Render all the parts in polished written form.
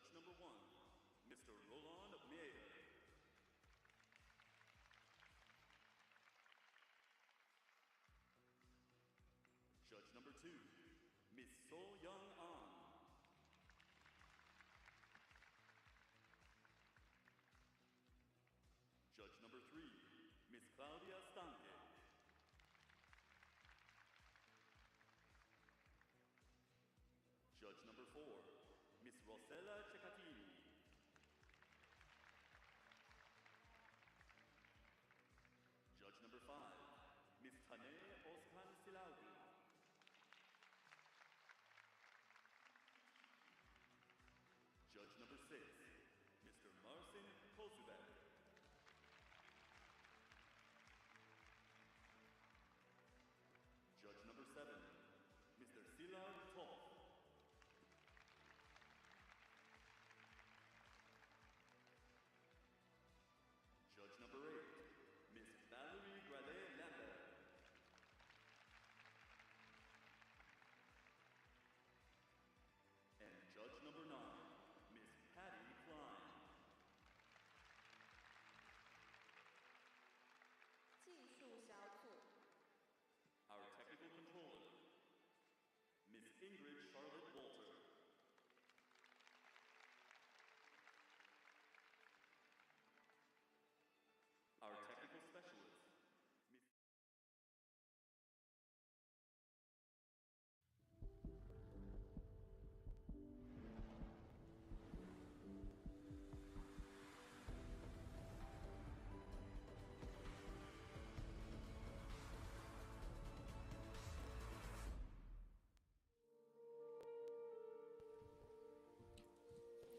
Judge number 1, Mr. Roland Meyer. Judge number 2, Miss So Young An. Judge number 3, Miss Claudia Stanke. Judge number 4, Miss Rosella Ceccatini. Judge number 5, Miss Tane Oskan Silaugu. Judge number 6, Mr. Marcin Kozubek. Judge number 7, Mr. Szilard Toth. Judge number 8, Miss Valerie Gradet-Lambert. And Judge number 9, Miss Patty Klein. 技术小组 Our technical controller, Miss Ingrid Charlotte Walter. Our technical specialist, Miss...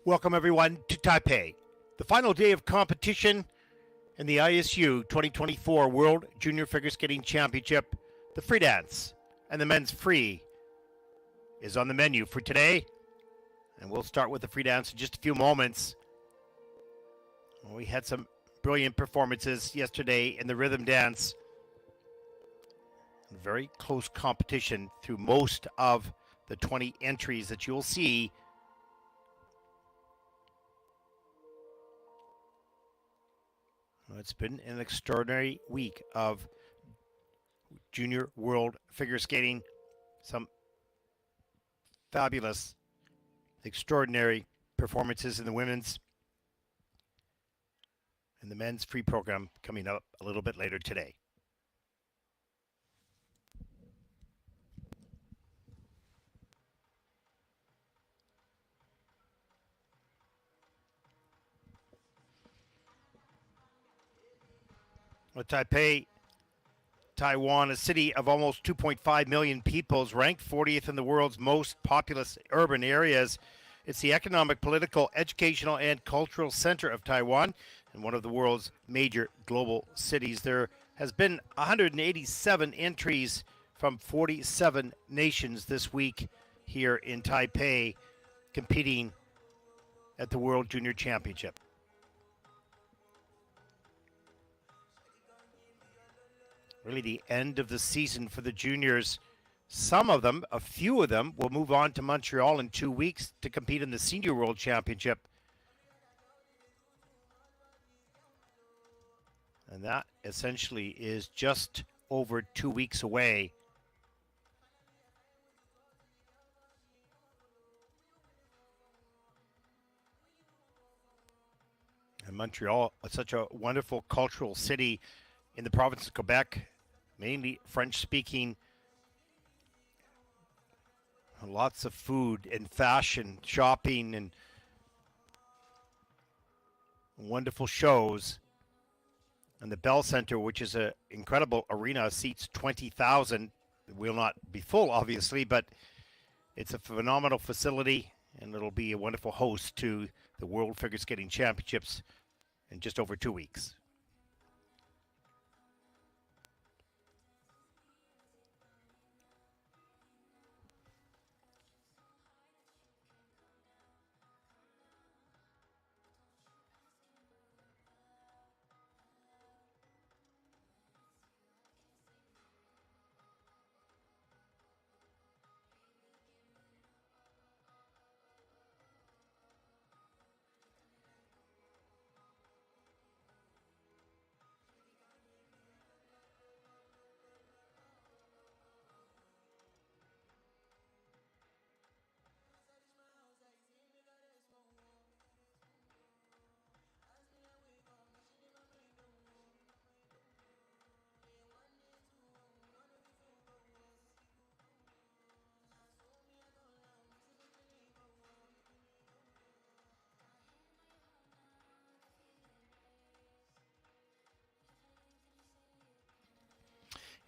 Welcome, everyone, to Taipei, the final day of competition in the ISU 2024 World Junior Figure Skating Championship. The free dance and the men's free is on the menu for today, and we'll start with the free dance in just a few moments. We had some brilliant performances yesterday in the rhythm dance. Very close competition through most of the 20 entries that you'll see. It's been an extraordinary week of junior world figure skating. Some fabulous, extraordinary performances in the women's and the men's free program coming up a little bit later today. Well, Taipei, Taiwan, a city of almost 2.5 million people, is ranked 40th in the world's most populous urban areas. It's the economic, political, educational, and cultural center of Taiwan and one of the world's major global cities. There has been 187 entries from 47 nations this week here in Taipei competing at the World Junior Championship. Really the end of the season for the juniors. Some of them, a few of them, will move on to Montreal in 2 weeks to compete in the Senior World Championship. And that essentially is just over 2 weeks away. And Montreal is such a wonderful cultural city in the province of Quebec, mainly French-speaking. Lots of food and fashion, shopping, and wonderful shows. And the Bell Center, which is an incredible arena, seats 20,000. It will not be full, obviously, but it's a phenomenal facility, and it'll be a wonderful host to the World Figure Skating Championships in just over 2 weeks.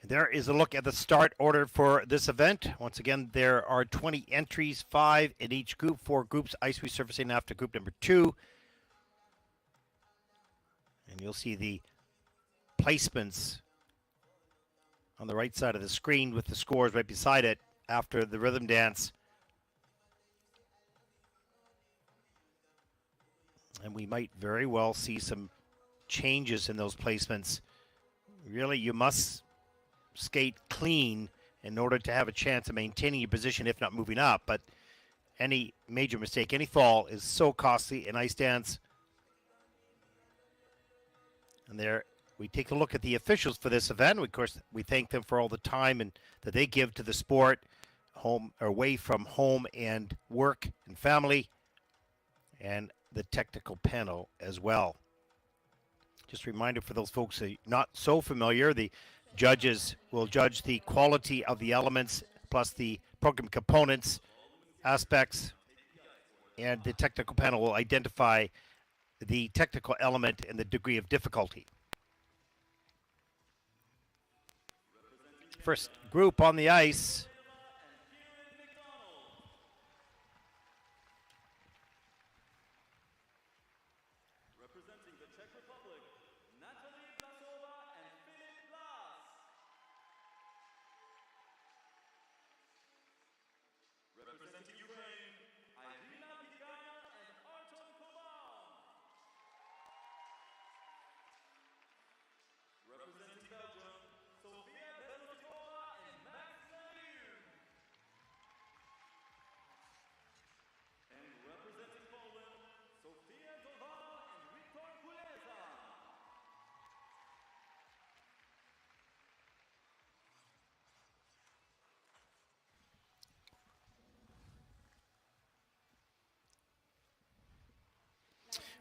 There is a look at the start order for this event. Once again, there are 20 entries, 5 in each group, 4 groups ice resurfacing after group number 2. And you'll see the placements on the right side of the screen with the scores right beside it after the rhythm dance. And we might very well see some changes in those placements. Really, you must skate clean in order to have a chance of maintaining your position, if not moving up. But any major mistake, any fall is so costly in ice dance. And there we take a look at the officials for this event. Of course, we thank them for all the time and that they give to the sport, home or away from home and work and family, and the technical panel as well. Just a reminder for those folks who are not so familiar, the judges will judge the quality of the elements plus the program components, aspects, and the technical panel will identify the technical element and the degree of difficulty. First group on the ice.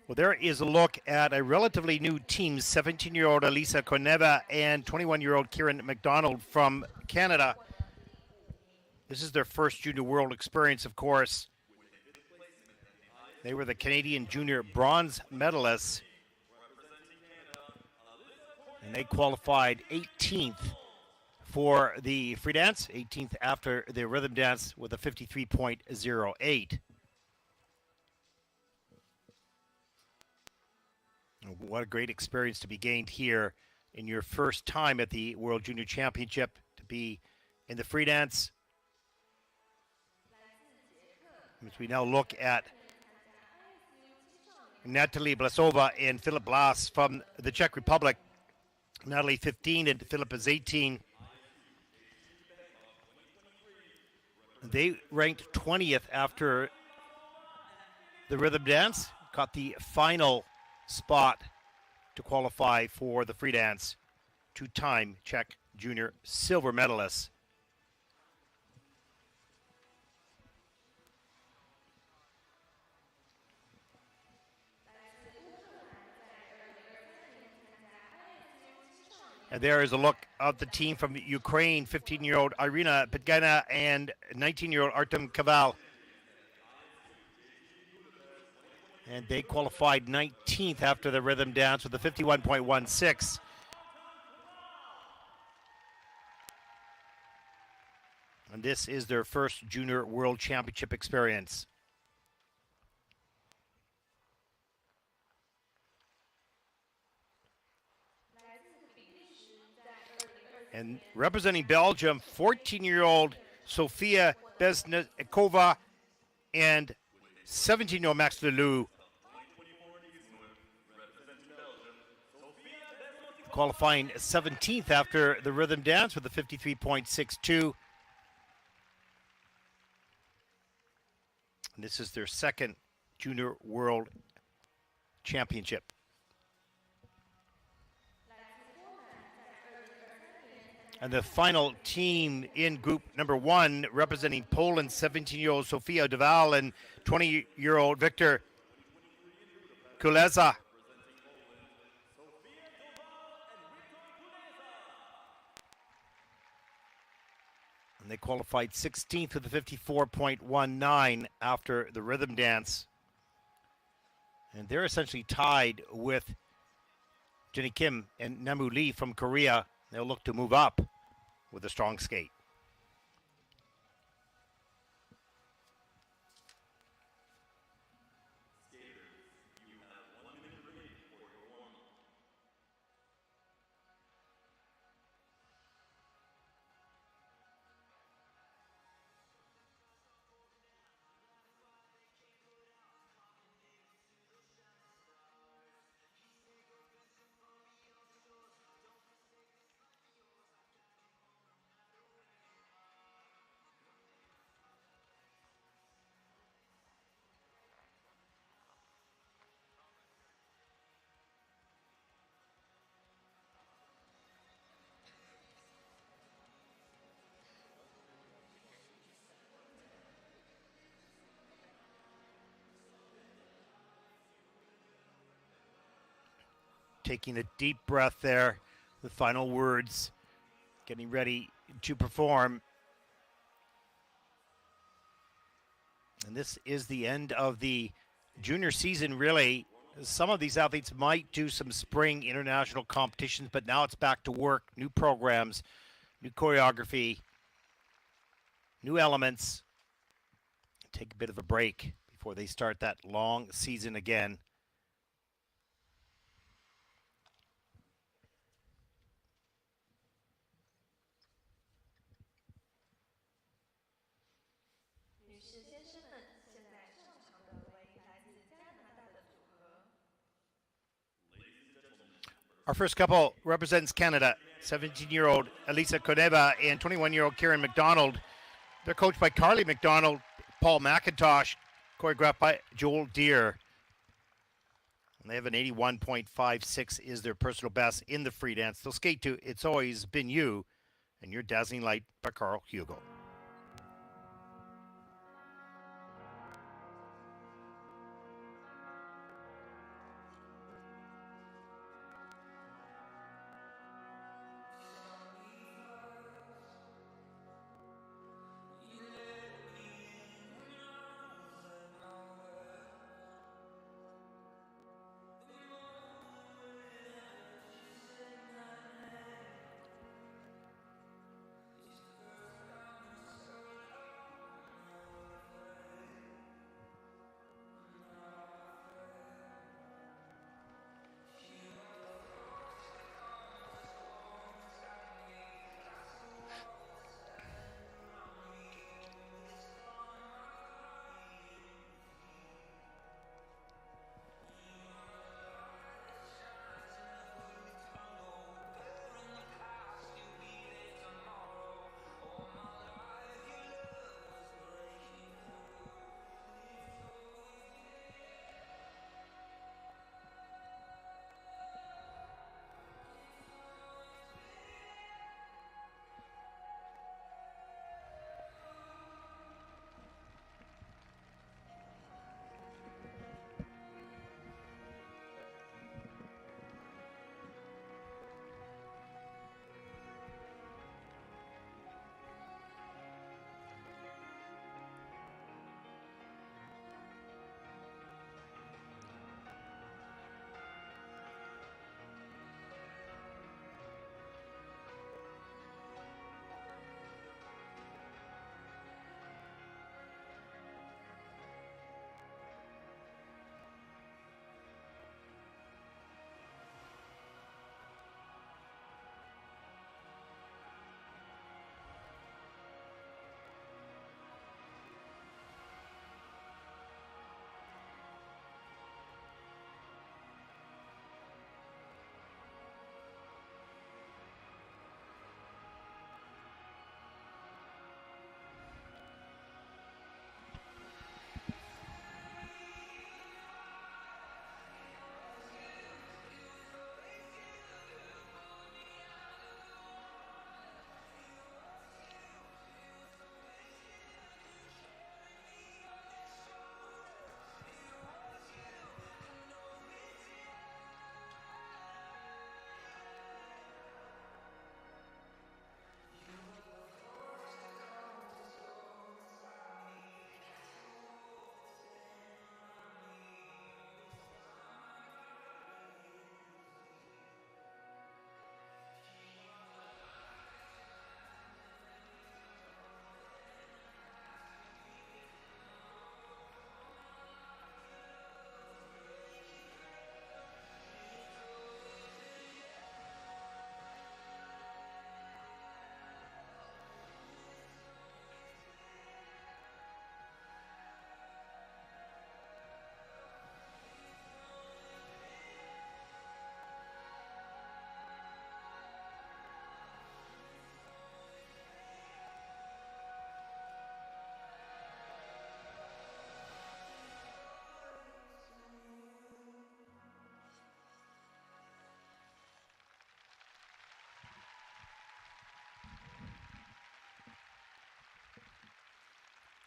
Well, there is a look at a relatively new team, 17-year-old Elisa Coneva and 21-year-old Kieran McDonald from Canada. This is their first Junior World experience, of course. They were the Canadian Junior bronze medalists, and they qualified 18th for the free dance, 18th after the rhythm dance with a 53.08. What a great experience to be gained here in your first time at the World Junior Championship, to be in the free dance. As we now look at Natalie Blasova and Philip Blas from the Czech Republic. Natalie 15 and Philip is 18. They ranked 20th after the rhythm dance, caught the final spot to qualify for the free dance. Two-time Czech junior silver medalists. And there is a look of the team from Ukraine, 15-year-old Irina Petgina and 19-year-old Artem Kaval. And they qualified 19th after the rhythm dance with a 51.16. And this is their first Junior World Championship experience. And representing Belgium, 14-year-old Sofia Besnikova and 17-year-old Max Leloup. Qualifying 17th after the rhythm dance with a 53.62. And this is their second Junior World Championship. And the final team in group number 1, representing Poland, 17-year-old Sofia Deval and 20-year-old Victor Kuleza. And they qualified 16th with a 54.19 after the rhythm dance. And they're essentially tied with Jenny Kim and Namu Lee from Korea. They'll look to move up with a strong skate. Taking a deep breath there, the final words, getting ready to perform. And this is the end of the junior season, really. Some of these athletes might do some spring international competitions, but now it's back to work, new programs, new choreography, new elements. Take a bit of a break before they start that long season again. Our first couple represents Canada, 17-year-old Elisa Koneva and 21-year-old Kieran McDonald. They're coached by Carly McDonald, Paul McIntosh, choreographed by Joel Deere. And they have an 81.56 is their personal best in the free dance. They'll skate to It's Always Been You and Your Dazzling Light by Carl Hugo.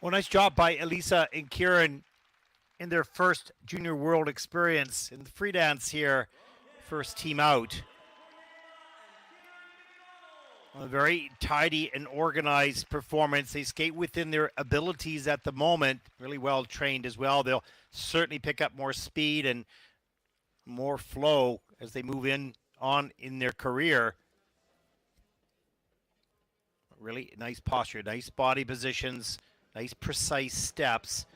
Well, nice job by Elisa and Kieran in their first Junior World experience in the free dance here. First team out. A very tidy and organized performance. They skate within their abilities at the moment. Really well trained as well. They'll certainly pick up more speed and more flow as they move on in their career. Really nice posture, nice body positions, nice precise steps.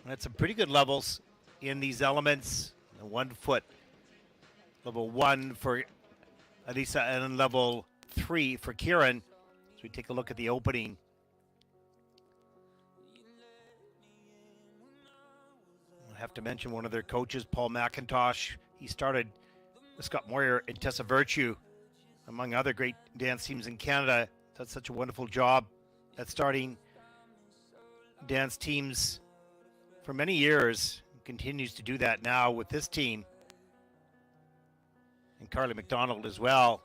And at some pretty good levels in these elements. 1 foot, level 1 for Elisa, and level 3 for Kieran. So we take a look at the opening. I have to mention one of their coaches, Paul McIntosh. He started Scott Moyer and Tessa Virtue, among other great dance teams in Canada. Does such a wonderful job at starting dance teams for many years. Continues to do that now with this team. And Carly McDonald as well.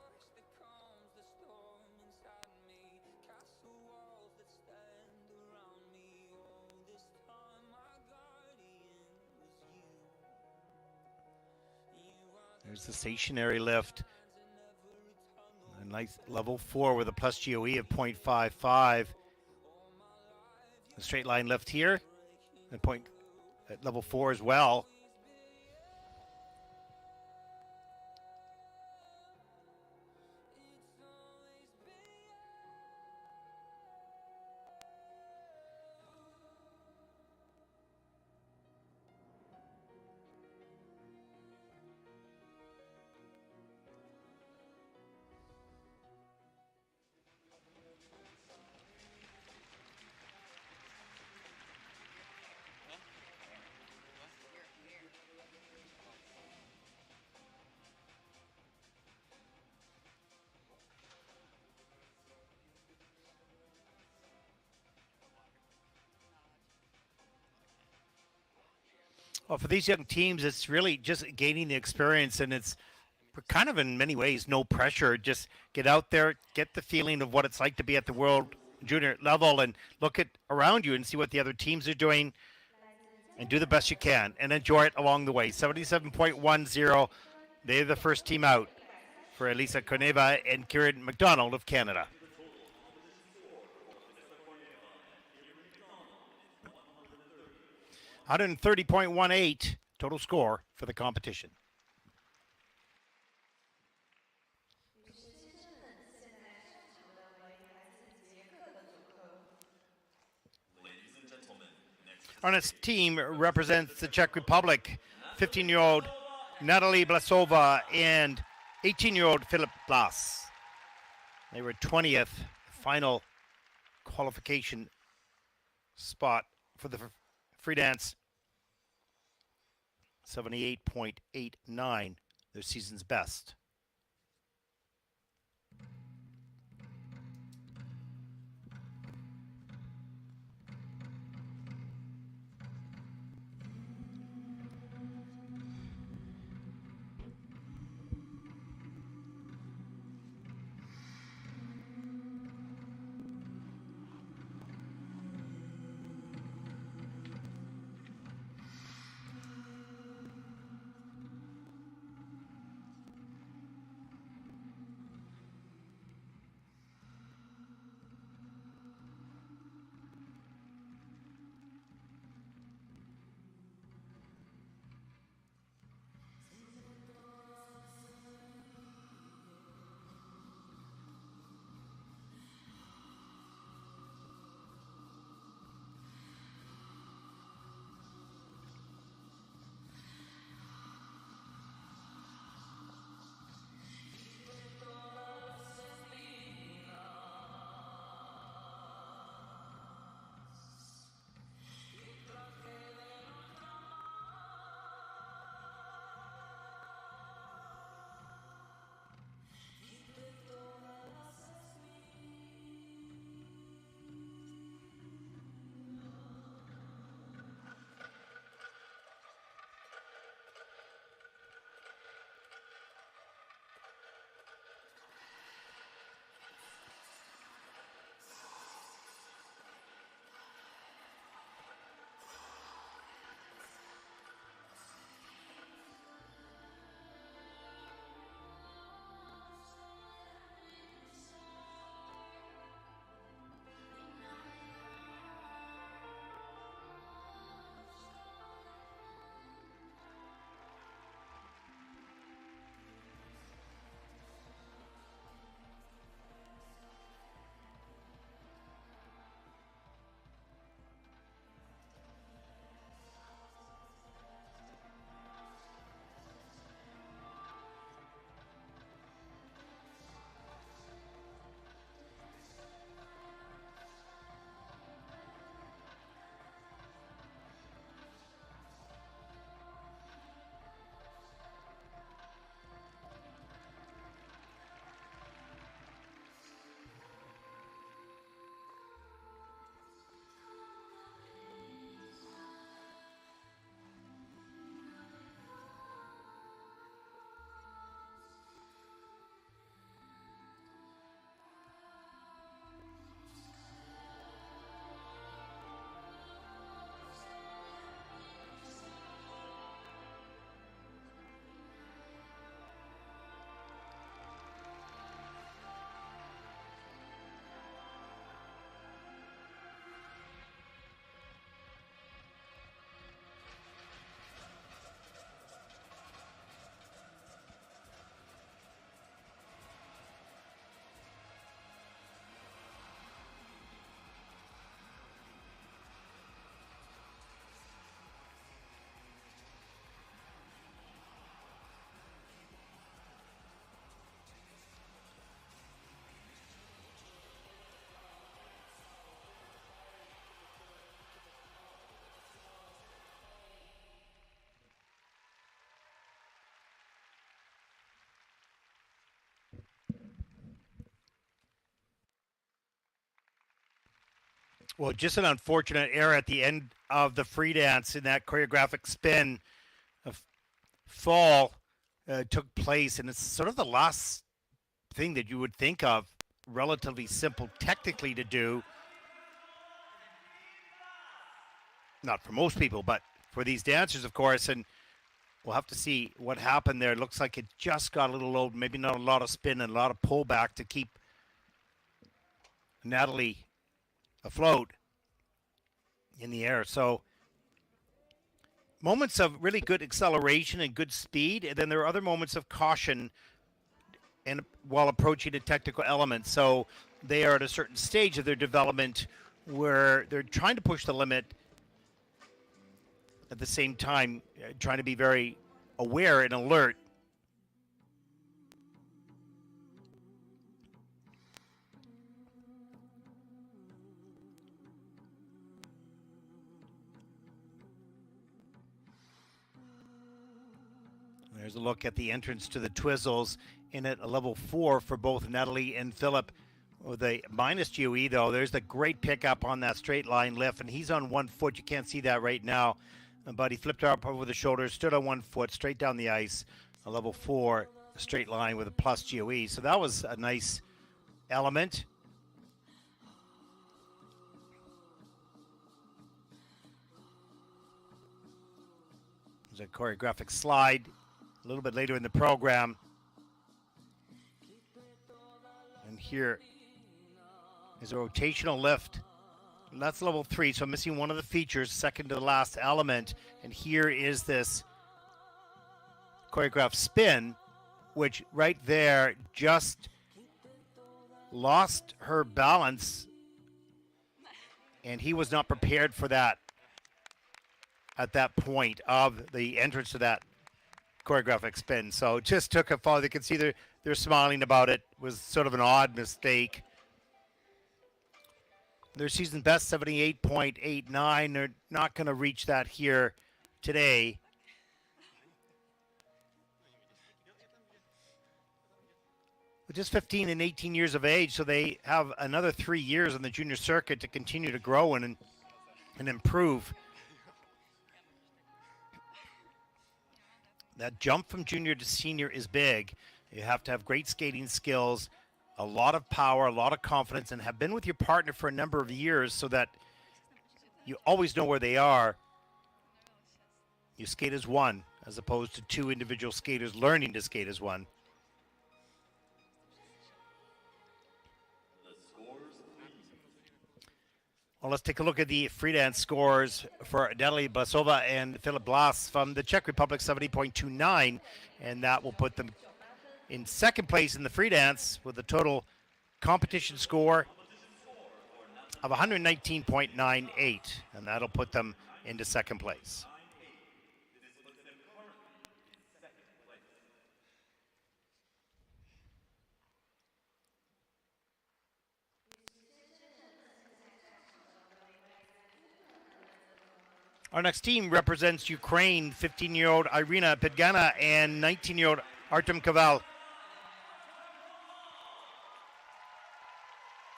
There's the stationary lift. A nice level 4 with a plus GOE of 0.55. A straight line lift here. And point at level 4 as well. Well, for these young teams, it's really just gaining the experience, and it's kind of in many ways no pressure. Just get out there, get the feeling of what it's like to be at the world junior level, and look at around you and see what the other teams are doing, and do the best you can, and enjoy it along the way. 77.10, they're the first team out for Elisa Koneva and Kieran McDonald of Canada. $130.18 total score for the competition. Our next team represents the Czech Republic. 15-year-old Natalie Blasova and 18-year-old Filip Blas. They were 20th, final qualification spot for the free dance. 78.89, their season's best. Well, just an unfortunate error at the end of the free dance in that choreographic spin. A fall took place, and it's sort of the last thing that you would think of, relatively simple technically to do. Not for most people, but for these dancers, of course, and we'll have to see what happened there. It looks like it just got a little low, maybe not a lot of spin and a lot of pullback to keep Natalie afloat in the air. So moments of really good acceleration and good speed, and then there are other moments of caution and while approaching a technical element. So they are at a certain stage of their development where they're trying to push the limit at the same time, trying to be very aware and alert. There's a look at the entrance to the Twizzles in at a level 4 for both Natalie and Philip. With a minus GOE, though, there's the great pickup on that straight line lift, and he's on 1 foot. You can't see that right now, but he flipped up over the shoulders, stood on 1 foot, straight down the ice, a level 4 straight line with a plus GOE. So that was a nice element. There's a choreographic slide a little bit later in the program. And here is a rotational lift. And that's level 3, so I'm missing one of the features, second to the last element. And here is this choreographed spin, which right there just lost her balance. And he was not prepared for that at that point of the entrance to that choreographic spin. So just took a fall. You can see they're smiling about it. It was sort of an odd mistake. Their season best 78.89. They're not going to reach that here today. But just 15 and 18 years of age, so they have another 3 years on the junior circuit to continue to grow and improve. That jump from junior to senior is big. You have to have great skating skills, a lot of power, a lot of confidence, and have been with your partner for a number of years so that you always know where they are. You skate as one, as opposed to 2 individual skaters learning to skate as one. Well, let's take a look at the freedance scores for Natalie Basova and Philip Blas from the Czech Republic, 70.29, and that will put them in second place in the freedance with a total competition score of 119.98, and that'll put them into second place. Our next team represents Ukraine, 15-year-old Irina Pedgana and 19-year-old Artem Kaval.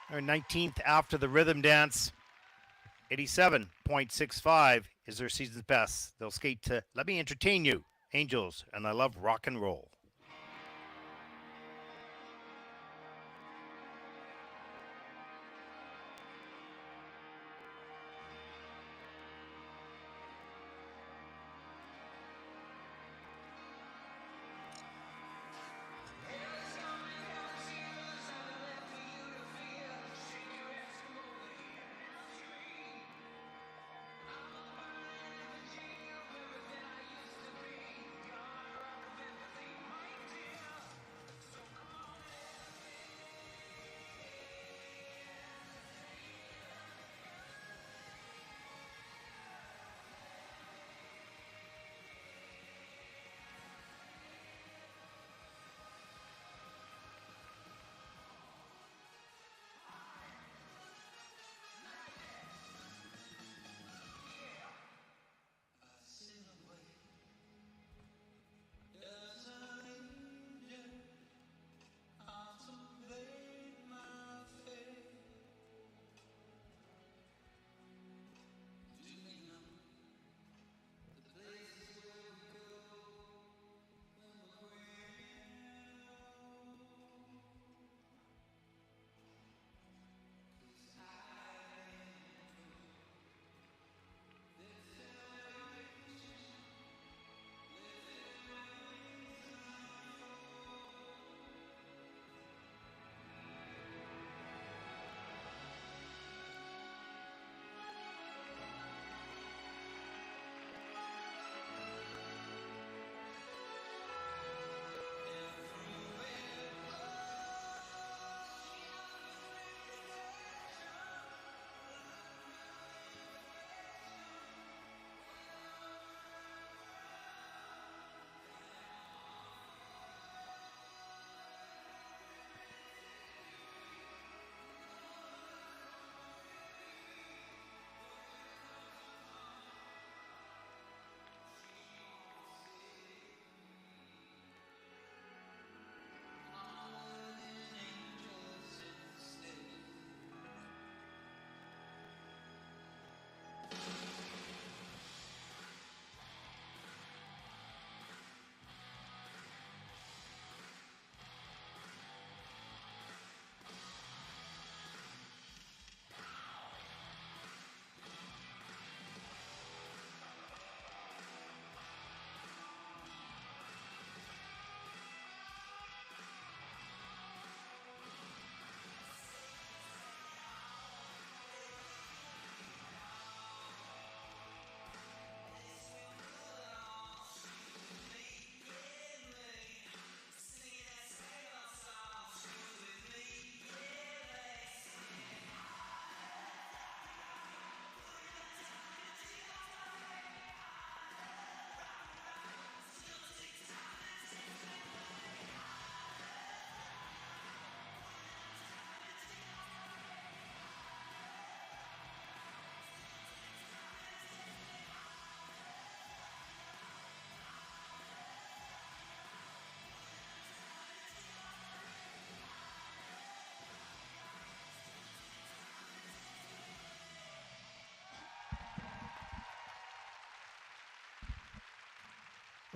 They're 19th after the rhythm dance. 87.65 is their season's best. They'll skate to Let Me Entertain You, Angels, and I Love Rock and Roll.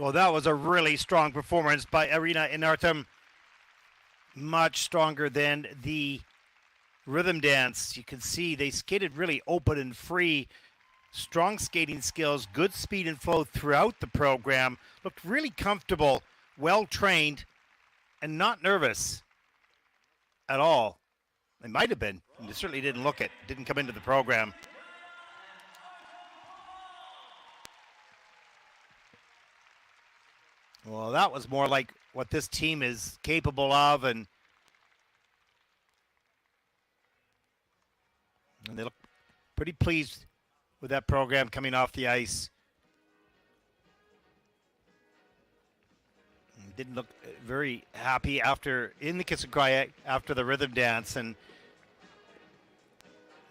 Well, that was a really strong performance by Irina and Artem. Much stronger than the rhythm dance. You can see they skated really open and free. Strong skating skills, good speed and flow throughout the program. Looked really comfortable, well trained, and not nervous at all. They might have been, and they certainly didn't look it. Didn't come into the program. Well, that was more like what this team is capable of, and they look pretty pleased with that program coming off the ice. Didn't look very happy in the kiss and cry after the rhythm dance,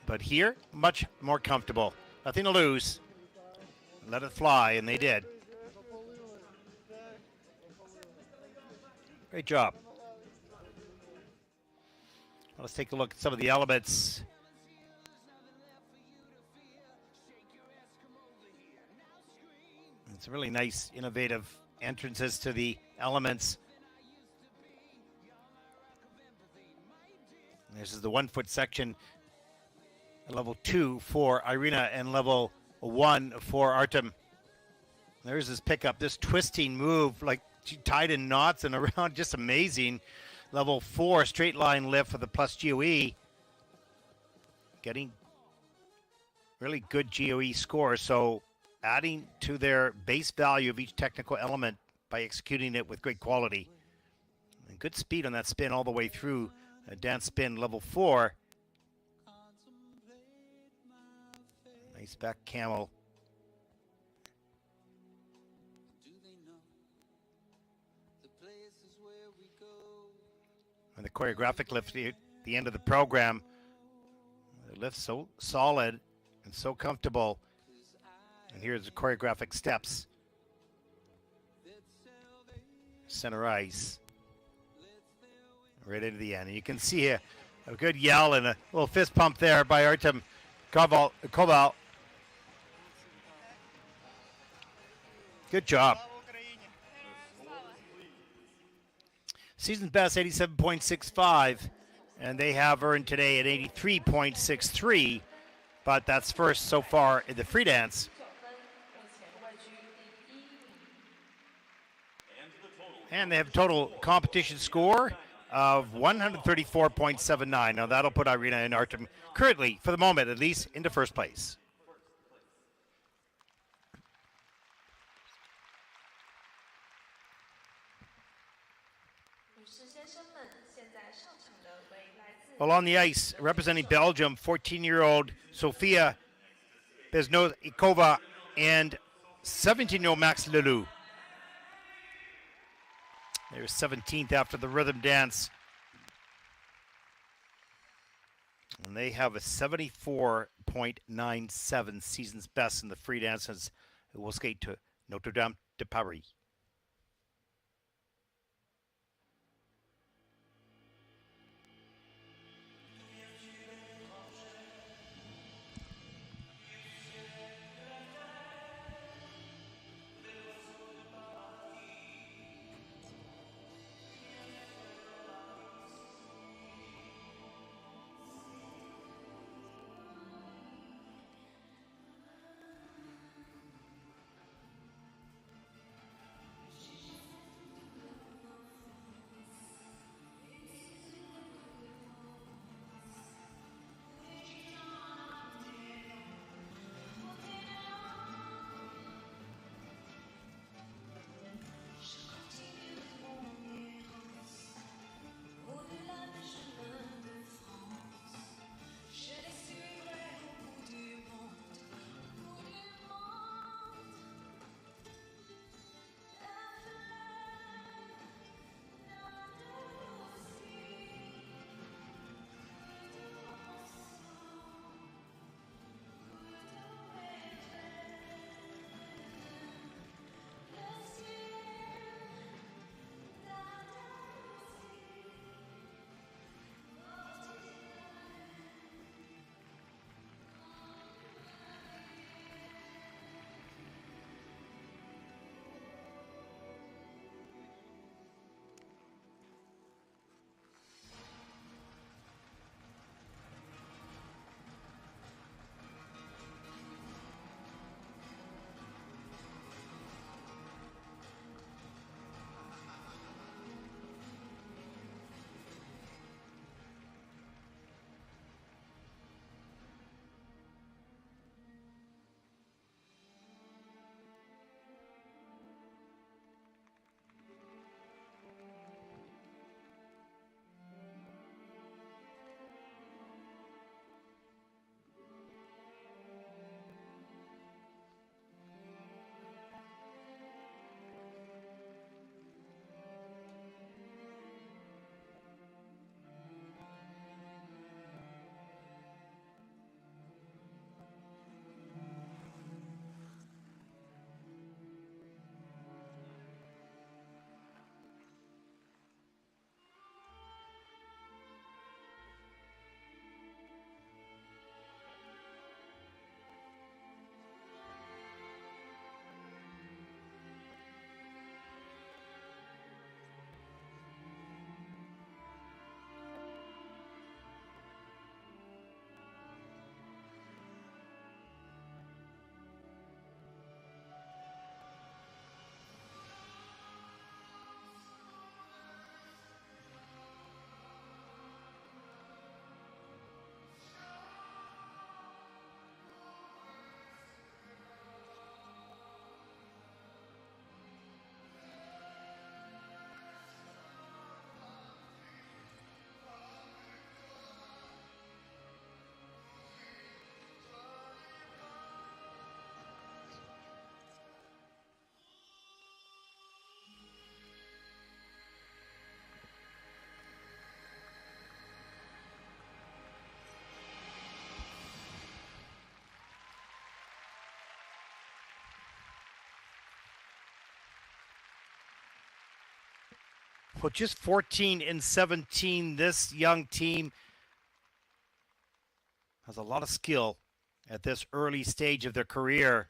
but here much more comfortable. Nothing to lose. Let it fly, and they did. Great job. Let's take a look at some of the elements. It's really nice, innovative entrances to the elements. This is the 1 foot section, level 2 for Irina and level 1 for Artem. There's this pickup, this twisting move, like she tied in knots and around, just amazing. Level 4 straight line lift for the plus GOE. Getting really good GOE scores, so adding to their base value of each technical element by executing it with great quality. And good speed on that spin all the way through. A dance spin level 4. Nice back camel. And the choreographic lift at the end of the program. The lift so solid and so comfortable. And here's the choreographic steps. Center ice. Right into the end. And you can see a good yell and a little fist pump there by Artem Koval. Good job. Season's best 87.65, and they have earned today at 83.63, but that's first so far in the free dance. And they have a total competition score of 134.79. Now that'll put Irina and Artem currently, for the moment at least, into first place. Well, on the ice, representing Belgium, 14-year-old Sofia Beznoikova and 17-year-old Max Lelou. They're 17th after the rhythm dance. And they have a 74.97 season's best in the free dances. Who will skate to Notre Dame de Paris. Well, just 14-17. This young team has a lot of skill at this early stage of their career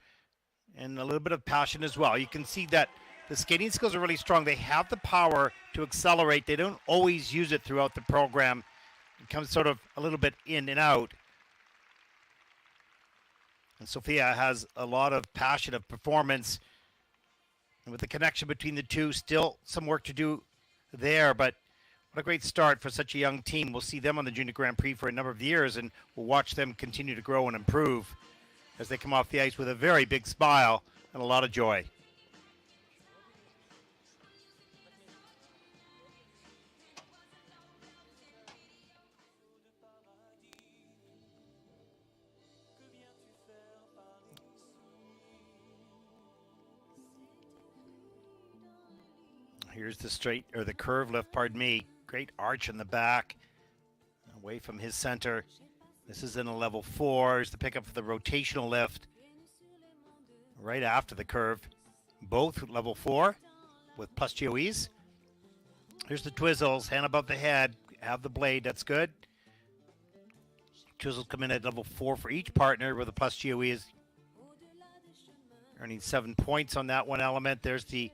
and a little bit of passion as well. You can see that the skating skills are really strong. They have the power to accelerate. They don't always use it throughout the program. It comes sort of a little bit in and out. And Sophia has a lot of passion of performance. And with the connection between the two, still some work to do there. But what a great start for such a young team. We'll see them on the Junior Grand Prix for a number of years, and we'll watch them continue to grow and improve as they come off the ice with a very big smile and a lot of joy. Here's the straight, or the curve lift, pardon me. Great arch in the back, away from his center. This is in a level 4. Here's the pickup for the rotational lift right after the curve. Both level 4 with plus GOEs. Here's the twizzles, hand above the head, have the blade, that's good. Twizzles come in at level 4 for each partner with the plus GOEs. Earning 7 points on that one element. There's the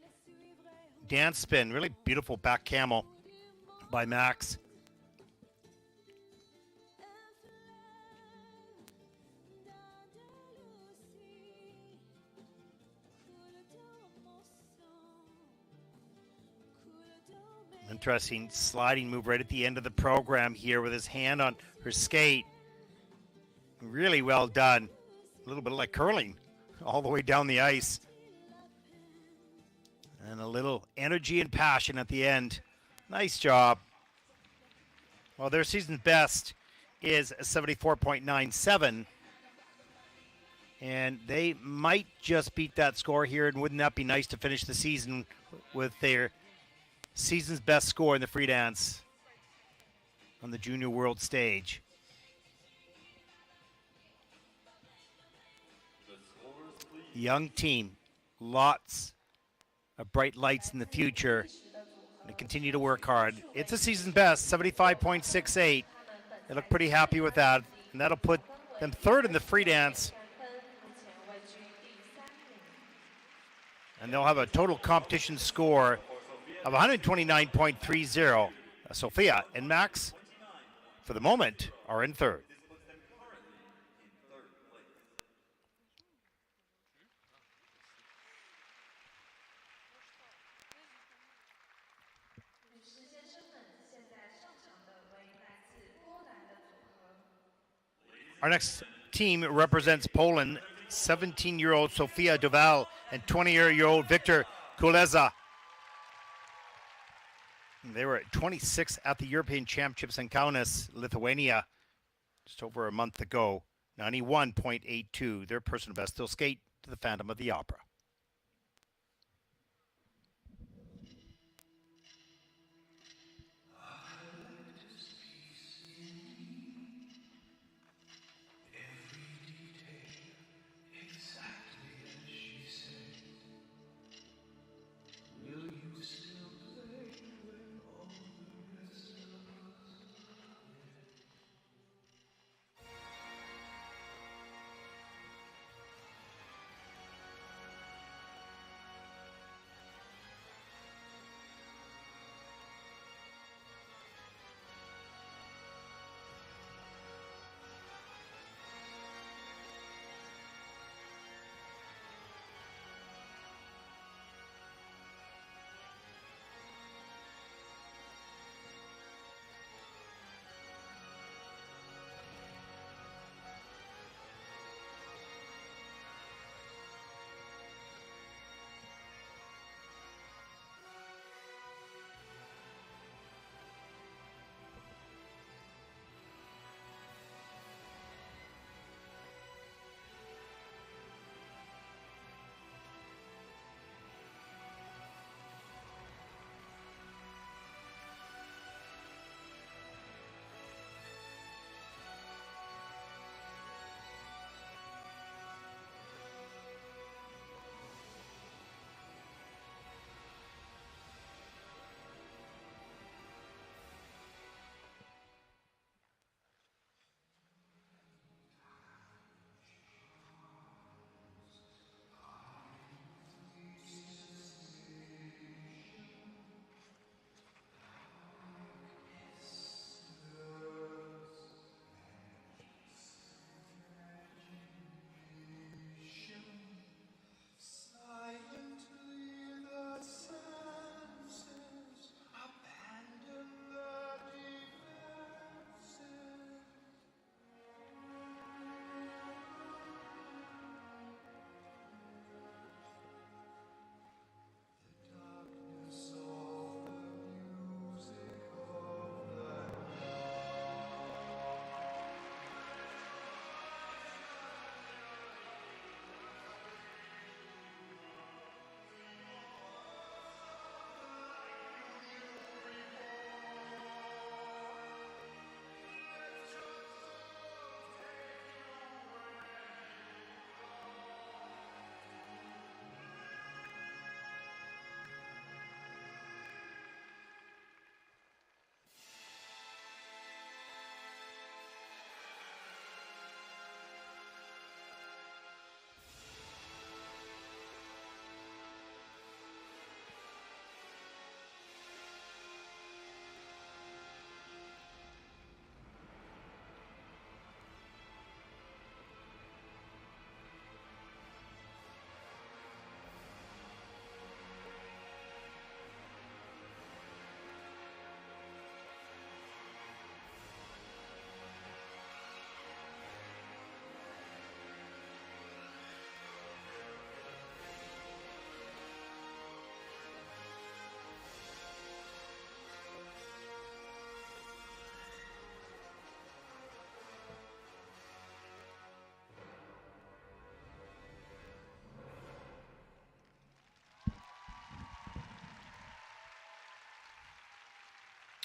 dance spin, really beautiful back camel by Max. Interesting sliding move right at the end of the program here with his hand on her skate. Really well done. A little bit like curling all the way down the ice. And a little energy and passion at the end. Nice job. Well, their season best is a 74.97. And they might just beat that score here. And wouldn't that be nice to finish the season with their season's best score in the free dance on the Junior World stage? Young team. Lots of bright lights in the future. They continue to work hard. It's a season best, 75.68. They look pretty happy with that. And that'll put them third in the free dance. And they'll have a total competition score of 129.30. Sophia and Max, for the moment, are in third. Our next team represents Poland, 17-year-old Sofia Duval and 20-year-old Victor Kuleza. They were at 26 at the European Championships in Kaunas, Lithuania, just over a month ago. 91.82, their personal best. They'll skate to the Phantom of the Opera.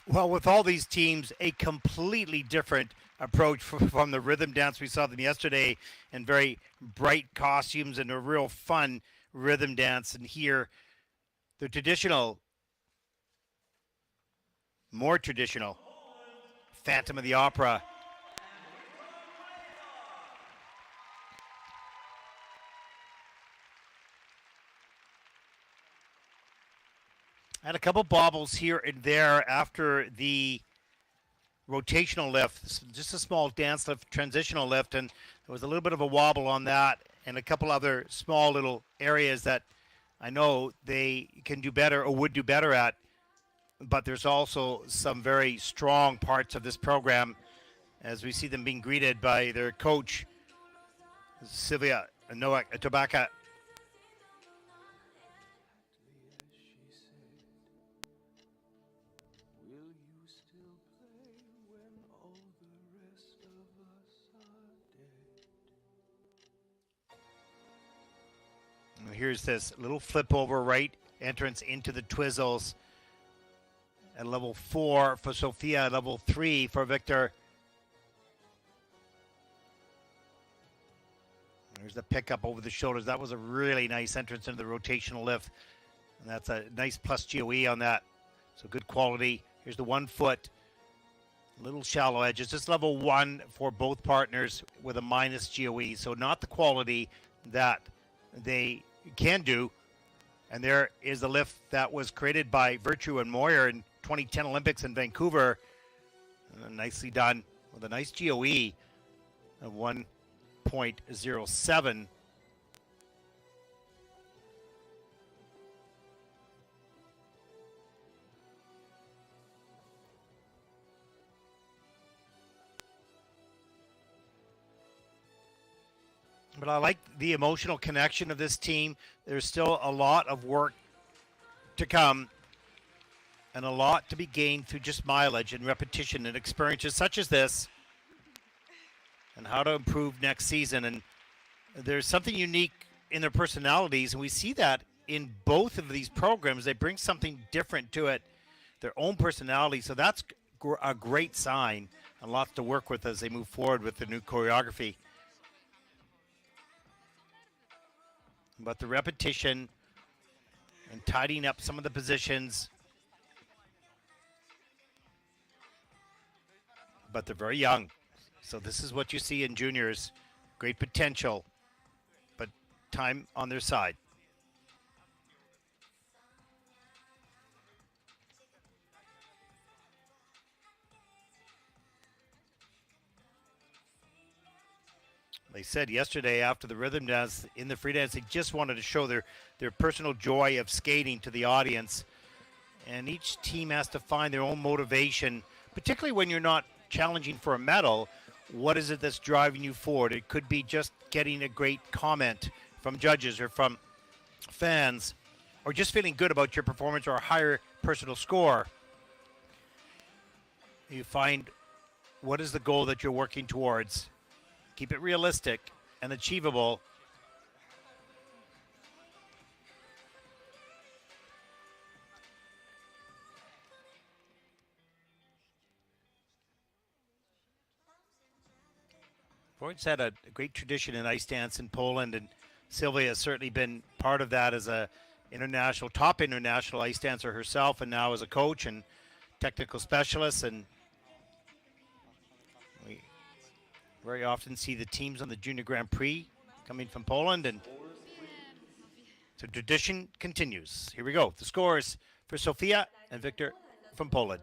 Well, with all these teams, a completely different approach from the rhythm dance we saw them yesterday, and very bright costumes and a real fun rhythm dance. And here, the traditional, more traditional Phantom of the Opera. Had a couple bobbles here and there after the rotational lift, just a small dance lift, transitional lift, and there was a little bit of a wobble on that, and a couple other small little areas that I know they can do better or would do better at. But there's also some very strong parts of this program as we see them being greeted by their coach, Sylvia Noak Tobacca. Here's this little flip over right entrance into the Twizzles at level 4 for Sophia, level 3 for Victor. There's the pickup over the shoulders. That was a really nice entrance into the rotational lift. And that's a nice plus GOE on that. So good quality. Here's the 1 foot. Little shallow edges. Just level 1 for both partners with a minus GOE. So not the quality that they can do. And there is the lift that was created by Virtue and Moyer in 2010 Olympics in Vancouver. Nicely done with a nice GOE of 1.07. But I like the emotional connection of this team. There's still a lot of work to come and a lot to be gained through just mileage and repetition and experiences such as this and how to improve next season. And there's something unique in their personalities, and we see that in both of these programs. They bring something different to it, their own personality. So that's a great sign and lots to work with as they move forward with the new choreography. But the repetition and tidying up some of the positions. But they're very young. So this is what you see in juniors. Great potential, but time on their side. They said yesterday after the rhythm dance in the free dance, they just wanted to show their personal joy of skating to the audience. And each team has to find their own motivation, particularly when you're not challenging for a medal. What is it that's driving you forward? It could be just getting a great comment from judges or from fans, or just feeling good about your performance or a higher personal score. You find what is the goal that you're working towards. Keep it realistic and achievable. Freud's had a great tradition in ice dance in Poland, and Sylvia has certainly been part of that as a top international ice dancer herself, and now as a coach and technical specialist. And we very often see the teams on the Junior Grand Prix coming from Poland, and the tradition continues. Here we go. The scores for Sofia and Victor from Poland.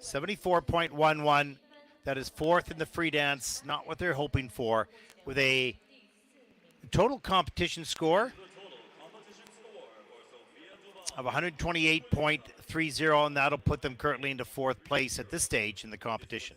74.11. That is 4th in the free dance, not what they're hoping for, with a total competition score of 128.30, and that'll put them currently into 4th place at this stage in the competition.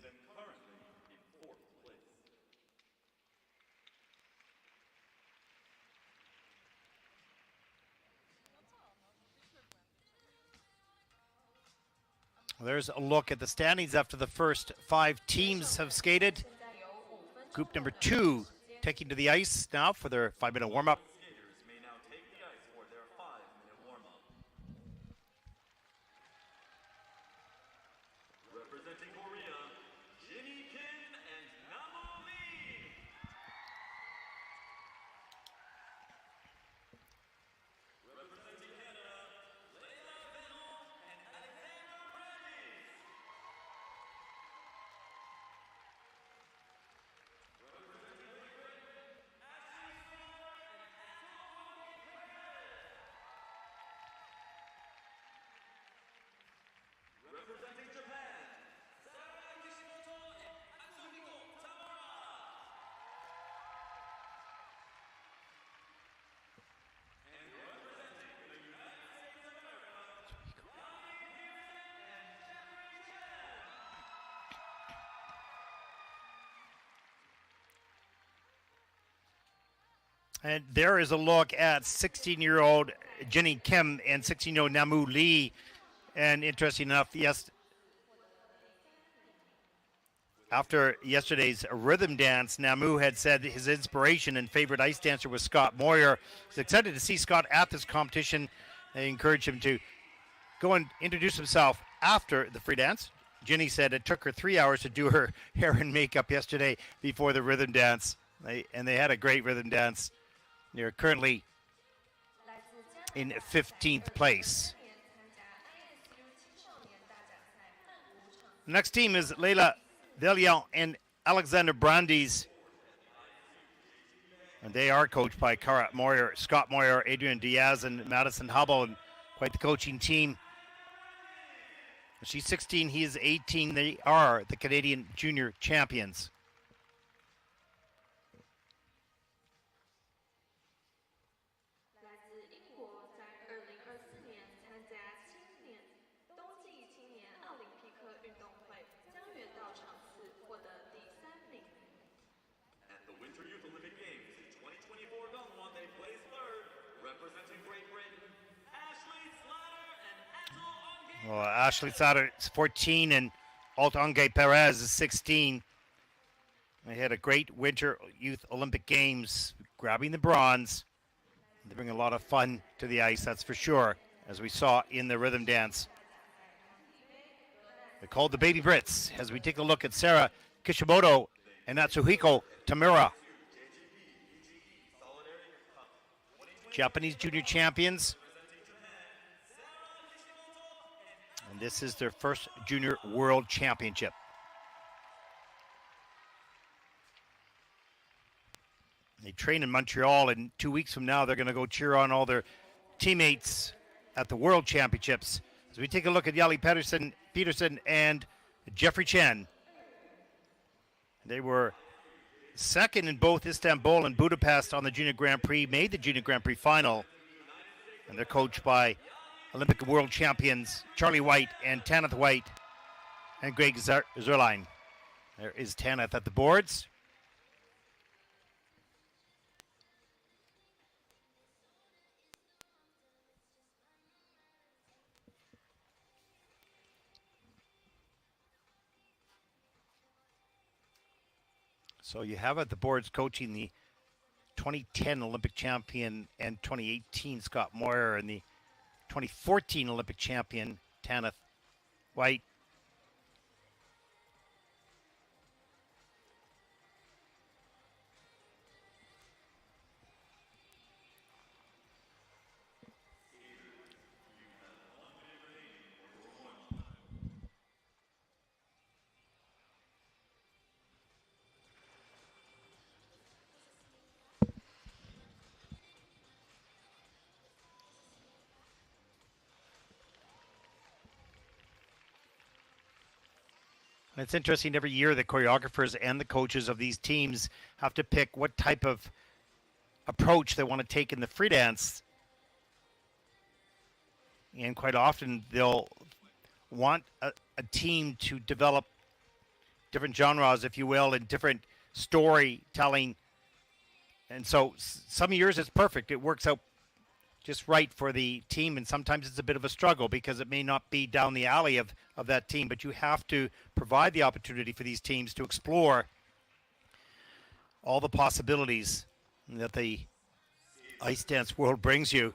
There's a look at the standings after the first 5 teams have skated. Group number 2 taking to the ice now for their 5-minute warm-up. And there is a look at 16-year-old Jenny Kim and 16-year-old Namu Lee. And interesting enough, yes, after yesterday's rhythm dance, Namu had said his inspiration and favorite ice dancer was Scott Moyer. He's excited to see Scott at this competition. They encouraged him to go and introduce himself after the free dance. Jenny said it took her 3 hours to do her hair and makeup yesterday before the rhythm dance. They had a great rhythm dance. They're currently in 15th place. The next team is Leila Delian and Alexander Brandes. And they are coached by Cara Moyer, Scott Moyer, Adrian Diaz, and Madison Hubble, and quite the coaching team. She's 16, he is 18. They are the Canadian Junior Champions. At the Winter Youth Olympic Games in 2024 Dongwon, they placed third, representing Great Britain, Ashley Slatter and Atul Onge. Well, Ashley Slatter is 14 and Alt-Onge Perez is 16. They had a great Winter Youth Olympic Games, grabbing the bronze. They bring a lot of fun to the ice, that's for sure, as we saw in the rhythm dance. They're called the Baby Brits, as we take a look at Sarah Kishimoto and Natsuhiko Tamura. Japanese junior champions. And this is their first junior world championship. They train in Montreal, and 2 weeks from now they're going to go cheer on all their teammates at the World Championships. As we take a look at Yali Peterson and Jeffrey Chen. They were second in both Istanbul and Budapest on the Junior Grand Prix, made the Junior Grand Prix final. And they're coached by Olympic world champions Charlie White and Tanith White and Greg Zerline. There is Tanith at the boards. So you have at the boards coaching the 2010 Olympic champion and 2018 Scott Moyer and the 2014 Olympic champion Tanith White. And it's interesting, every year the choreographers and the coaches of these teams have to pick what type of approach they want to take in the free dance. And quite often they'll want a team to develop different genres, if you will, and different storytelling. And so some years it's perfect. It works out just right for the team, and sometimes it's a bit of a struggle because it may not be down the alley of that team, but you have to provide the opportunity for these teams to explore all the possibilities that the ice dance world brings you.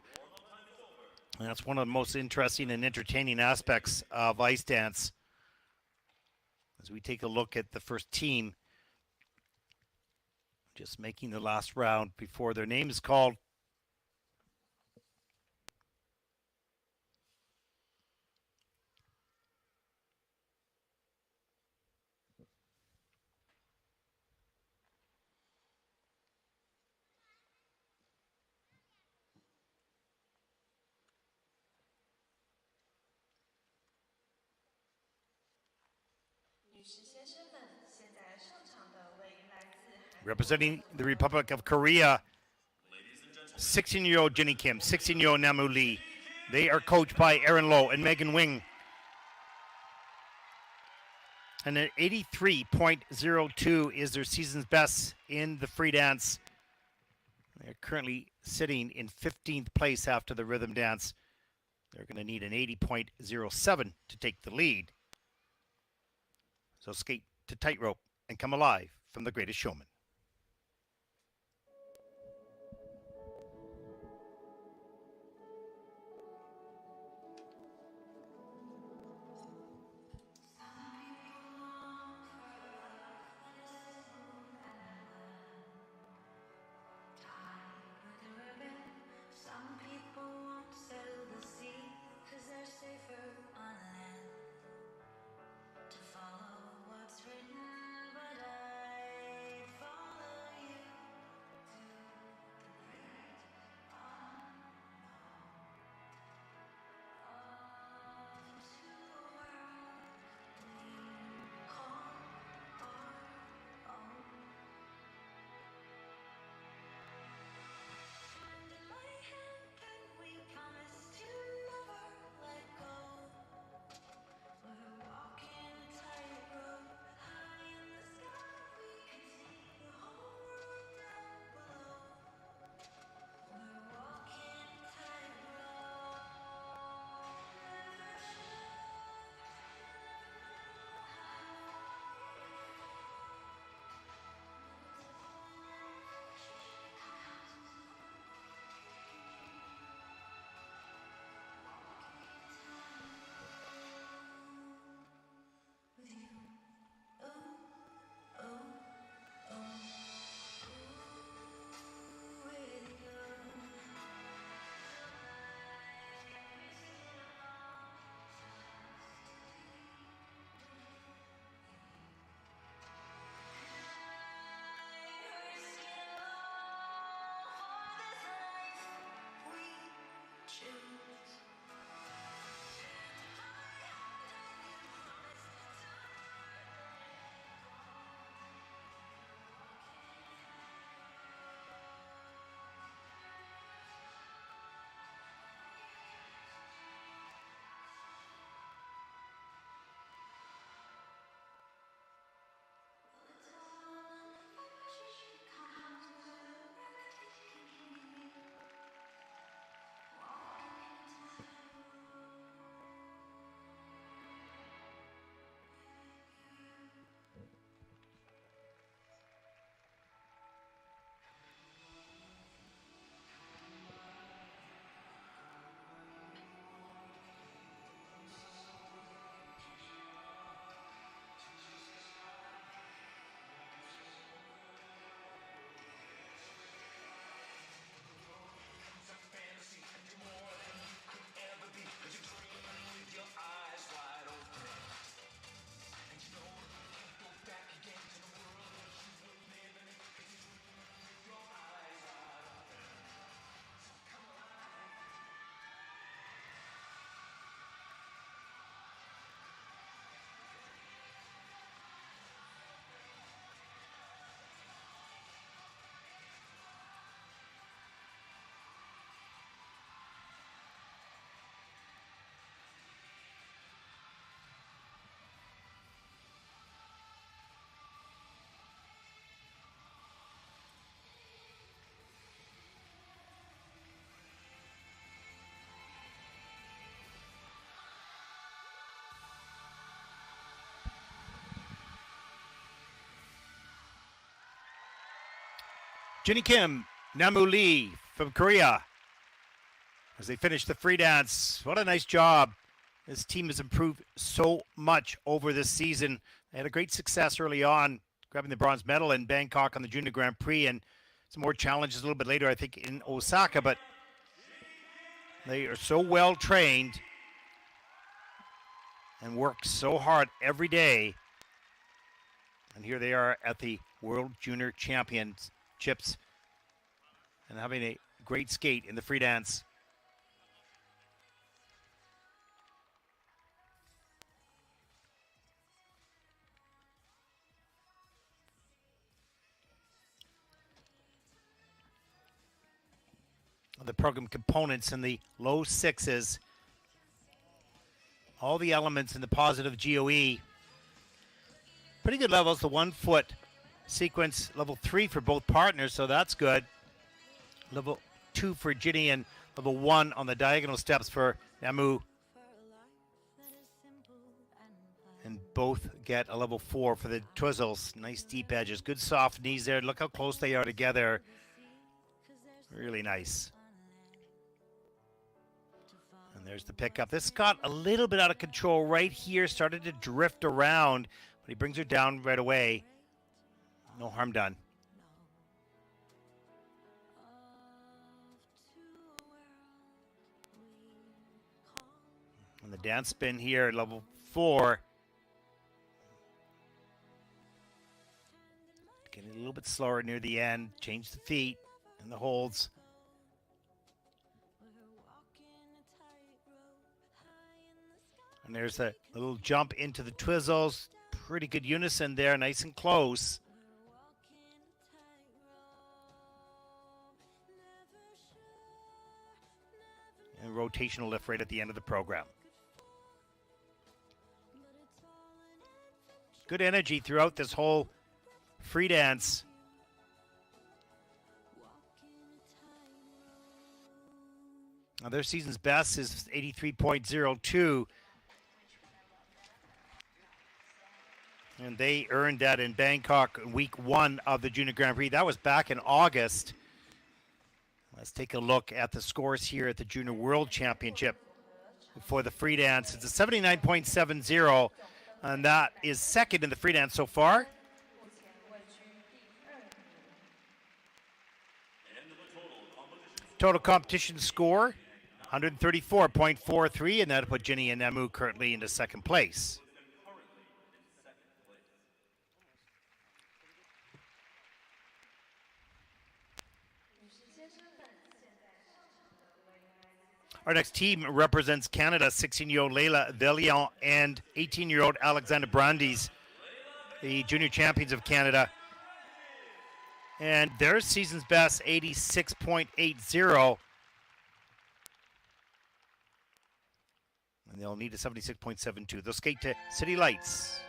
And that's one of the most interesting and entertaining aspects of ice dance. As we take a look at the first team, just making the last round before their name is called. Representing the Republic of Korea, 16-year-old Jenny Kim, 16-year-old Namu Lee. They are coached by Aaron Lowe and Megan Wing. And an 83.02 is their season's best in the free dance. They're currently sitting in 15th place after the rhythm dance. They're going to need an 80.07 to take the lead. So skate to tightrope and come alive from The Greatest Showman. Jenny Kim, Namu Lee from Korea. As they finish the free dance, what a nice job. This team has improved so much over this season. They had a great success early on, grabbing the bronze medal in Bangkok on the Junior Grand Prix, and some more challenges a little bit later, I think, in Osaka. But they are so well trained and work so hard every day. And here they are at the World Junior Championships and having a great skate in the free dance. The program components in the low sixes, all the elements in the positive GOE. Pretty good levels, the 1 foot sequence, level 3 for both partners, so that's good. Level 2 for Ginny and level 1 on the diagonal steps for Namu. And both get a level 4 for the twizzles. Nice deep edges. Good soft knees there. Look how close they are together. Really nice. And there's the pickup. This got a little bit out of control right here. Started to drift around, but he brings her down right away. No harm done. And the dance spin here at level 4. Getting a little bit slower near the end. Change the feet and the holds. And there's a little jump into the twizzles. Pretty good unison there, nice and close. And rotational lift right at the end of the program. Good energy throughout this whole free dance. Now their season's best is 83.02. And they earned that in Bangkok week 1 of the Junior Grand Prix. That was back in August. Let's take a look at the scores here at the Junior World Championship for the free dance. It's a 79.70, and that is second in the free dance so far. Total competition score, 134.43, and that put Ginny and Namu currently into second place. Our next team represents Canada, 16-year-old Layla Veliant and 18-year-old Alexander Brandes, the junior champions of Canada. And their season's best, 86.80. And they'll need a 76.72. They'll skate to City Lights.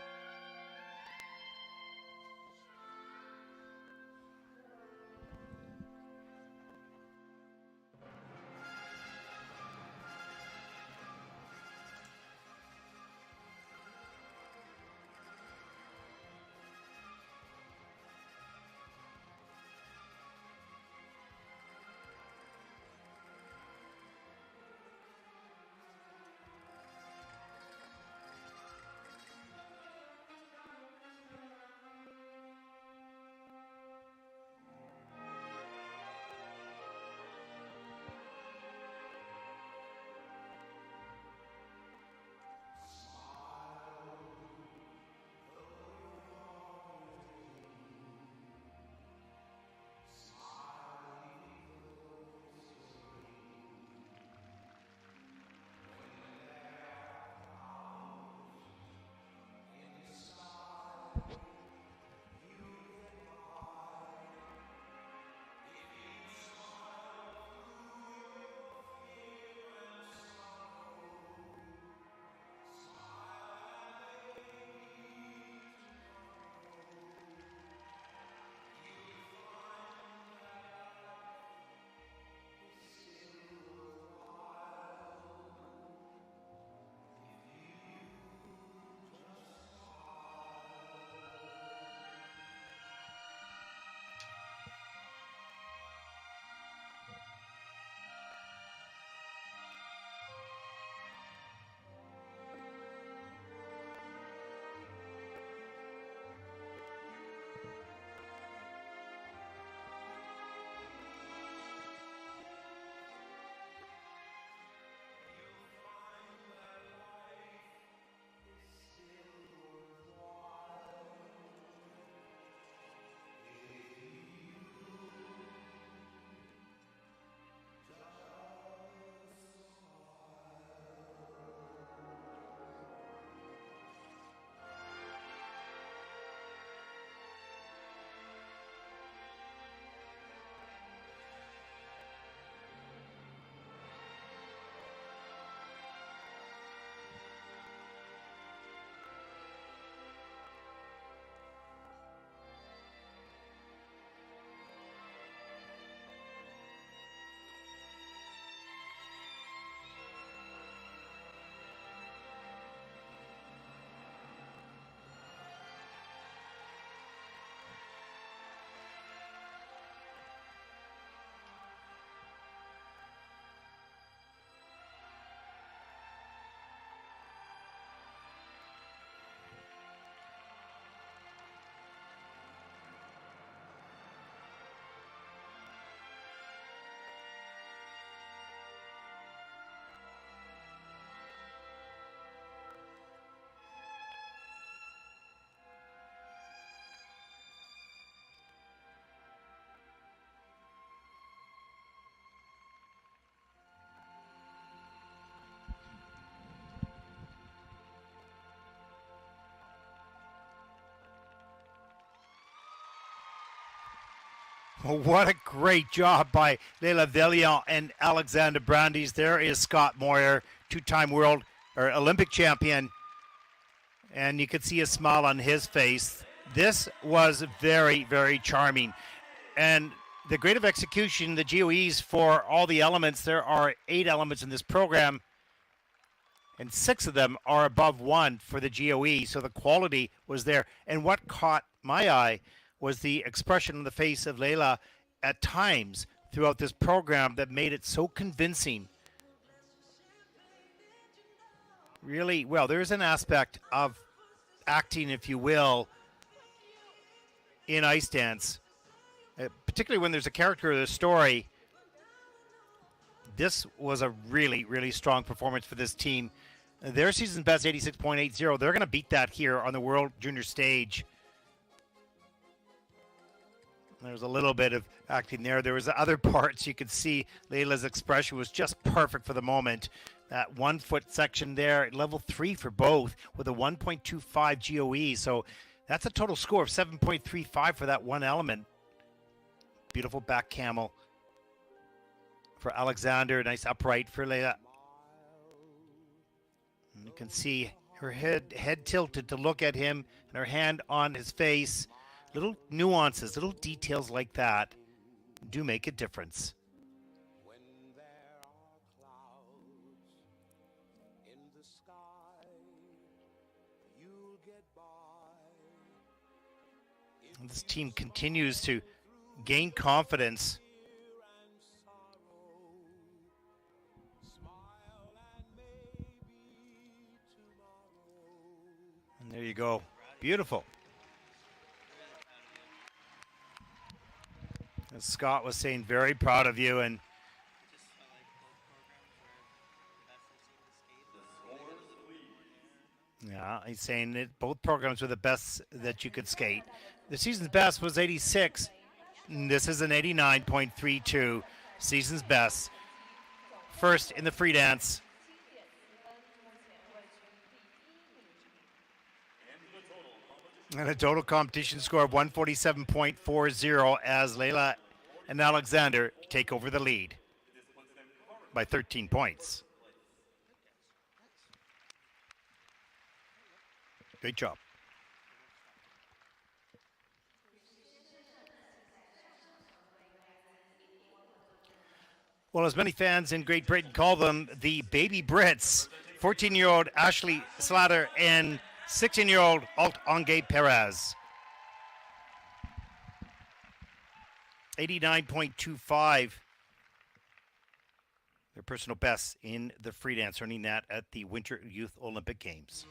What a great job by Leila Villian and Alexander Brandes. There is Scott Moyer, two-time world or Olympic champion. And you could see a smile on his face. This was very, very charming. And the grade of execution, the GOEs for all the elements, there are 8 elements in this program, and 6 of them are above 1 for the GOE, so the quality was there. And what caught my eye was the expression on the face of Leila at times throughout this program that made it so convincing. Really, well, there's an aspect of acting, if you will, in ice dance, particularly when there's a character or a story. This was a really, really strong performance for this team. Their season best 86.80. They're going to beat that here on the World Junior stage. There's a little bit of acting there. There was other parts you could see. Leila's expression was just perfect for the moment. That 1 foot section there, level 3 for both with a 1.25 GOE. So that's a total score of 7.35 for that one element. Beautiful back camel for Alexander. Nice upright for Leila. And you can see her head tilted to look at him and her hand on his face. Little nuances, little details like that do make a difference. And this team continues to gain confidence. And there you go. Beautiful. As Scott was saying, very proud of you. And yeah, he's saying that both programs were the best that you could skate. The season's best was 86. And this is an 89.32 season's best. First in the free dance. And a total competition score of 147.40 as Leila and Alexander take over the lead by 13 points. Great job. Well, as many fans in Great Britain call them, the baby Brits, 14-year-old Ashley Slater and 16-year-old Alt Angé Perez. 89.25. Their personal best in the free dance, earning that at the Winter Youth Olympic Games.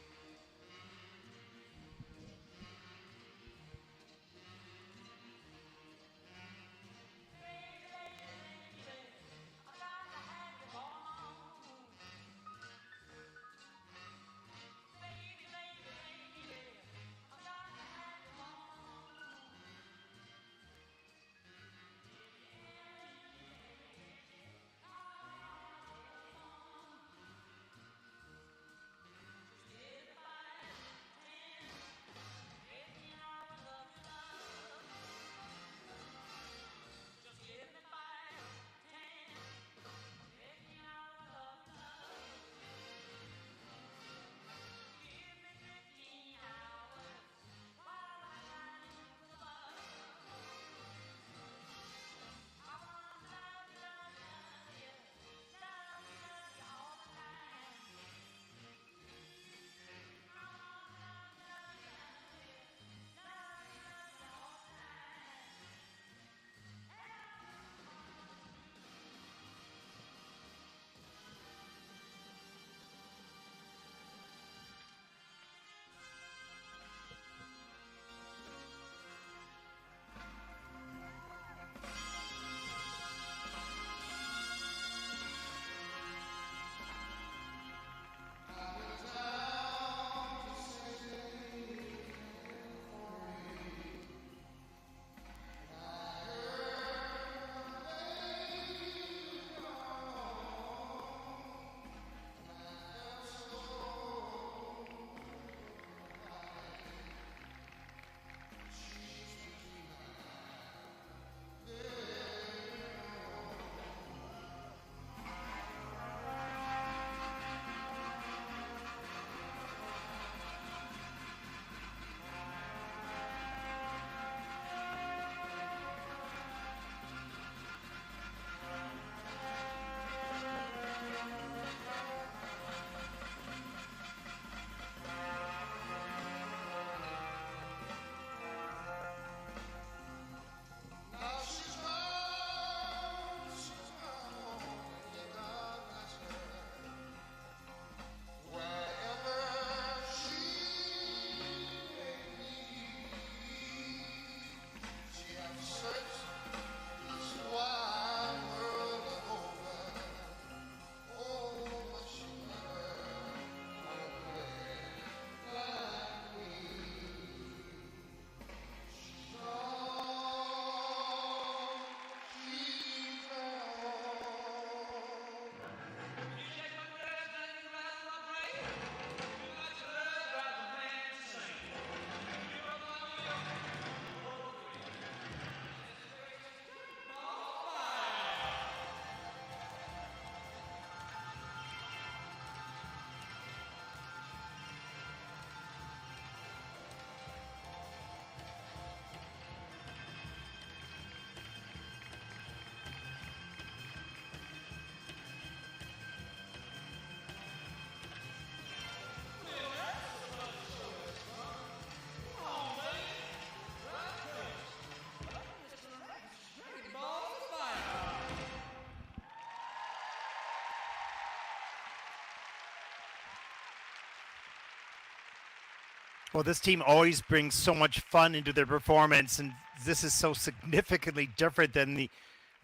Well, this team always brings so much fun into their performance, and this is so significantly different than the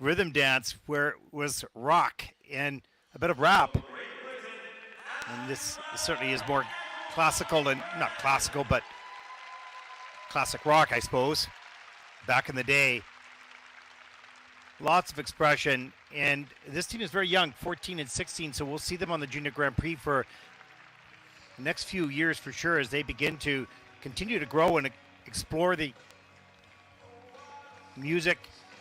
rhythm dance where it was rock and a bit of rap. And this certainly is more classical and not classical, but classic rock, I suppose. Back in the day, lots of expression, and this team is very young, 14 and 16, so we'll see them on the Junior Grand Prix for the next few years for sure as they begin to continue to grow and explore the music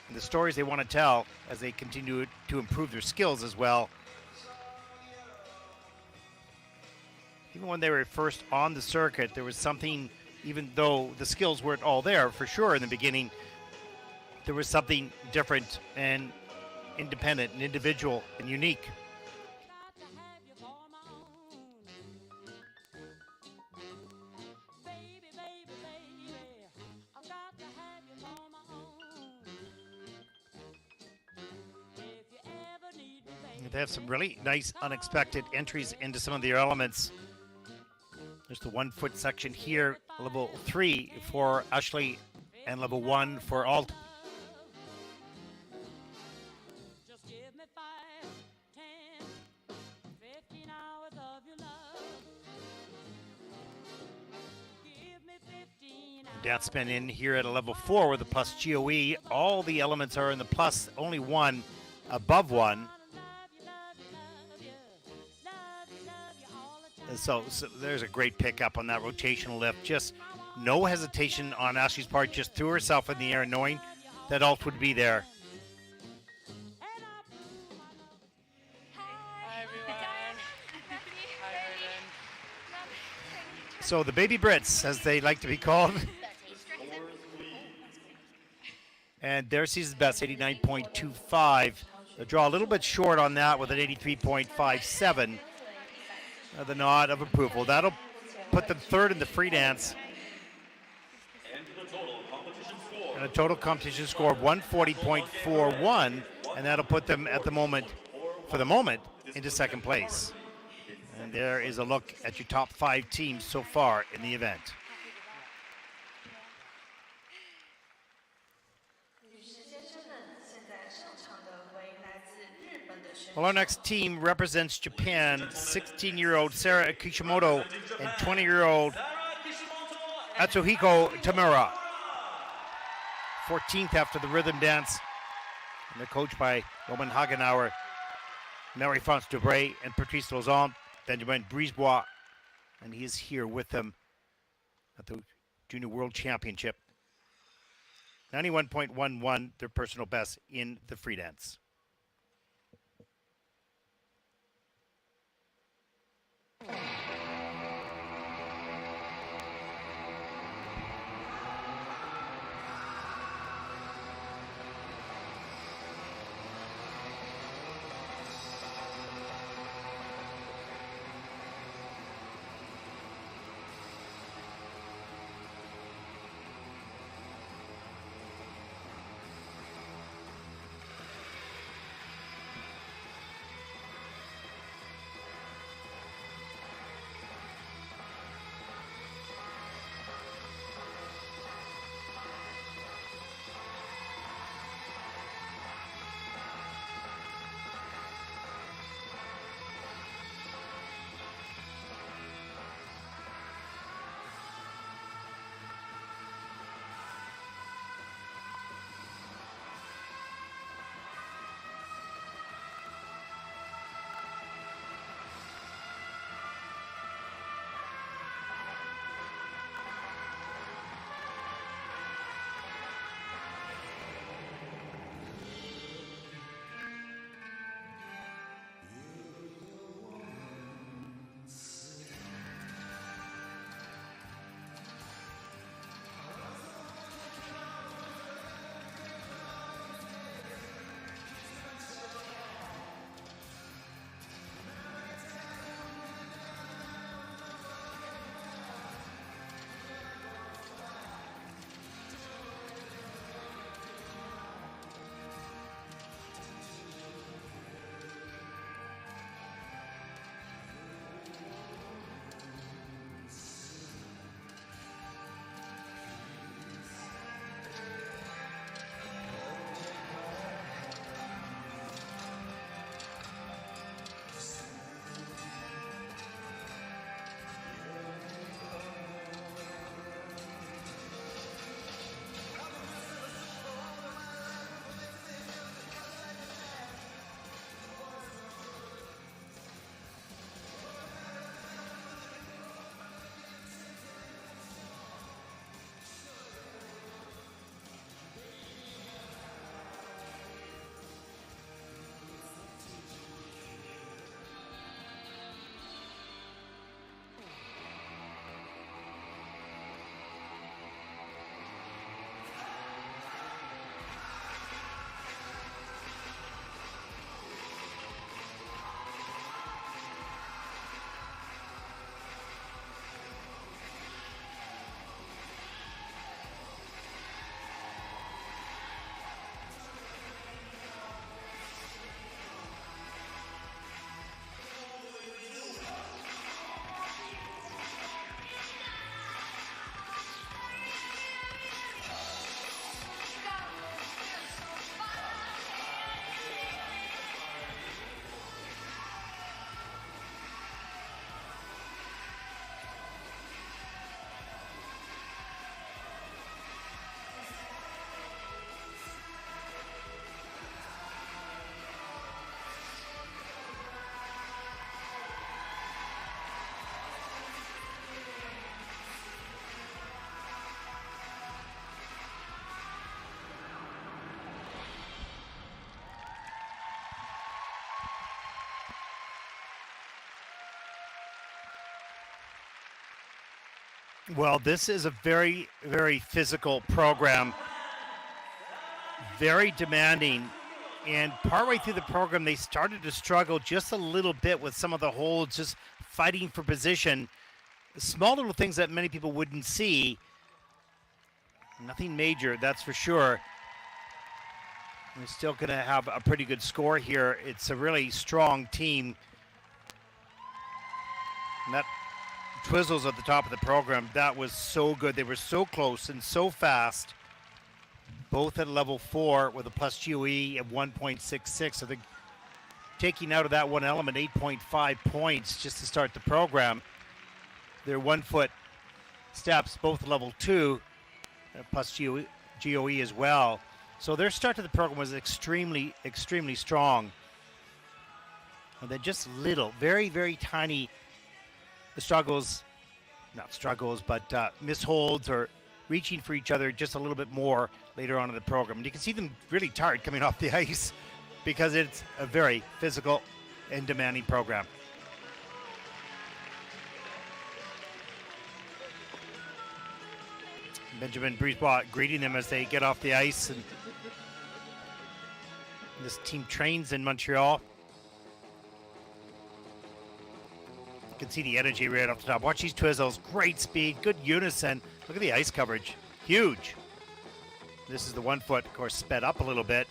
and the stories they want to tell as they continue to improve their skills as well. Even when they were first on the circuit, there was something, even though the skills weren't all there for sure in the beginning, there was something different and independent and individual and unique. They have some really nice unexpected entries into some of their elements. There's the 1 foot section here, level 3 for Ashley and level 1 for Alt. Dance spin in here at a level 4 with a plus GOE. All the elements are in the plus, only one above 1. So there's a great pickup on that rotational lift. Just no hesitation on Ashley's part. Just threw herself in the air knowing that Alt would be there. Hi, everyone. Hi, Vernon. So the Baby Brits, as they like to be called. And their season's best, 89.25. The draw a little bit short on that with an 83.57. The nod of approval. That'll put them third in the free dance. And a total competition score of 140.41. And that'll put them at the moment, for the moment, into second place. And there is a look at your top 5 teams so far in the event. Well, our next team represents Japan, 16-year-old Sarah Kishimoto and 20-year-old Atsuhiko Tamura. 14th after the rhythm dance. And they're coached by Roman Hagenauer, Marie-France Dubray, and Patrice Lauzon, Benjamin Brisebois. And he is here with them at the Junior World Championship. 91.11, their personal best in the free dance. Well, this is a very, very physical program, very demanding. And partway through the program, they started to struggle just a little bit with some of the holds, just fighting for position. Small little things that many people wouldn't see. Nothing major, that's for sure. We're still going to have a pretty good score here. It's a really strong team. And that Twizzles at the top of the program, that was so good. They were so close and so fast. Both at level 4 with a plus GOE of 1.66. So they're taking out of that one element 8.5 points just to start the program. They're 1 foot steps, both level 2, plus GOE as well. So their start to the program was extremely, extremely strong. And then just little, very, very tiny struggles, not struggles, but misholds or reaching for each other just a little bit more later on in the program. And you can see them really tired coming off the ice because it's a very physical and demanding program. Benjamin Brisebois greeting them as they get off the ice. And this team trains in Montreal. You can see the energy right off the top. Watch these Twizzles. Great speed, good unison. Look at the ice coverage. Huge. This is the 1 foot, of course, sped up a little bit.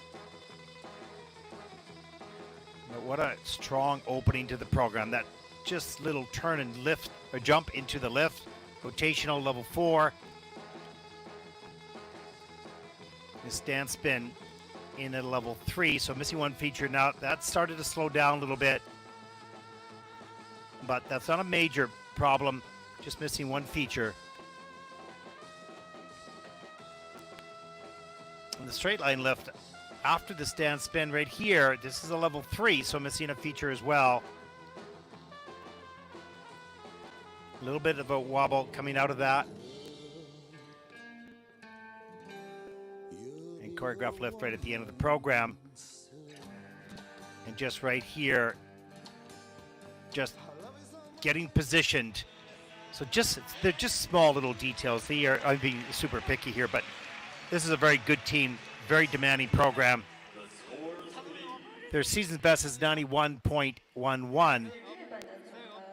But what a strong opening to the program. That just little turn and lift, or jump into the lift. Rotational level 4. This stand spin in at level 3, so missing one feature. Now that started to slow down a little bit, but that's not a major problem, just missing one feature. And the straight line lift after the stand spin right here, this is a level 3, so missing a feature as well. A little bit of a wobble coming out of that. And choreographed lift right at the end of the program. And just right here, just getting positioned. So they're just small little details. I'm being super picky here, but this is a very good team, very demanding program. Their season's best is 91.11.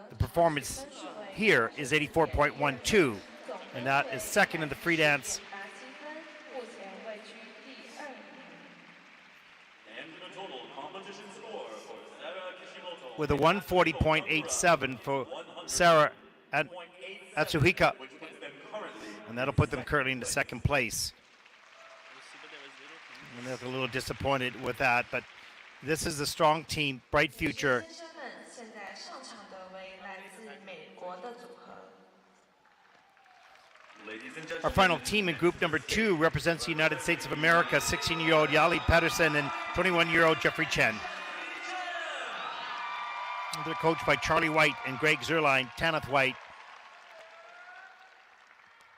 The performance here is 84.12, and that is second in the free dance. With a 140.87 for Sarah Atsuhika, and that'll put them currently into second place. And they're a little disappointed with that, but this is a strong team, bright future. Our final team in group number 2 represents the United States of America, 16-year-old Yali Patterson and 21-year-old Jeffrey Chen. They're coached by Charlie White and Greg Zerline. Tanith White,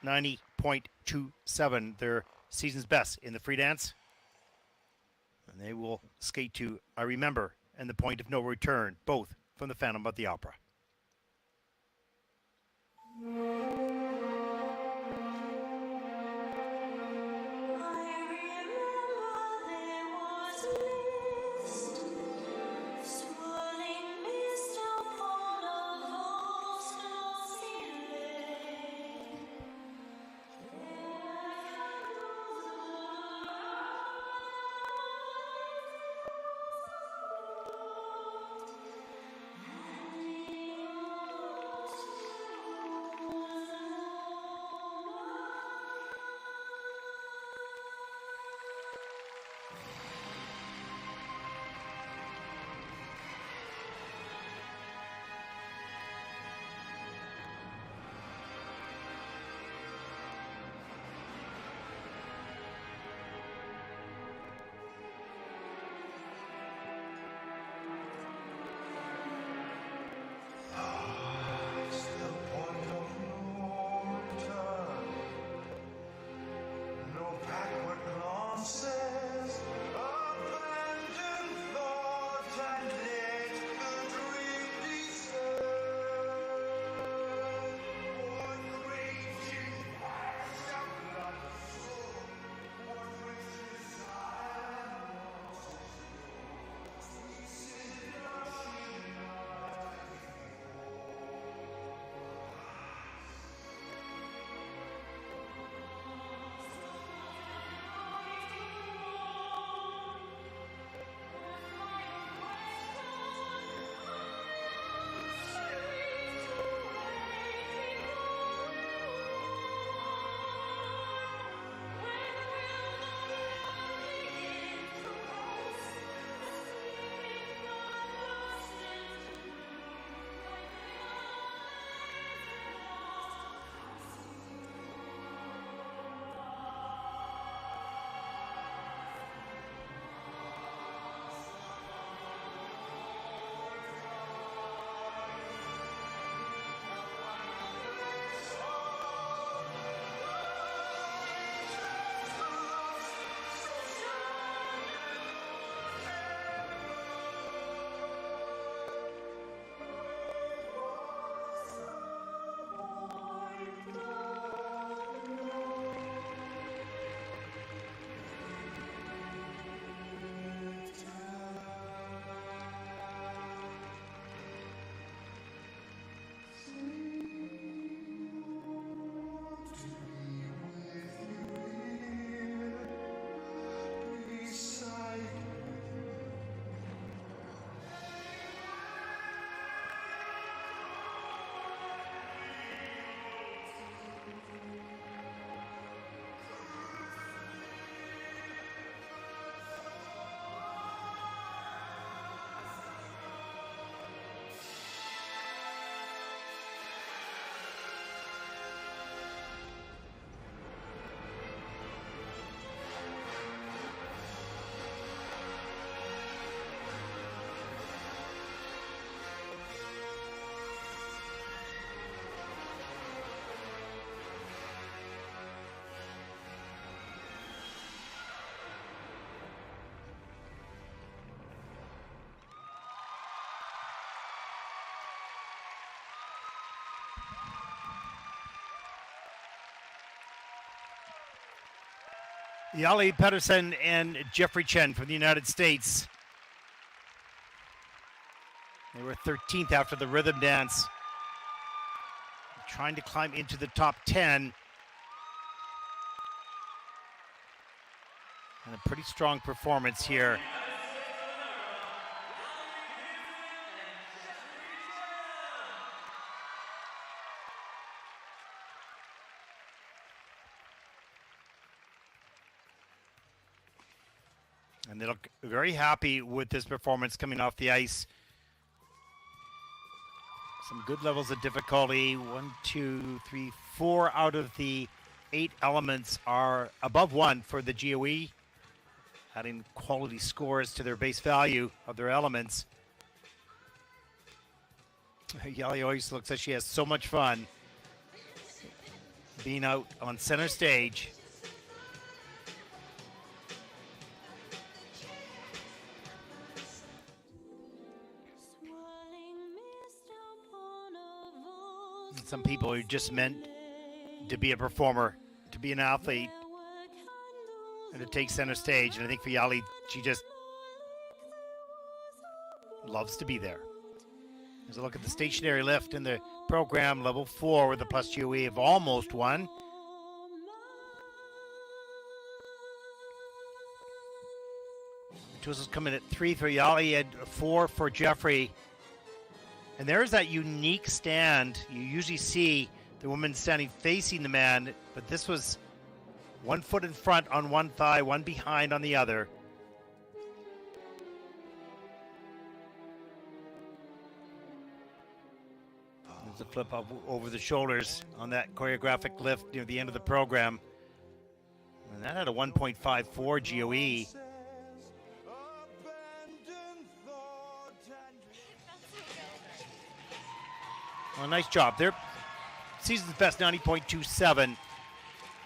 90.27, their season's best in the free dance. And they will skate to I Remember and The Point of No Return, both from the Phantom of the Opera. Yali Pedersen and Jeffrey Chen from the United States. They were 13th after the rhythm dance. Trying to climb into the top 10. And a pretty strong performance here. And they look very happy with this performance coming off the ice. Some good levels of difficulty. 1, 2, 3, 4 out of the 8 elements are above 1 for the GOE, adding quality scores to their base value of their elements. Yali always looks like she has so much fun being out on center stage. Some people are just meant to be a performer, to be an athlete, and to take center stage. And I think for Yali, she just loves to be there. There's a look at the stationary lift in the program, level 4 with a plus GOE of almost 1. Twizzles come in at 3 for Yali and 4 for Jeffrey. And there's that unique stand. You usually see the woman standing facing the man, but this was 1 foot in front on one thigh, 1 behind on the other. There's a flip up over the shoulders on that choreographic lift near the end of the program. And that had a 1.54 GOE. Well, nice job. Their season's best 90.27. I'm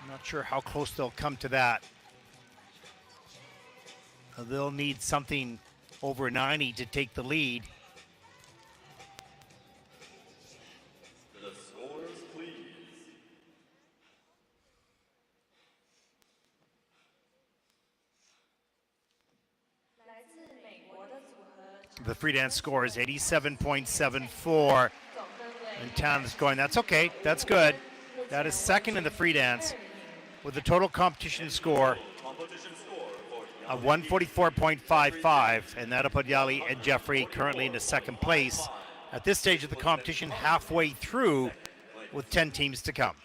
not sure how close they'll come to that. They'll need something over 90 to take the lead. The scores, please. The free dance score is 87.74. And Tan is going, that's okay, that's good. That is second in the free dance with a total competition score of 144.55. And that'll put Yali and Jeffrey currently into second place at this stage of the competition, halfway through with 10 teams to come.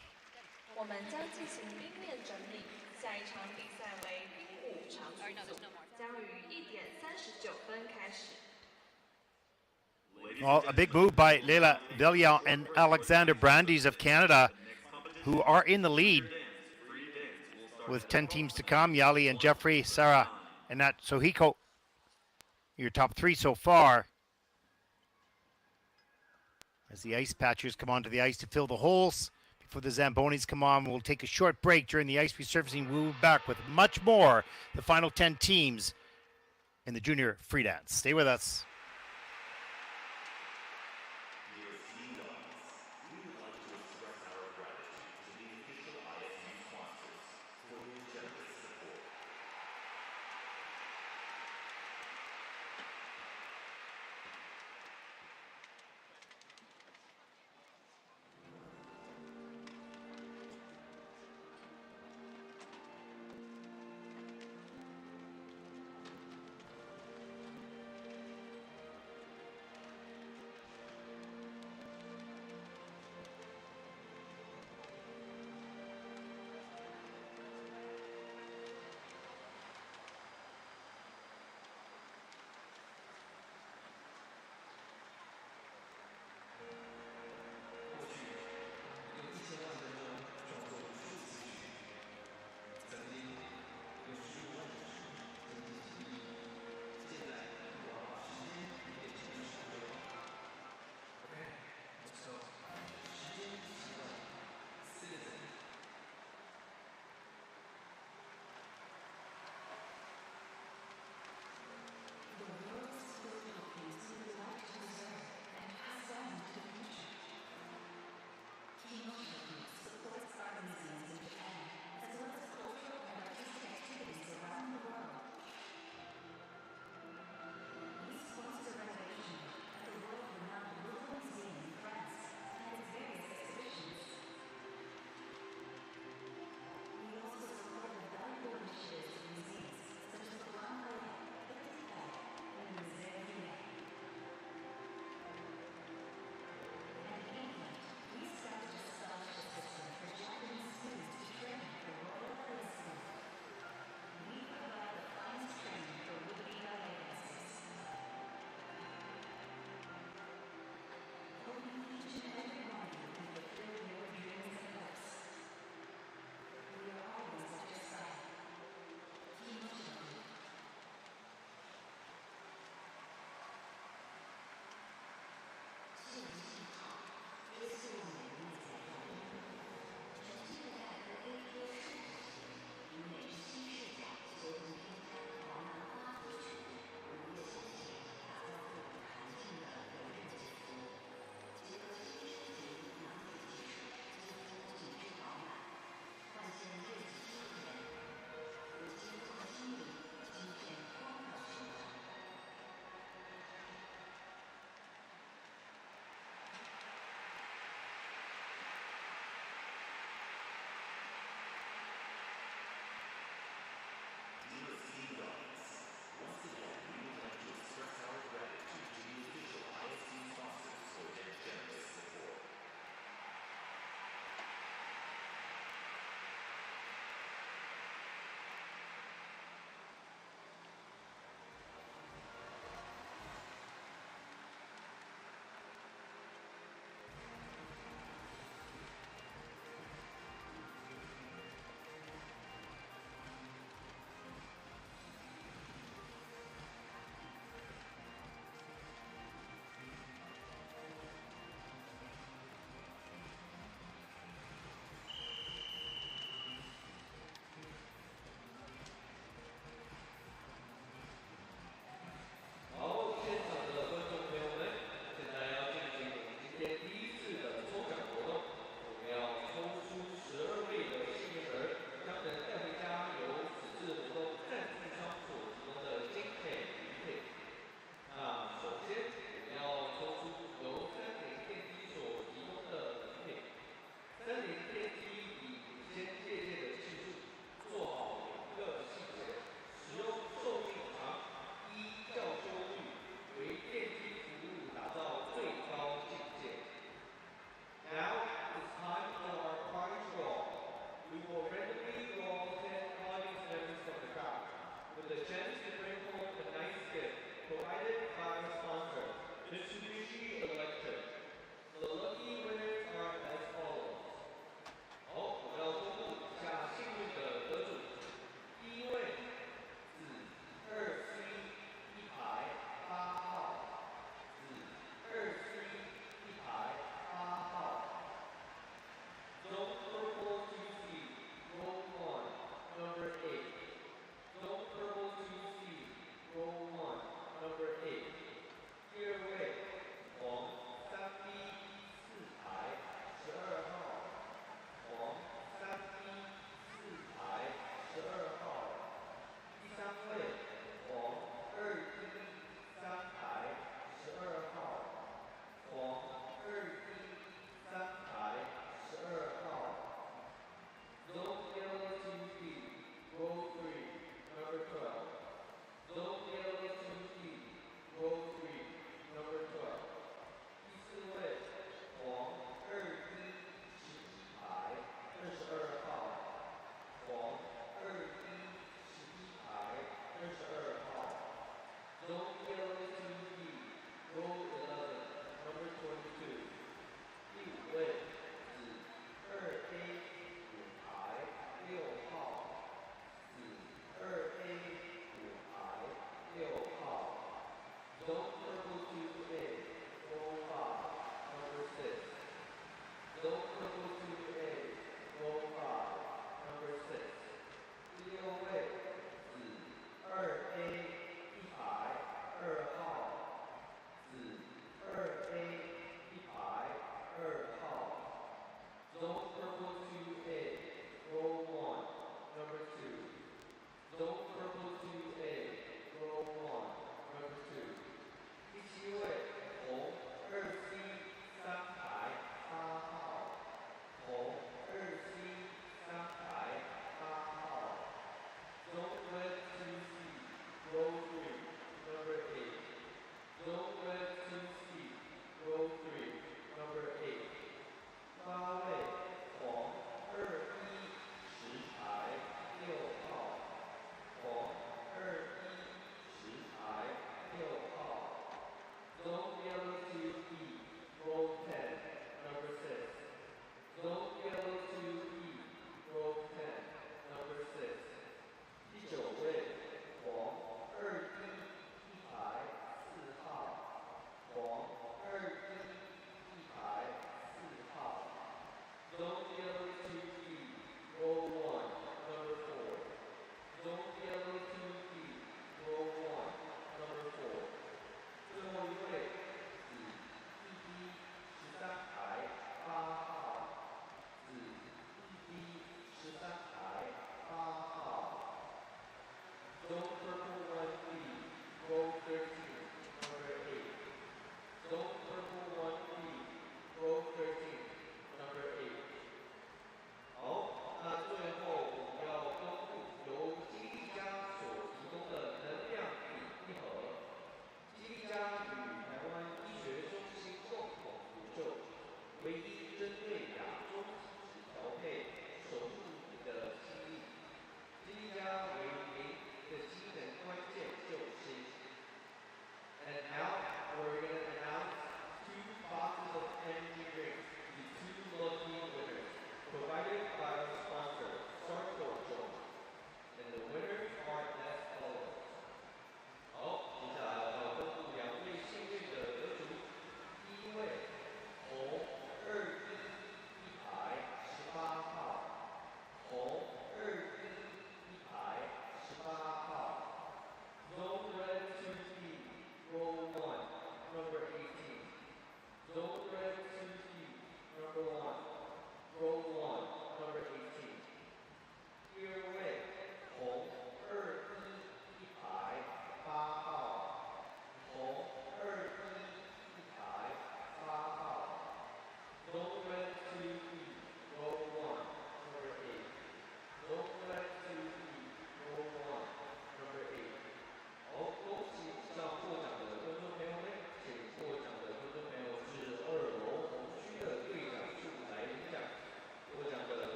我们将进行冰面整理，下一场比赛为冰舞长曲组，将于1点39分开始。 Well, a big move by Leila Villian and Alexander Brandes of Canada, who are in the lead with 10 teams to come. Yali and Jeffrey, Sarah, and Nat Sohiko, your top 3 so far. As the ice patchers come onto the ice to fill the holes before the Zambonis come on, we'll take a short break during the ice resurfacing. We'll be back with much more. The final 10 teams in the junior free dance. Stay with us.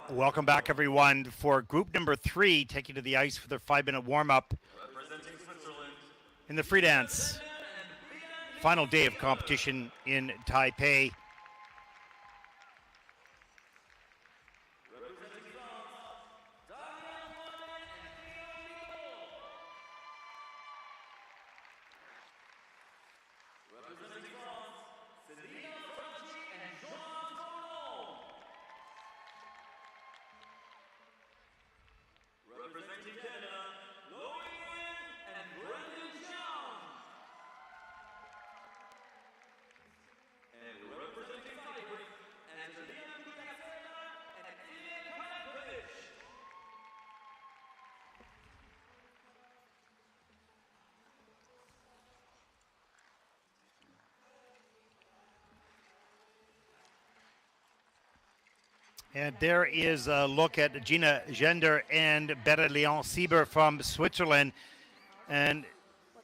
Welcome back, everyone, for group number 3 taking to the ice for their 5-minute warm-up Representing Switzerland, in the free dance. Final day of competition in Taipei. representing Canada, Loian and Brendan Young. And representing Cyprus, Angelina Gutierrez and Ian Krankovic. And there is a look at Gina Gender and Betta Leon-Sieber from Switzerland. And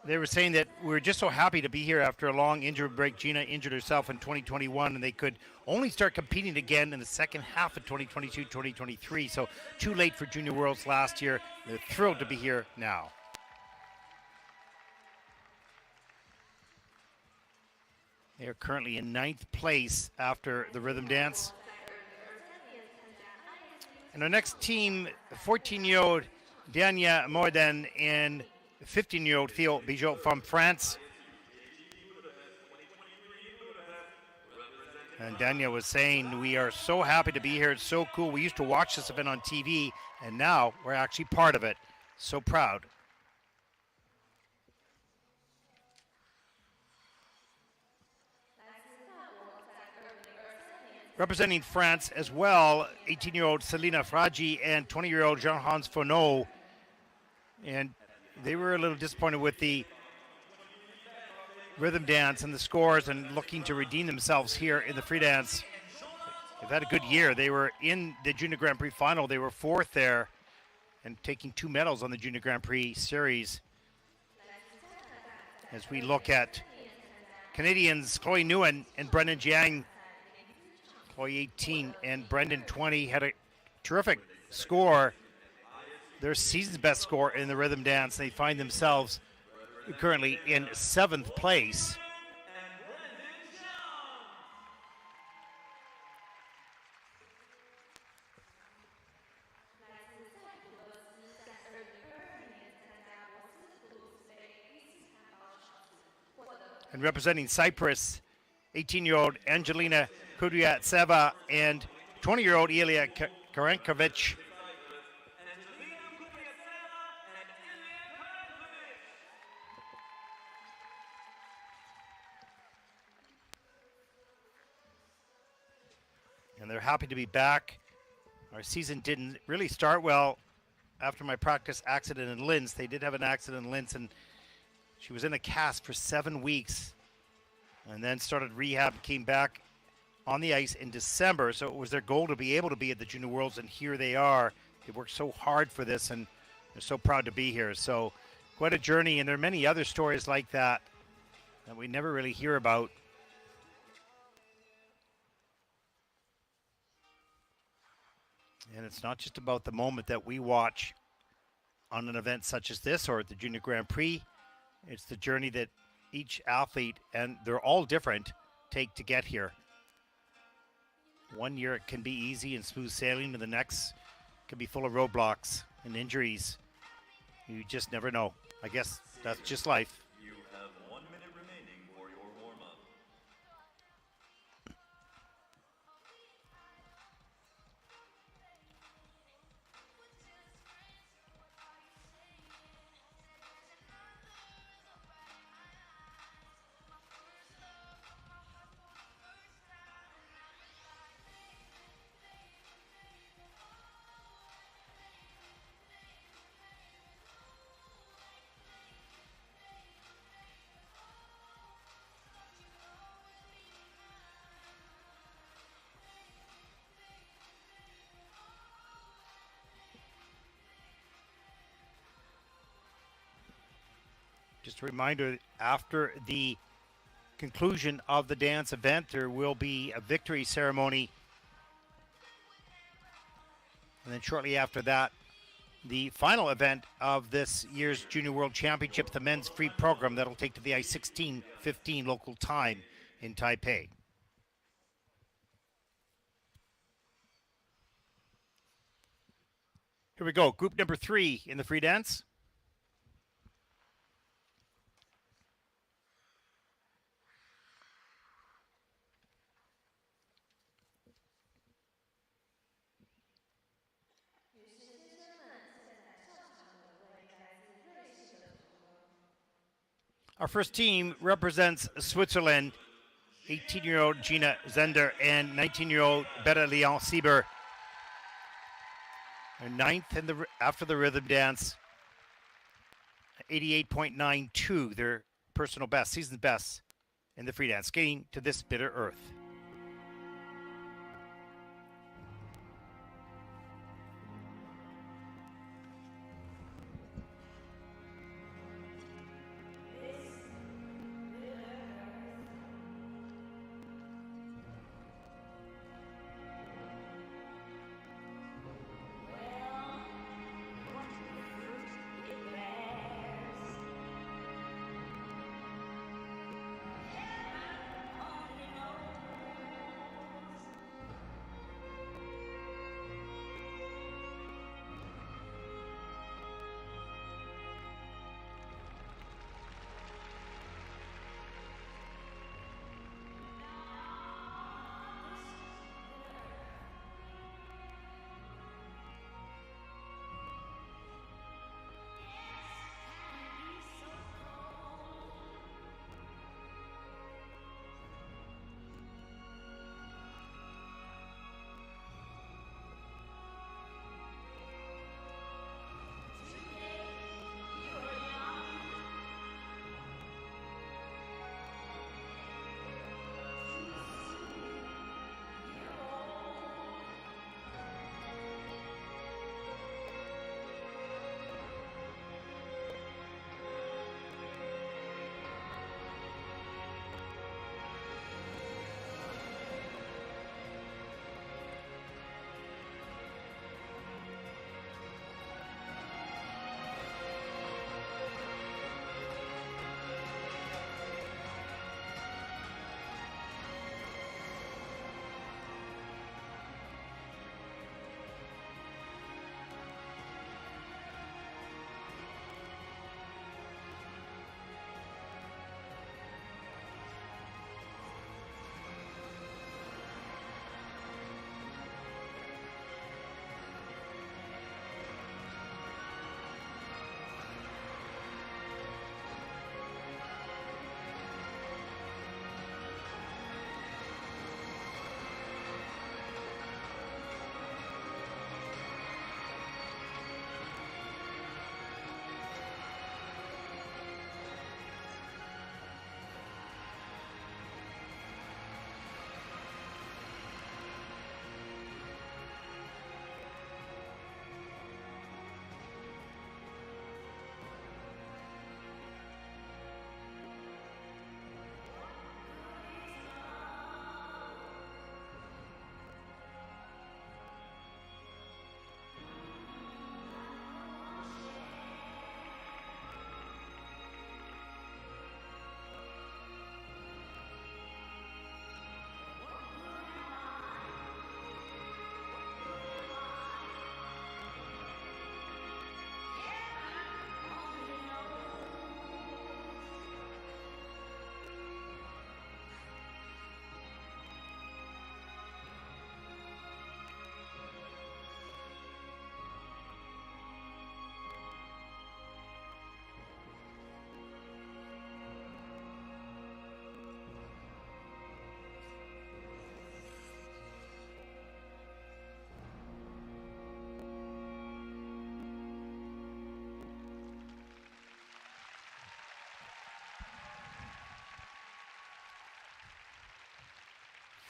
they were saying that we're just so happy to be here after a long injury break. Gina injured herself in 2021, and they could only start competing again in the second half of 2022-2023. So too late for Junior Worlds last year. They're thrilled to be here now. They are currently in 9th place after the rhythm dance. And our next team, 14-year-old Dania Morden and 15-year-old Theo Bijot from France. And Dania was saying, we are so happy to be here. It's so cool. We used to watch this event on TV, and now we're actually part of it. So proud. Representing France as well, 18-year-old Selina Fragi and 20-year-old Jean-Hans Fonneau. And they were a little disappointed with the rhythm dance and the scores and looking to redeem themselves here in the free dance. They've had a good year. They were in the Junior Grand Prix final. They were 4th there and taking 2 medals on the Junior Grand Prix series. As we look at Canadians, Chloe Nguyen and Brendan Jiang. Chloe 18 and Brendan 20 had a terrific score. Their season's best score in the rhythm dance. They find themselves currently in 7th place. And representing Cyprus, 18-year-old Angelina Kudryavtseva and 20-year-old Ilya Karankovic. And they're happy to be back. Our season didn't really start well after my practice accident in Linz. They did have an accident in Linz, and she was in a cast for 7 weeks and then started rehab, came back on the ice in December. So it was their goal to be able to be at the Junior Worlds, and here they are. They worked so hard for this, and they're so proud to be here. So quite a journey, and there are many other stories like that that we never really hear about. And it's not just about the moment that we watch on an event such as this or at the Junior Grand Prix. It's the journey that each athlete, and they're all different, take to get here. One year it can be easy and smooth sailing, and the next can be full of roadblocks and injuries. You just never know. I guess that's just life. You have 1 minute remaining for your warm-up. Just a reminder, after the conclusion of the dance event, there will be a victory ceremony And then shortly after that, the final event of this year's Junior World Championship, the men's free program that'll take to the ice 16:15 local time in Taipei. Here we go, group number 3 in the free dance. Our first team represents Switzerland, 18-year-old Gina Zender and 19-year-old Betta Leon Sieber. They're ninth in after the rhythm dance, 88.92, their personal best, season best in the free dance, skating to this bitter earth.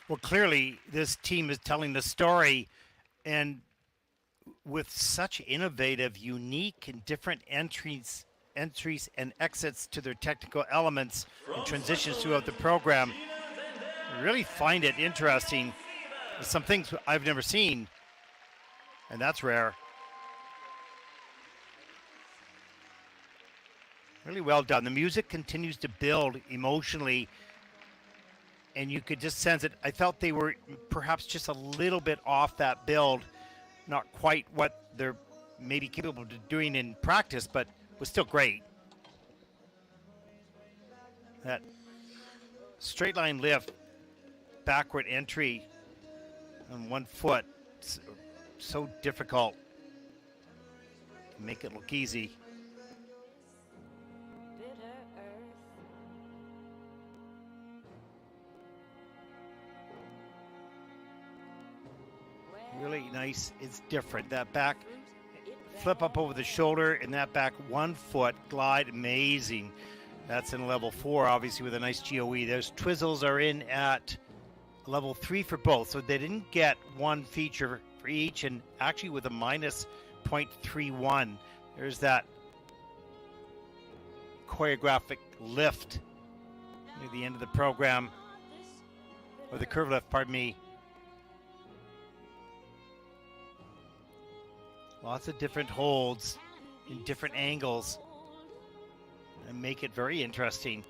Well, clearly this team is telling the story, and with such innovative, unique, and different entries and exits to their technical elements and transitions throughout the program, I really find it interesting. Some things I've never seen. and that's rare. Really well done. The music continues to build emotionally, and you could just sense it. I felt they were perhaps just a little bit off that build, not quite what they're maybe capable of doing in practice, but was still great. That straight line lift, backward entry on 1 foot, so difficult. Make it look easy. Really nice. It's different. That back flip up over the shoulder and that back 1 foot glide, amazing. That's in level 4, obviously, with a nice GOE. Those twizzles are in at level 3 for both, so they didn't get one feature for each, and actually with a minus 0.31. There's that choreographic lift near the end of the program, or the curve lift, pardon me. Lots of different holds in different angles and make it very interesting.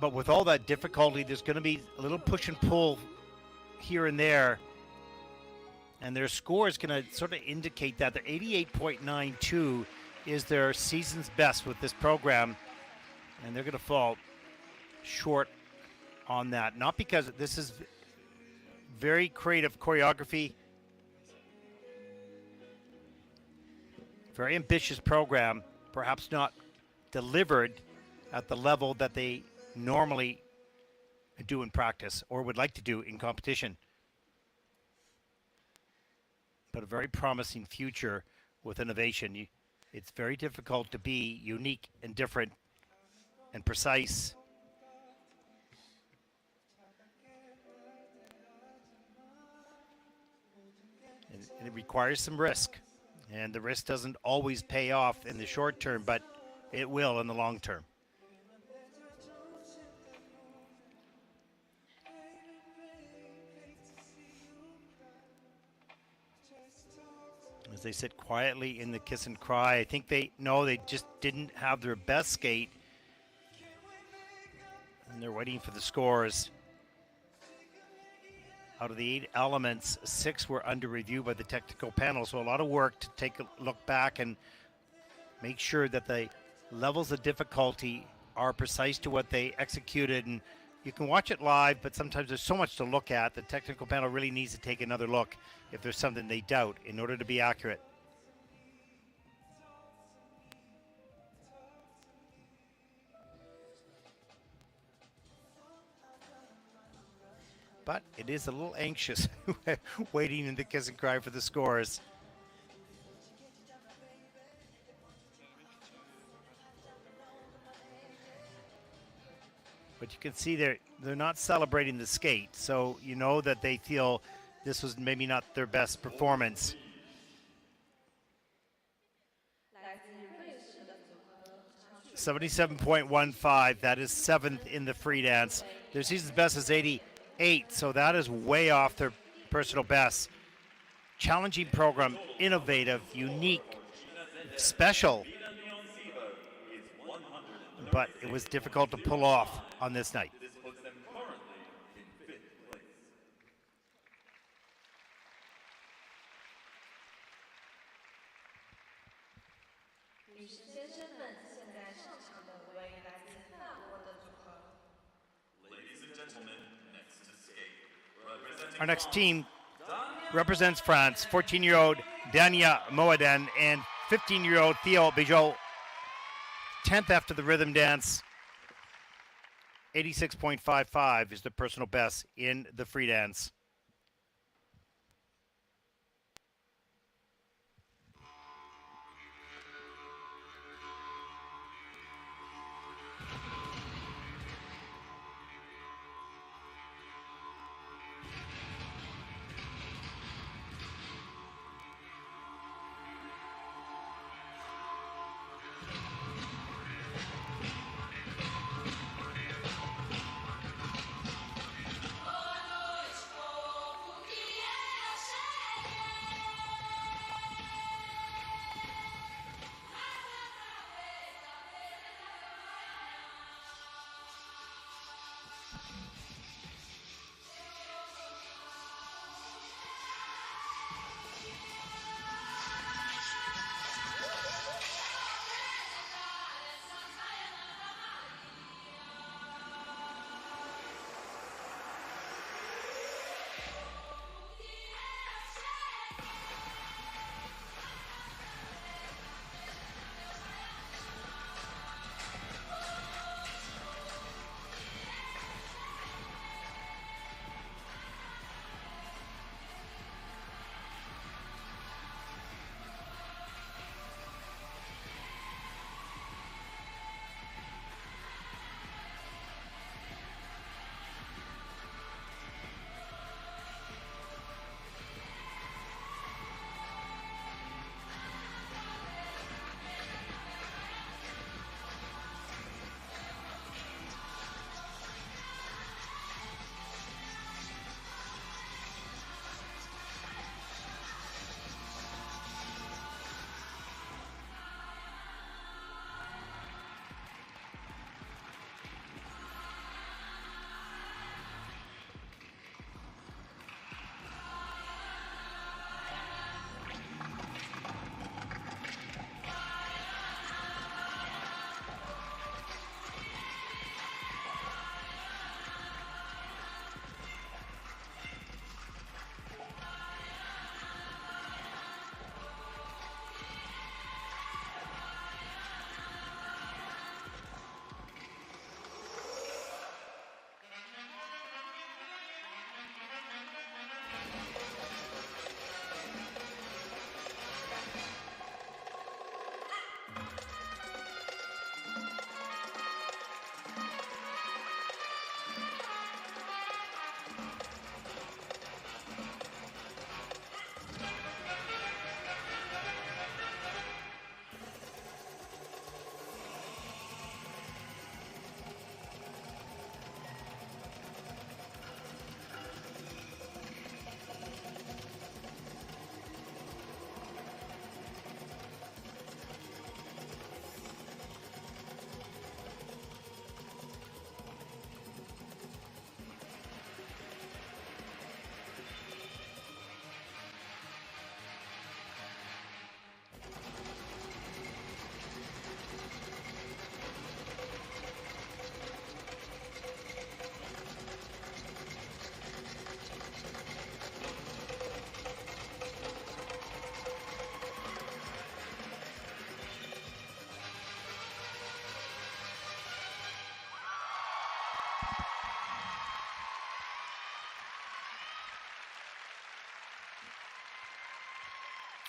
But with all that difficulty, there's going to be a little push and pull here and there. And their score is going to sort of indicate that. Their 88.92 is their season's best with this program. And they're going to fall short on that. Not because this is very creative choreography, very ambitious program, perhaps not delivered at the level that they normally do in practice or would like to do in competition. But a very promising future with innovation. It's very difficult to be unique and different and precise. And it requires some risk. And the risk doesn't always pay off in the short term, but it will in the long term. As they sit quietly in the kiss and cry, I think they know they just didn't have their best skate. And they're waiting for the scores. Out of the 8 elements, 6 were under review by the technical panel. So a lot of work to take a look back and make sure that the levels of difficulty are precise to what they executed. And you can watch it live, but sometimes there's so much to look at. The technical panel really needs to take another look if there's something they doubt in order to be accurate. But it is a little anxious waiting in the kiss and cry for the scores. But you can see they're not celebrating the skate, so you know that they feel this was maybe not their best performance. 77.15, that is 7th in the free dance. Their season's best is 88, so that is way off their personal best. Challenging program, innovative, unique, special. But it was difficult to pull off on this night. This puts them currently in 5th place. Ladies and gentlemen, next to skate. Our next team represents France, 14-year-old Dania Moaden and 15-year-old Theo Bijot. 10th after the rhythm dance. 86.55 is the personal best in the free dance.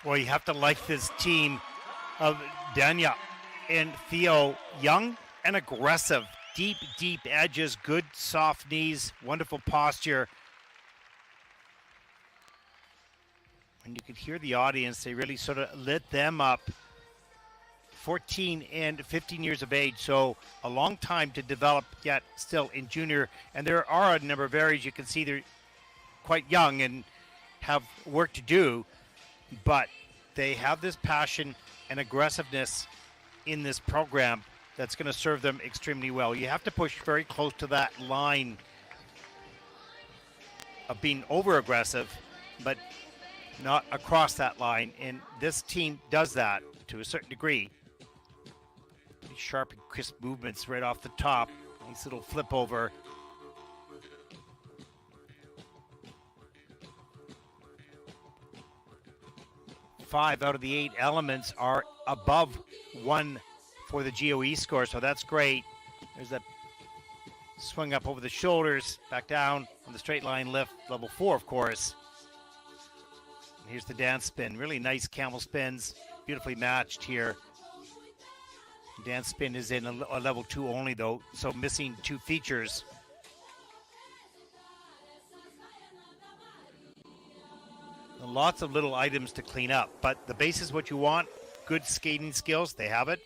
Well, you have to like this team of Danya and Theo, young and aggressive, deep, deep edges, good soft knees, wonderful posture. And you could hear the audience, they really sort of lit them up. 14 and 15 years of age, so a long time to develop yet still in junior. And there are a number of areas you can see they're quite young and have work to do, but they have this passion and aggressiveness in this program that's going to serve them extremely well. You have to push very close to that line of being over aggressive, but not across that line. And this team does that to a certain degree. Pretty sharp and crisp movements right off the top. Nice little flip over. Five out of the 8 elements are above 1 for the GOE score, so that's great. There's that swing up over the shoulders, back down on the straight line lift, level 4, of course. And here's the dance spin. Really nice camel spins, beautifully matched here. Dance spin is in a level 2 only, though, so missing 2 features. Lots of little items to clean up, but the base is what you want. Good skating skills, they have it.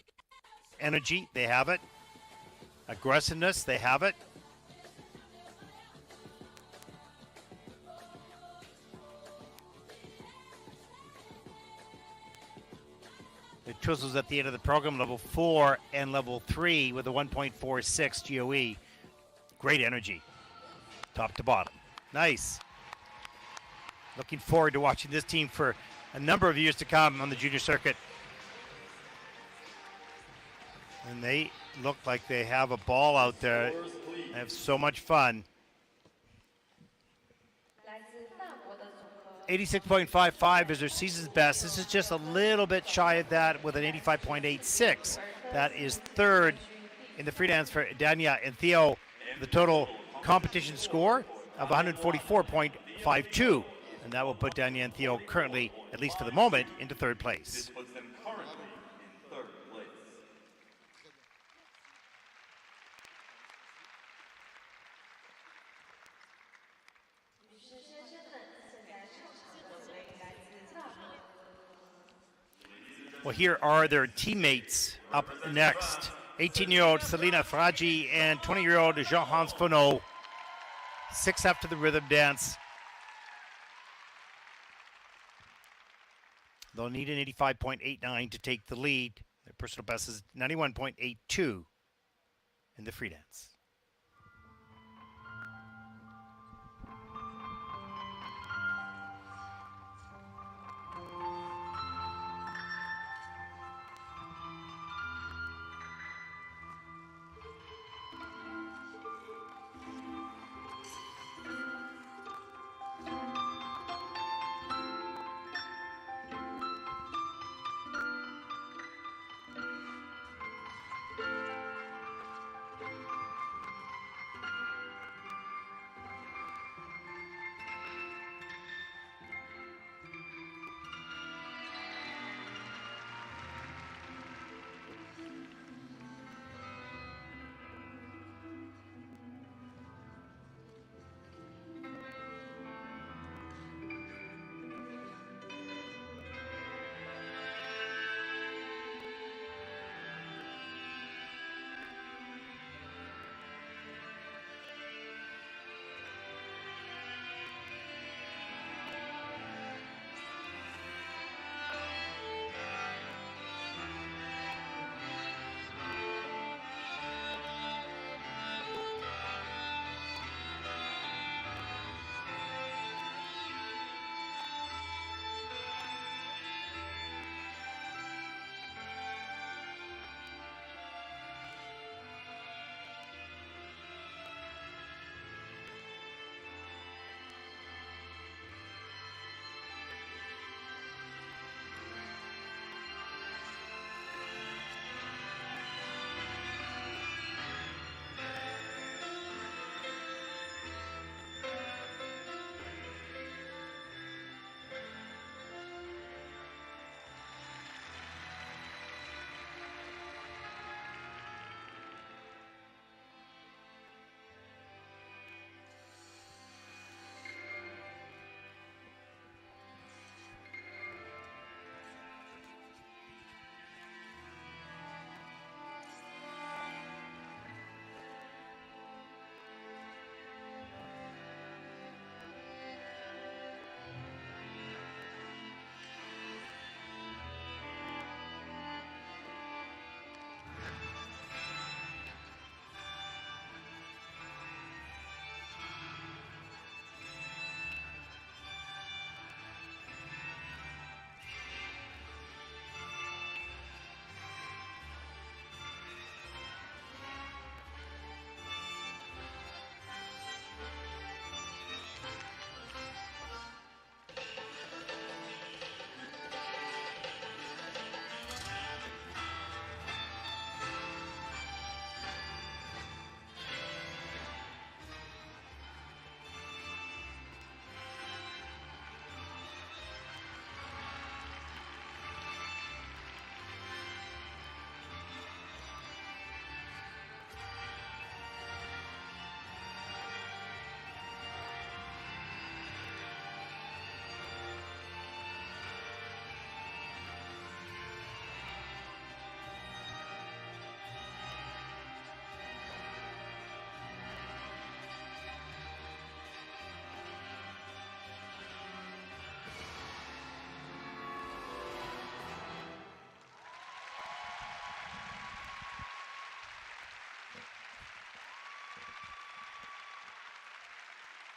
Energy, they have it. Aggressiveness, they have it. The chisels at the end of the program, level 4 and level 3 with a 1.46 GOE. Great energy, top to bottom. Nice. Looking forward to watching this team for a number of years to come on the junior circuit. And they look like they have a ball out there. They have so much fun. 86.55 is their season's best. This is just a little bit shy of that with an 85.86. That is third in the freedance for Danya and Theo. The total competition score of 144.52. And that will put Danya and Theo currently, at least for the moment, into third place. This puts them currently in third place. Well, here are their teammates up next. 18-year-old Selina Fragi and 20-year-old Jean-Hans Fonneau. 6 after the rhythm dance. They'll need an 85.89 to take the lead. Their personal best is 91.82 in the free dance.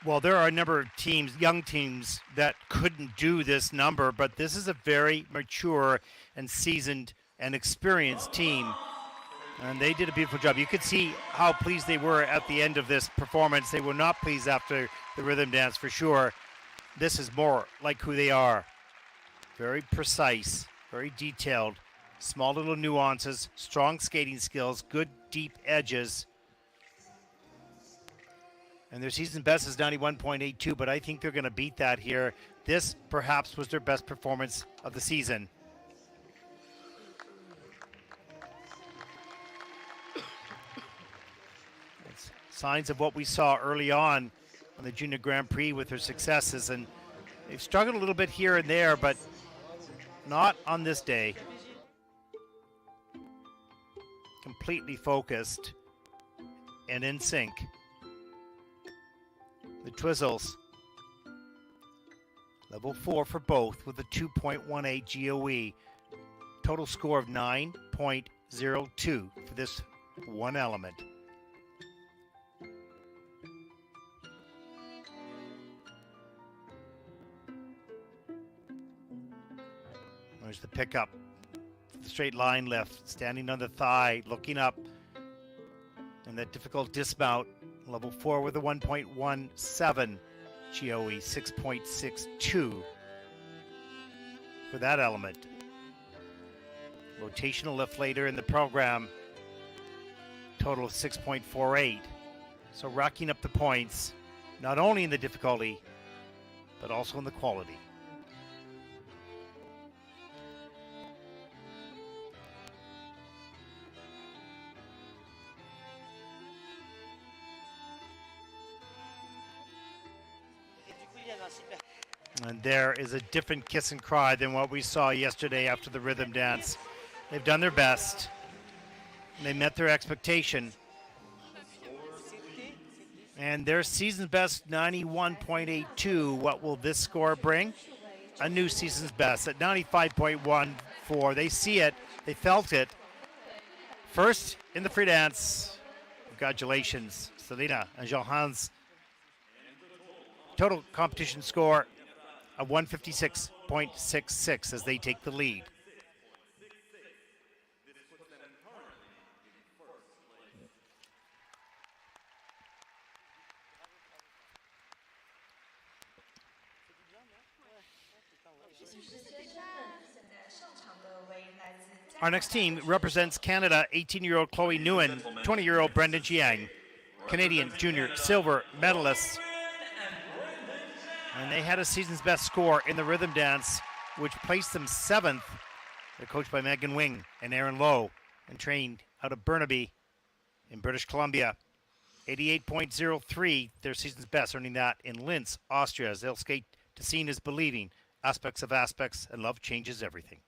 Well, there are a number of teams, young teams, that couldn't do this number, but this is a very mature and seasoned and experienced team. And they did a beautiful job. You could see how pleased they were at the end of this performance. They were not pleased after the rhythm dance for sure. This is more like who they are. Very precise, very detailed, small little nuances, strong skating skills, good deep edges. And their season best is 91.82, but I think they're going to beat that here. This perhaps was their best performance of the season. It's signs of what we saw early on the Junior Grand Prix with their successes, and they've struggled a little bit here and there, but not on this day. Completely focused and in sync. The Twizzles, level 4 for both with a 2.18 GOE. Total score of 9.02 for this one element. There's the pickup, the straight line lift, standing on the thigh, looking up, and that difficult dismount. Level 4 with a 1.17 GOE, 6.62 for that element. Rotational lift later in the program, total of 6.48. So racking up the points, not only in the difficulty, but also in the quality. And there is a different kiss and cry than what we saw yesterday after the rhythm dance. They've done their best. They met their expectation. And their season's best, 91.82. What will this score bring? A new season's best at 95.14. They see it. They felt it. First in the free dance. Congratulations, Selena and Johannes. Total competition score of 156.66 as they take the lead. Our next team represents Canada, 18-year-old Chloe Nguyen, 20-year-old Brendan Jiang, Canadian junior silver medalists. And they had a season's best score in the rhythm dance, which placed them 7th. They're coached by Megan Wing and Aaron Lowe and trained out of Burnaby in British Columbia. 88.03, their season's best, earning that in Linz, Austria, as they'll skate to Seeing is Believing, Aspects of Aspects, and Love Changes Everything.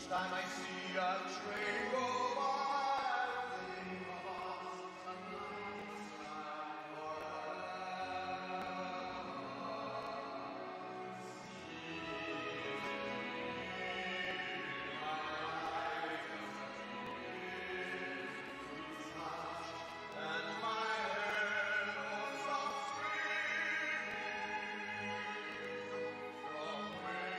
Time I see a train go by, I think of and my head goes up from where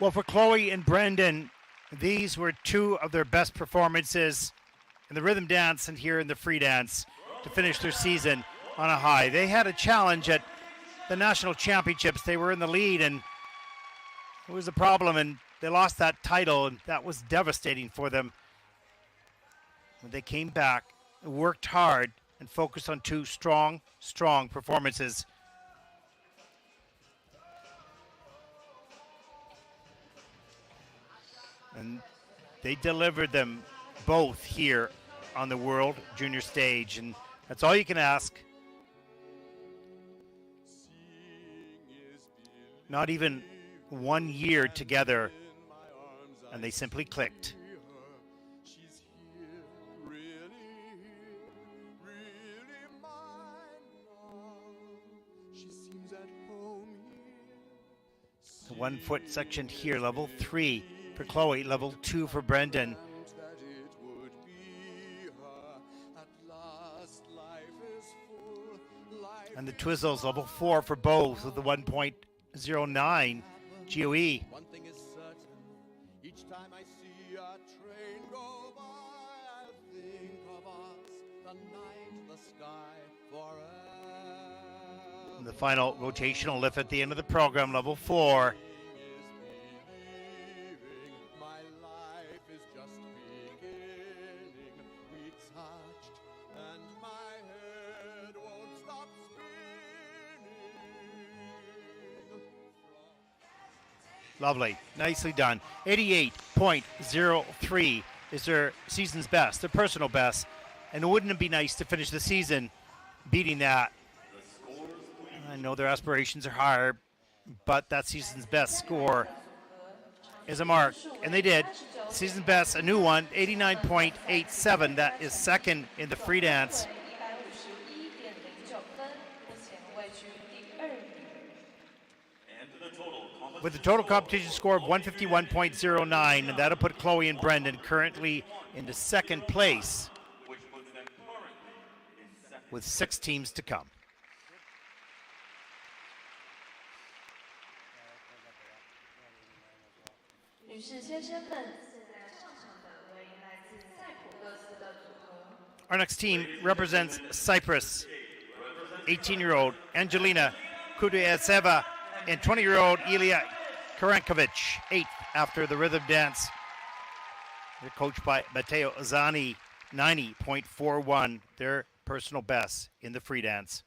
Well, for Chloe and Brendan, these were two of their best performances in the rhythm dance and here in the free dance to finish their season on a high. They had a challenge at the national championships. They were in the lead, and it was a problem, and they lost that title, and that was devastating for them. When they came back, worked hard, and focused on two strong performances. And they delivered them both here on the World Junior stage, and that's all you can ask. Not even 1 year together, and they simply clicked. The 1 foot section here, level 3 for Chloe, level 2 for Brendan. And the Twizzles, level 4 for both with the 1.09 GOE. One thing is certain, each time I see a train go by, I'll think of us, the night, the sky, forever. And the final rotational lift at the end of the program, level 4. My life is just beginning. We touched, and my head won't stop spinning. Lovely. Nicely done. 88.03 is their season's best, their personal best. And wouldn't it be nice to finish the season beating that? I know their aspirations are higher, but that season's best score is a mark. And they did. Season's best, a new one, 89.87. That is second in the free dance. 151.09分，目前位居第2名。 With a total competition score of 151.09, and that'll put Chloe and Brendan currently into second place with 6 teams to come. 女士、先生们，现在上场的为来自塞浦路斯的组合。 Our next team represents Cyprus. 18-year-old Angelina Kudaeseva and 20-year-old Ilya Karankovic, 8th after the rhythm dance. They're coached by Matteo Zani, 90.41, their personal best in the free dance.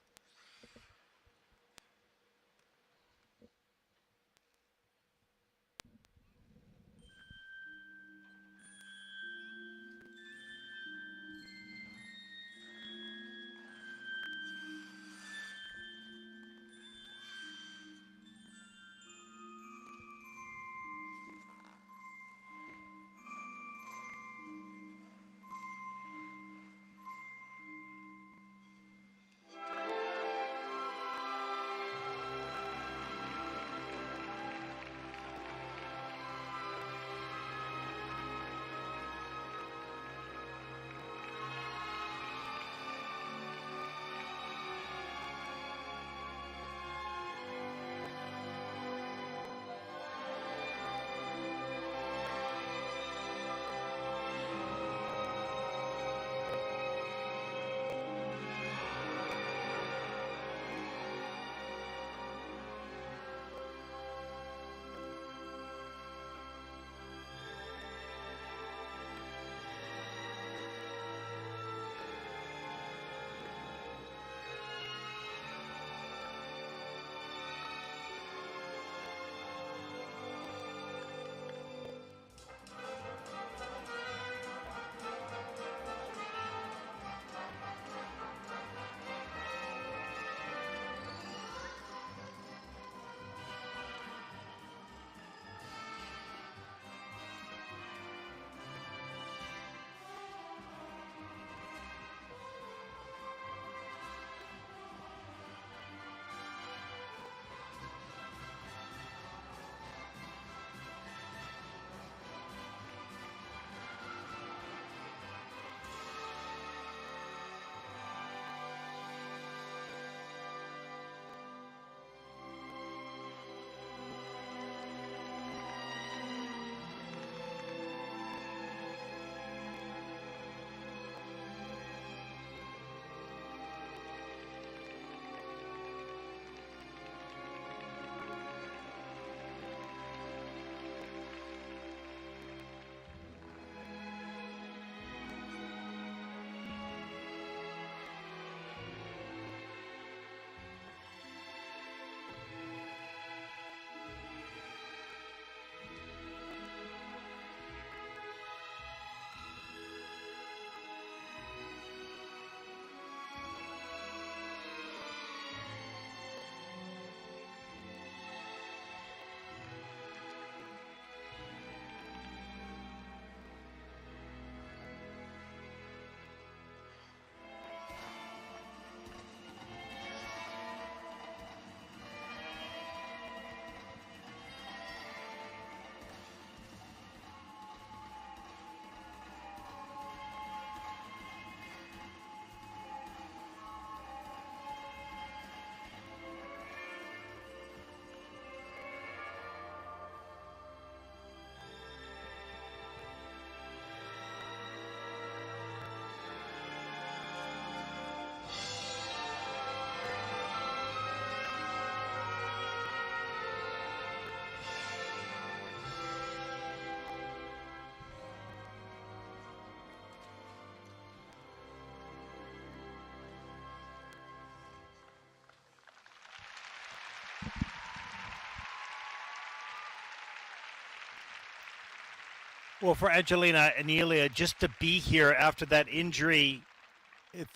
Well, for Angelina and Ilya, just to be here after that injury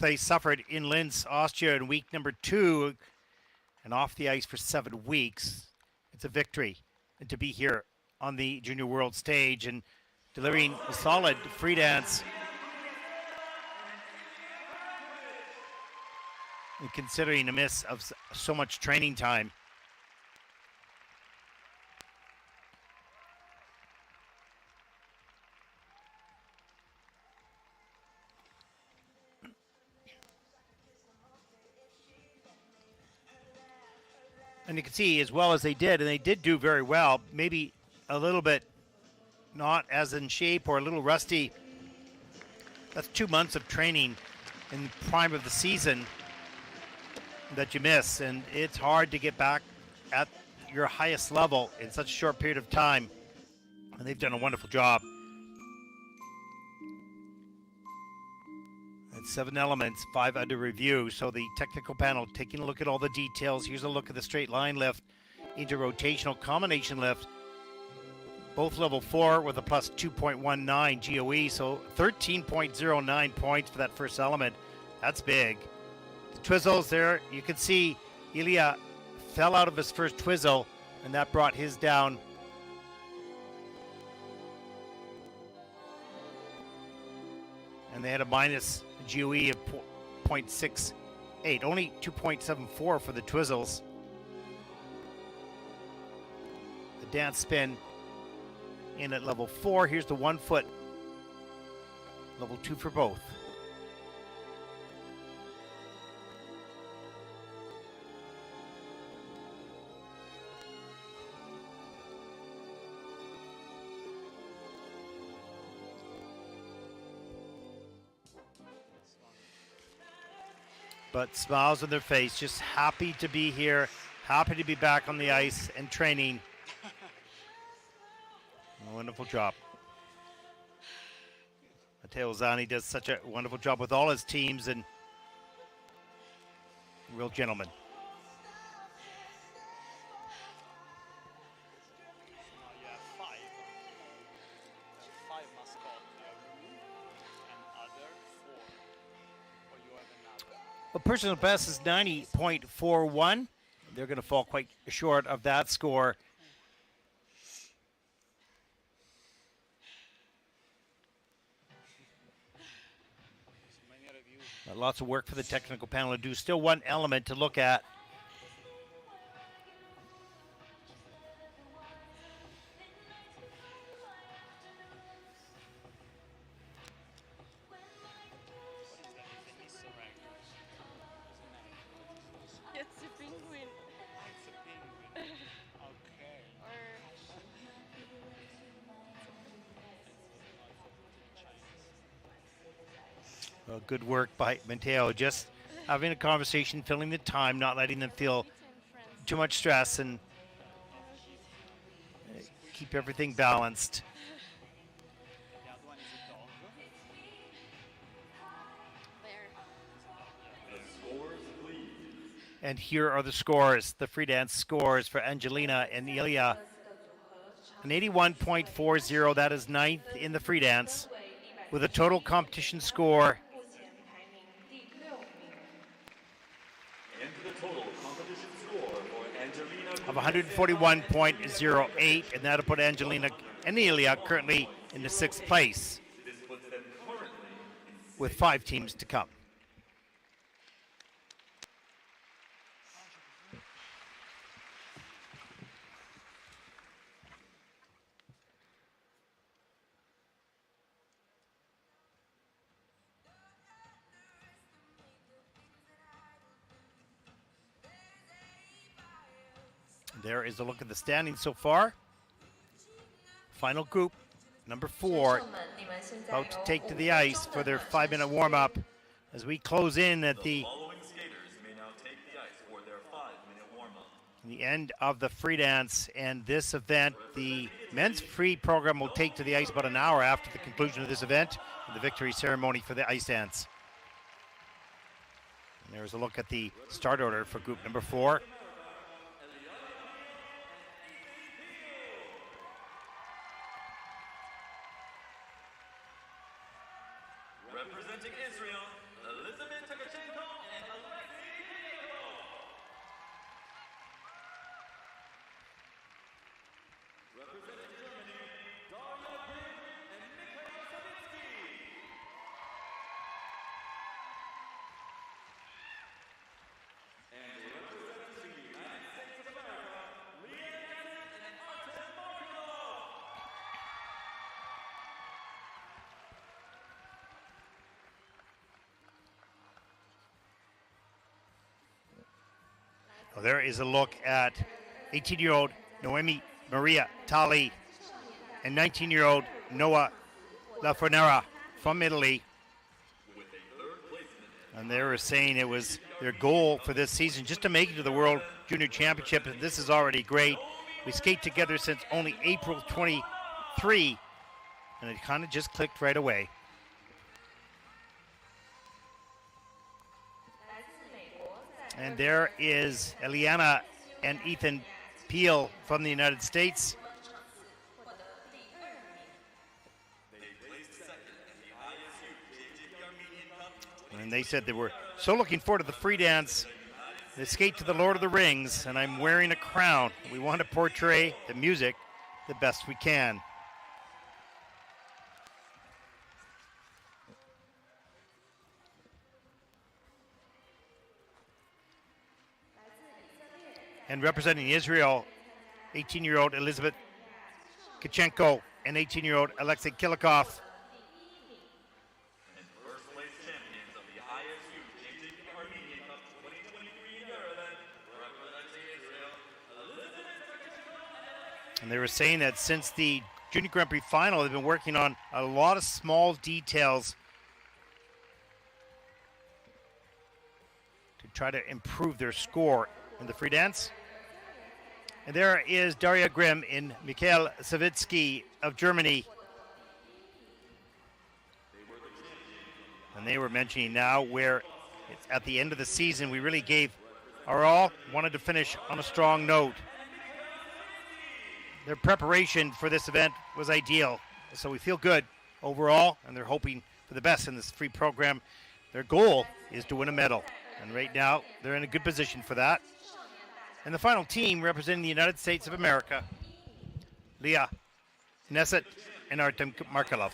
they suffered in Linz, Austria in week number 2 and off the ice for 7 weeks, it's a victory. And to be here on the Junior World stage and delivering a solid free dance, and considering a miss of so much training time. And you can see as well as they did, and they did do very well, maybe a little bit not as in shape or a little rusty. That's 2 months of training in the prime of the season that you miss, and it's hard to get back at your highest level in such a short period of time, and they've done a wonderful job. It's 7 elements, 5 under review. So the technical panel taking a look at all the details. Here's a look at the straight line lift, interrotational combination lift. Both level 4 with a plus 2.19 GOE, so 13.09 points for that first element. That's big. The twizzles there, you can see Ilya fell out of his first twizzle, and that brought his down. And they had a minus GOE of 0.68, only 2.74 for the twizzles. The dance spin in at level 4. Here's the 1 foot, level 2 for both. But smiles on their face, just happy to be here, happy to be back on the ice and training. A wonderful job. Matteo Zani does such a wonderful job with all his teams, and real gentleman. Well, personal best is 90.41. They're going to fall quite short of that score. Lots of work for the technical panel to do. Still 1 element to look at. It's a penguin. Well, good work by Matteo, just having a conversation, filling the time, not letting them feel too much stress, and keep everything balanced. And here are the scores, the free dance scores for Angelina and Ilya. An 81.40, that is 9th in the free dance, with a total competition score of 141.08, and that'll put Angelina and Ilya currently in the 6th place, with 5 teams to come. There is a look at the standings so far. Final group, number 4, about to take to the ice for their 5-minute warm-up as we close in at the Following skaters may now take the ice for their 5-minute warm-up. the end of the free dance and this event. The men's free program will take to the ice about an hour after the conclusion of this event, and the victory ceremony for the ice dance. And there's a look at the start order for group number 4. Representing Israel, Elizabeth Tkachenko and Alexei Kiriakov. Representing Germany, Daria Grimm and Mikhail Savitsky. And representing the United States of America, Leah Bennett and Artem Markinov. Well, there is a look at 18-year-old Noemi Maria Tali and 19-year-old Noah Lafornera from Italy. And they were saying it was their goal for this season just to make it to the World Junior Championship. And this is already great. We skate together since only April 23, and it kind of just clicked right away. And there is Eliana and Ethan Peel from the United States. They placed second in the ISU JJP Armenian Cup. And they said they were so looking forward to the free dance. They skate to the Lord of the Rings, and I'm wearing a crown. We want to portray the music the best we can. And representing Israel, 18-year-old Elizabeth Tkachenko and 18-year-old Alexei Kilikov. And first place champions of the ISU JJP Armenian Cup 2023 in Yerevan, representing Israel, Elizabeth Tkachenko and And they were saying that since the Junior Grand Prix final, they've been working on a lot of small details to try to improve their score in the free dance. And there is Daria Grimm and Mikhail Savitsky of Germany. And they were mentioning now where it's at the end of the season, we really gave our all, wanted to finish on a strong note. Their preparation for this event was ideal. So we feel good overall, and they're hoping for the best in this free program. Their goal is to win a medal. And right now, they're in a good position for that. And the final team representing the United States of America, Leah Knesset and Artem Markelov.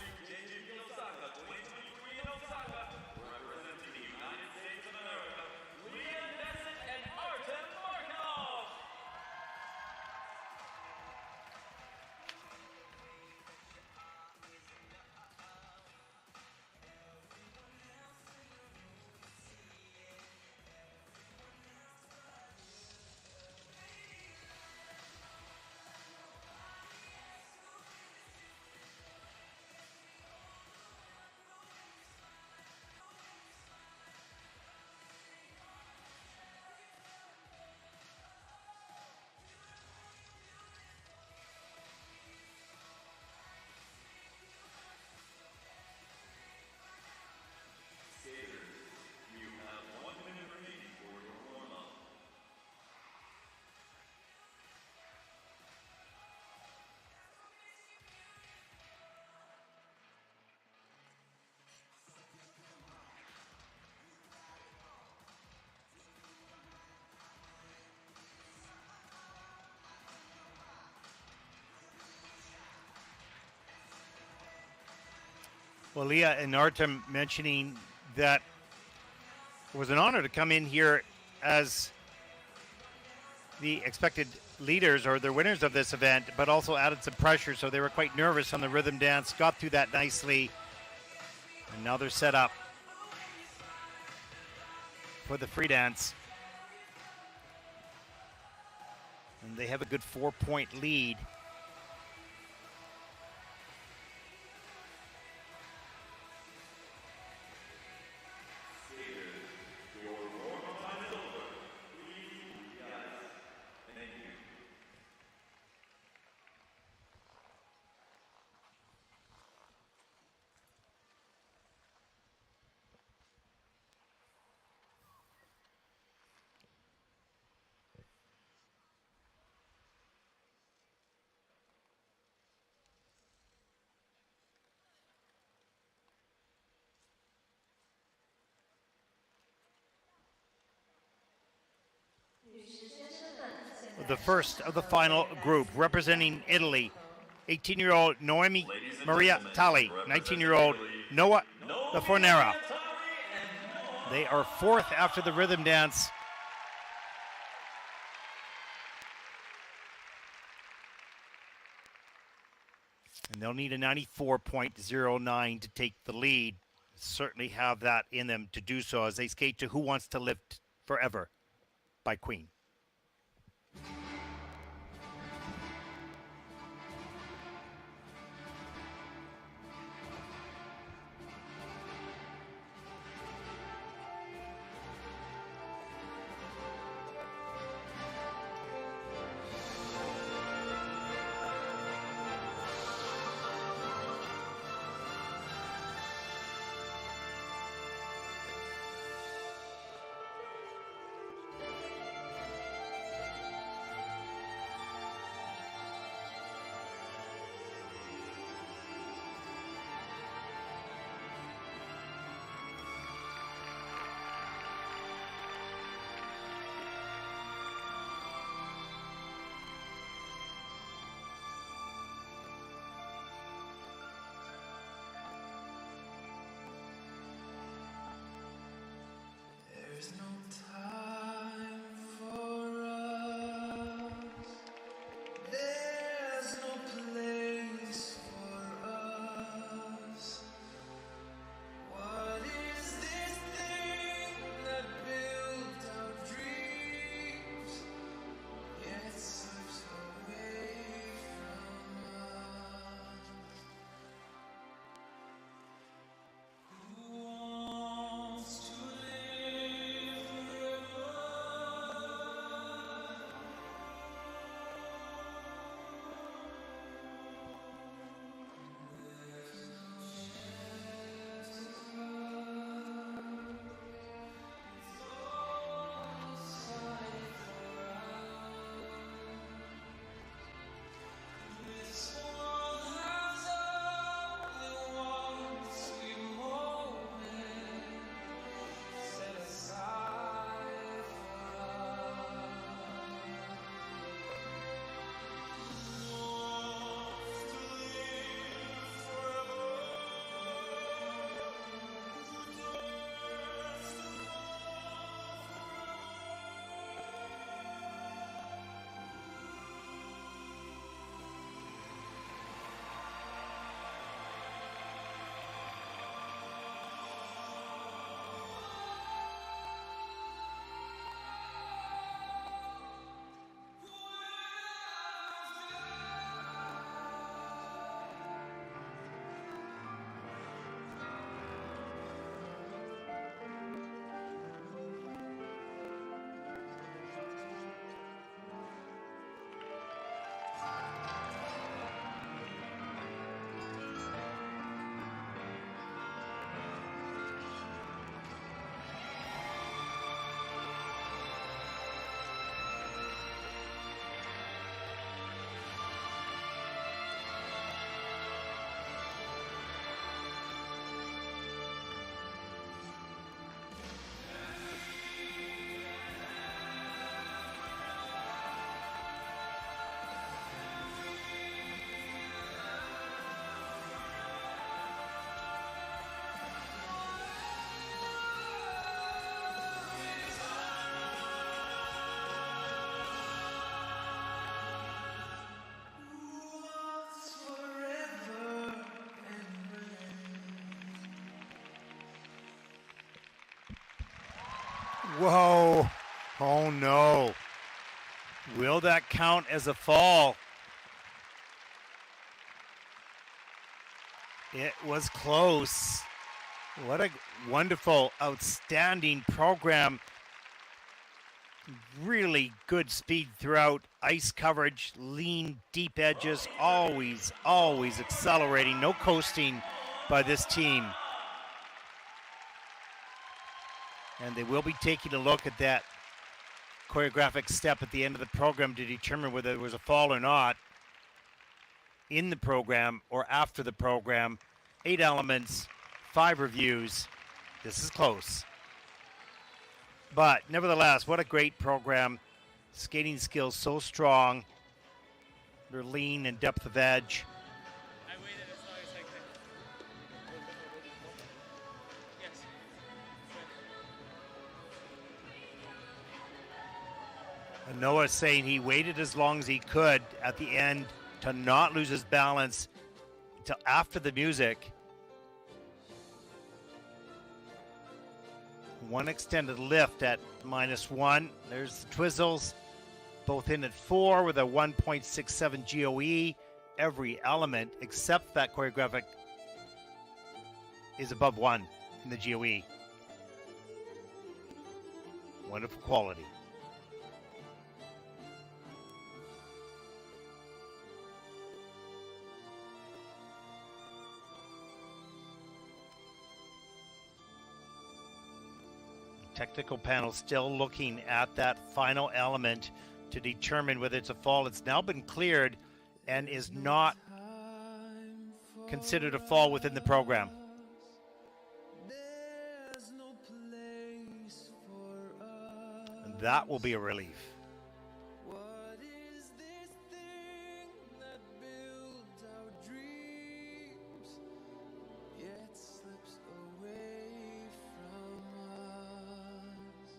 Well, Leah and Artem mentioning that it was an honor to come in here as the expected leaders or the winners of this event, but also added some pressure, so they were quite nervous on the rhythm dance, got through that nicely, and now they're set up for the free dance. And they have a good 4-point lead. the first of the final group, representing Italy, 18-year-old Noemi Maria Tali, 19-year-old Noah Lafornera. They are fourth after the rhythm dance. And they'll need a 94.09 to take the lead. Certainly have that in them to do so as they skate to Who Wants to Live Forever by Queen. There's no time for us. There's no place for us. What is this thing that built our dreams, yet sucks away from us? Who wants to live forever? This world has only one sweet moment set aside for us. Who wants to live forever? Who dares to forever and Whoa. Oh no. Will that count as a fall? It was close. What a wonderful, outstanding program. Really good speed throughout. Ice coverage, lean, deep edges, always accelerating. No coasting by this team. And they will be taking a look at that choreographic step at the end of the program to determine whether there was a fall or not in the program or after the program. 8 elements, 5 reviews. This is close. But nevertheless, what a great program. Skating skills so strong. Their lean and depth of edge. I waited as long as I could. Yes. And Noah's saying he waited as long as he could at the end to not lose his balance until after the music. One extended lift at -1. There's the Twizzles, both in at 4 with a 1.67 GOE. Every element except that choreographic is above 1 in the GOE. Wonderful quality. Technical panel still looking at that final element to determine whether it's a fall. It's now been cleared and is not considered a fall within the program. There's no place for us. And that will be a relief. What is this thing that builds our dreams, yet slips away from us?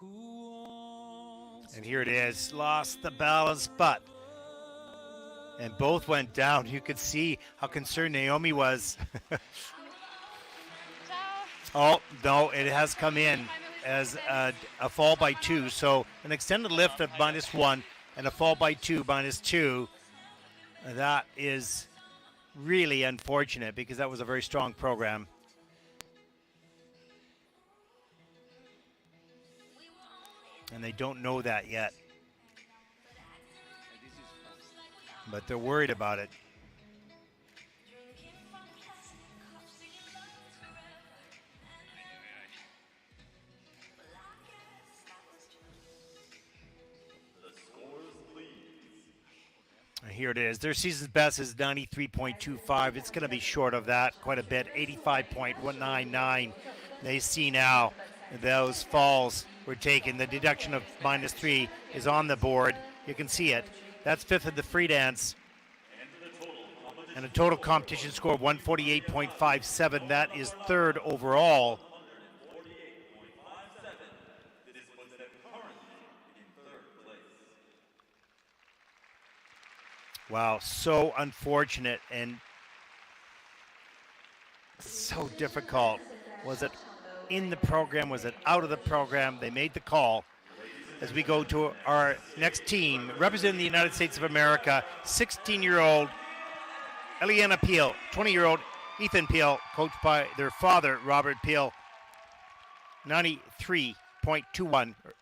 Who wants And here it is. Lost the balance, but. And both went down. You could see how concerned Naomi was. Oh, no, it has come in as a fall by 2. So an extended lift of -1 and a fall by 2, -2. That is really unfortunate because that was a very strong program. And they don't know that yet. But they're worried about it. And here it is. Their season's best is 93.25. It's going to be short of that quite a bit. 85.199. They see now those falls were taken. The deduction of -3 is on the board. You can see it. That's 5th in the free dance. And a total competition score of 148.57. That is 3rd overall. This puts them currently in 3rd place. Wow, so unfortunate and so difficult. Was it in the program? Was it out of the program? They made the call. As we go to our next team, representing the United States of America, 16-year-old Eliana Peel, 20-year-old Ethan Peel, coached by their father, Robert Peel, 93.21, or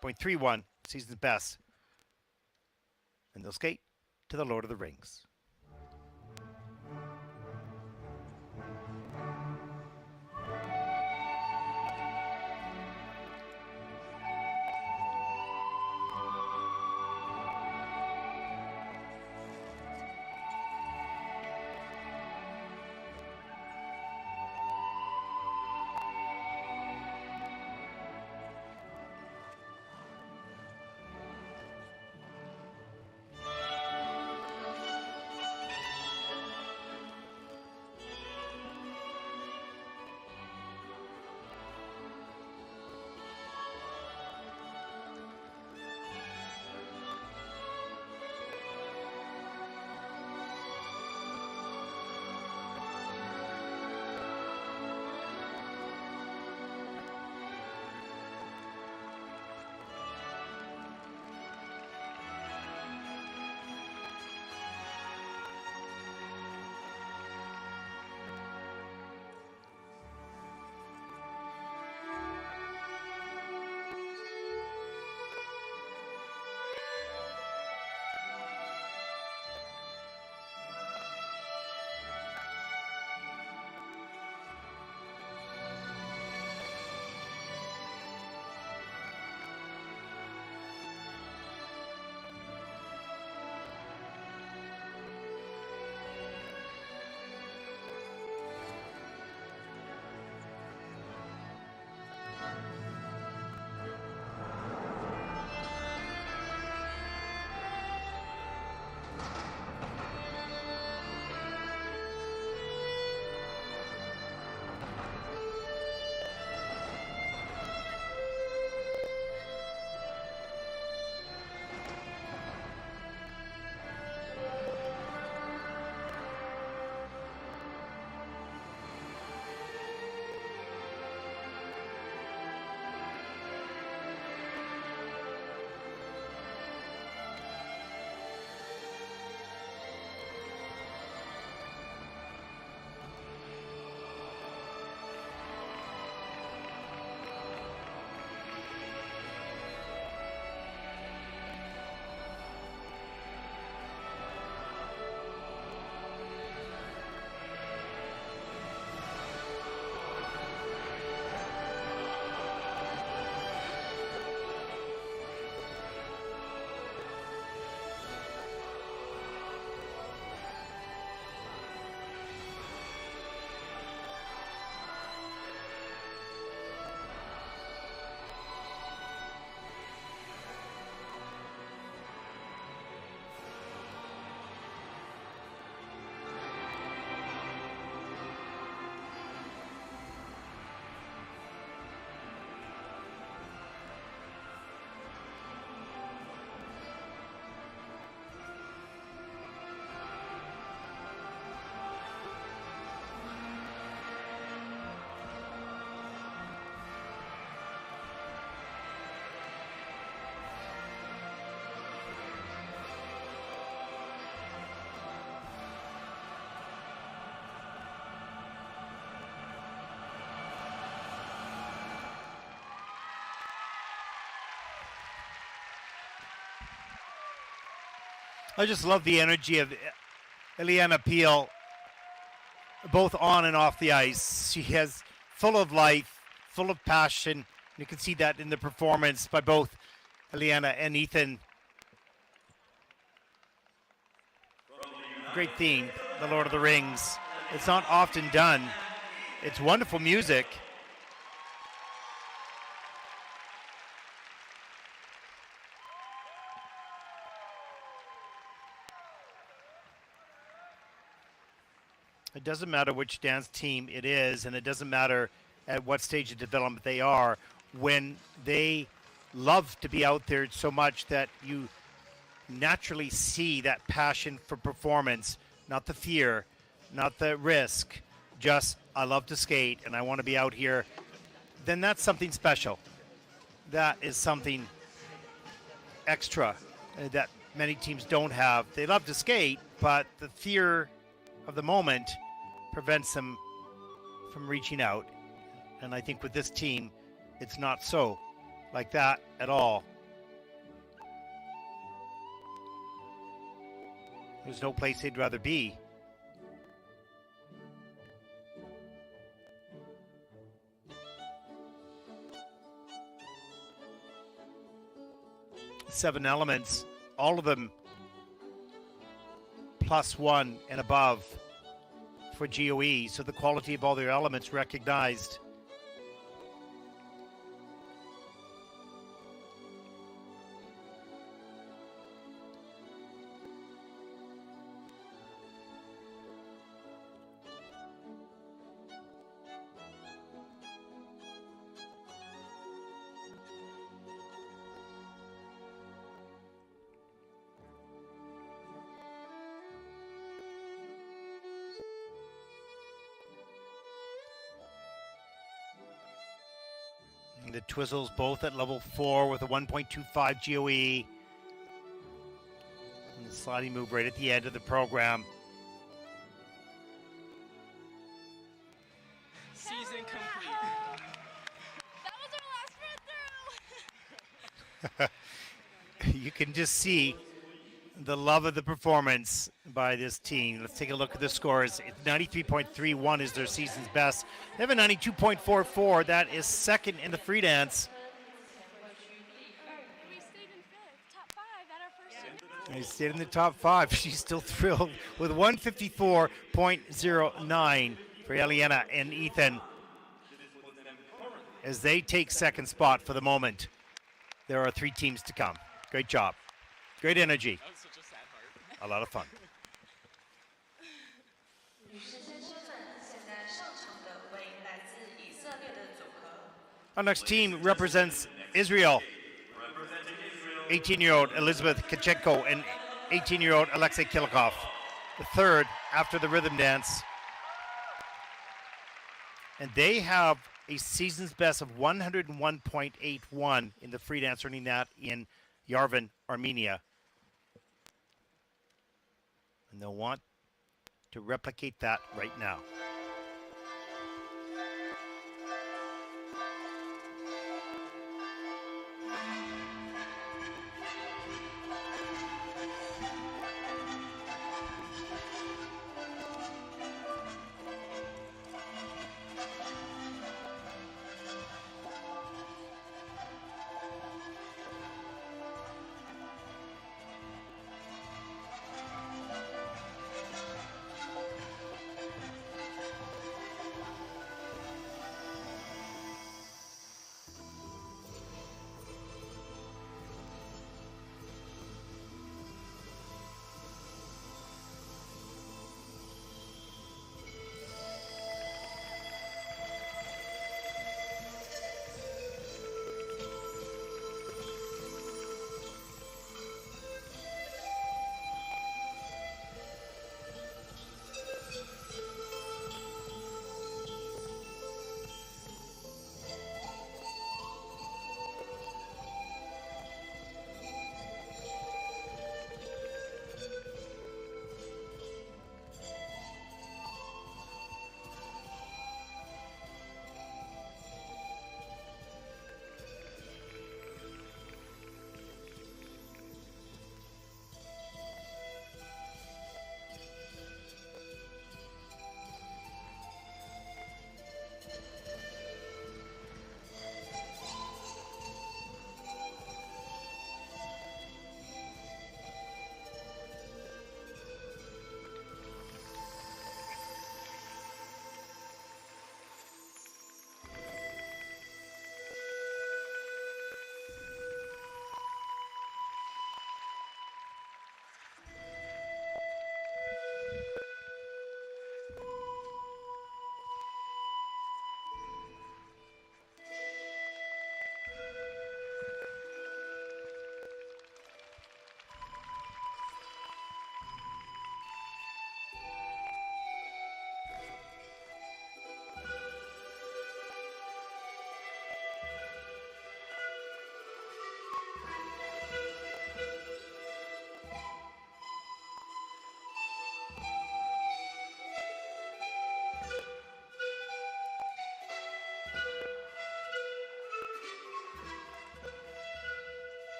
0.31, season's best. And they'll skate to the Lord of the Rings. I just love the energy of Eliana Peel, both on and off the ice. She has full of life, full of passion. You can see that in the performance by both Eliana and Ethan. Great theme, The Lord of the Rings. It's not often done. It's wonderful music. It doesn't matter which dance team it is, and it doesn't matter at what stage of development they are, when they love to be out there so much that you naturally see that passion for performance, not the fear, not the risk, just I love to skate and I want to be out here, then that's something special. That is something extra that many teams don't have. They love to skate, but the fear of the moment prevents them from reaching out. And I think with this team, it's not so like that at all. There's no place they'd rather be. Seven elements, all of them +1 and above for GOE, so the quality of all their elements recognized. The Twizzles both at level 4 with a 1.25 GOE. And the sliding move right at the end of the program. Season complete. That was our last run through. You can just see the love of the performance by this team. Let's take a look at the scores. 93.31 is their season's best. They have a 92.44. That is second in the free dance. We stayed in fifth, top 5 at our first run. They stayed in the top 5. She's still thrilled with 154.09 for Eliana and Ethan as they take second spot for the moment. There are 3 teams to come. Great job. Great energy. That was such a sad part. A lot of fun. 女士先生们，现在上场的为来自以色列的组合。 Our next team represents Israel. 18-year-old Elizabeth Kachenko and 18-year-old Alexei Kilikov. The third after the rhythm dance. And they have a season's best of 101.81 in the free dance, earning that in Yerevan, Armenia. And they'll want to replicate that right now.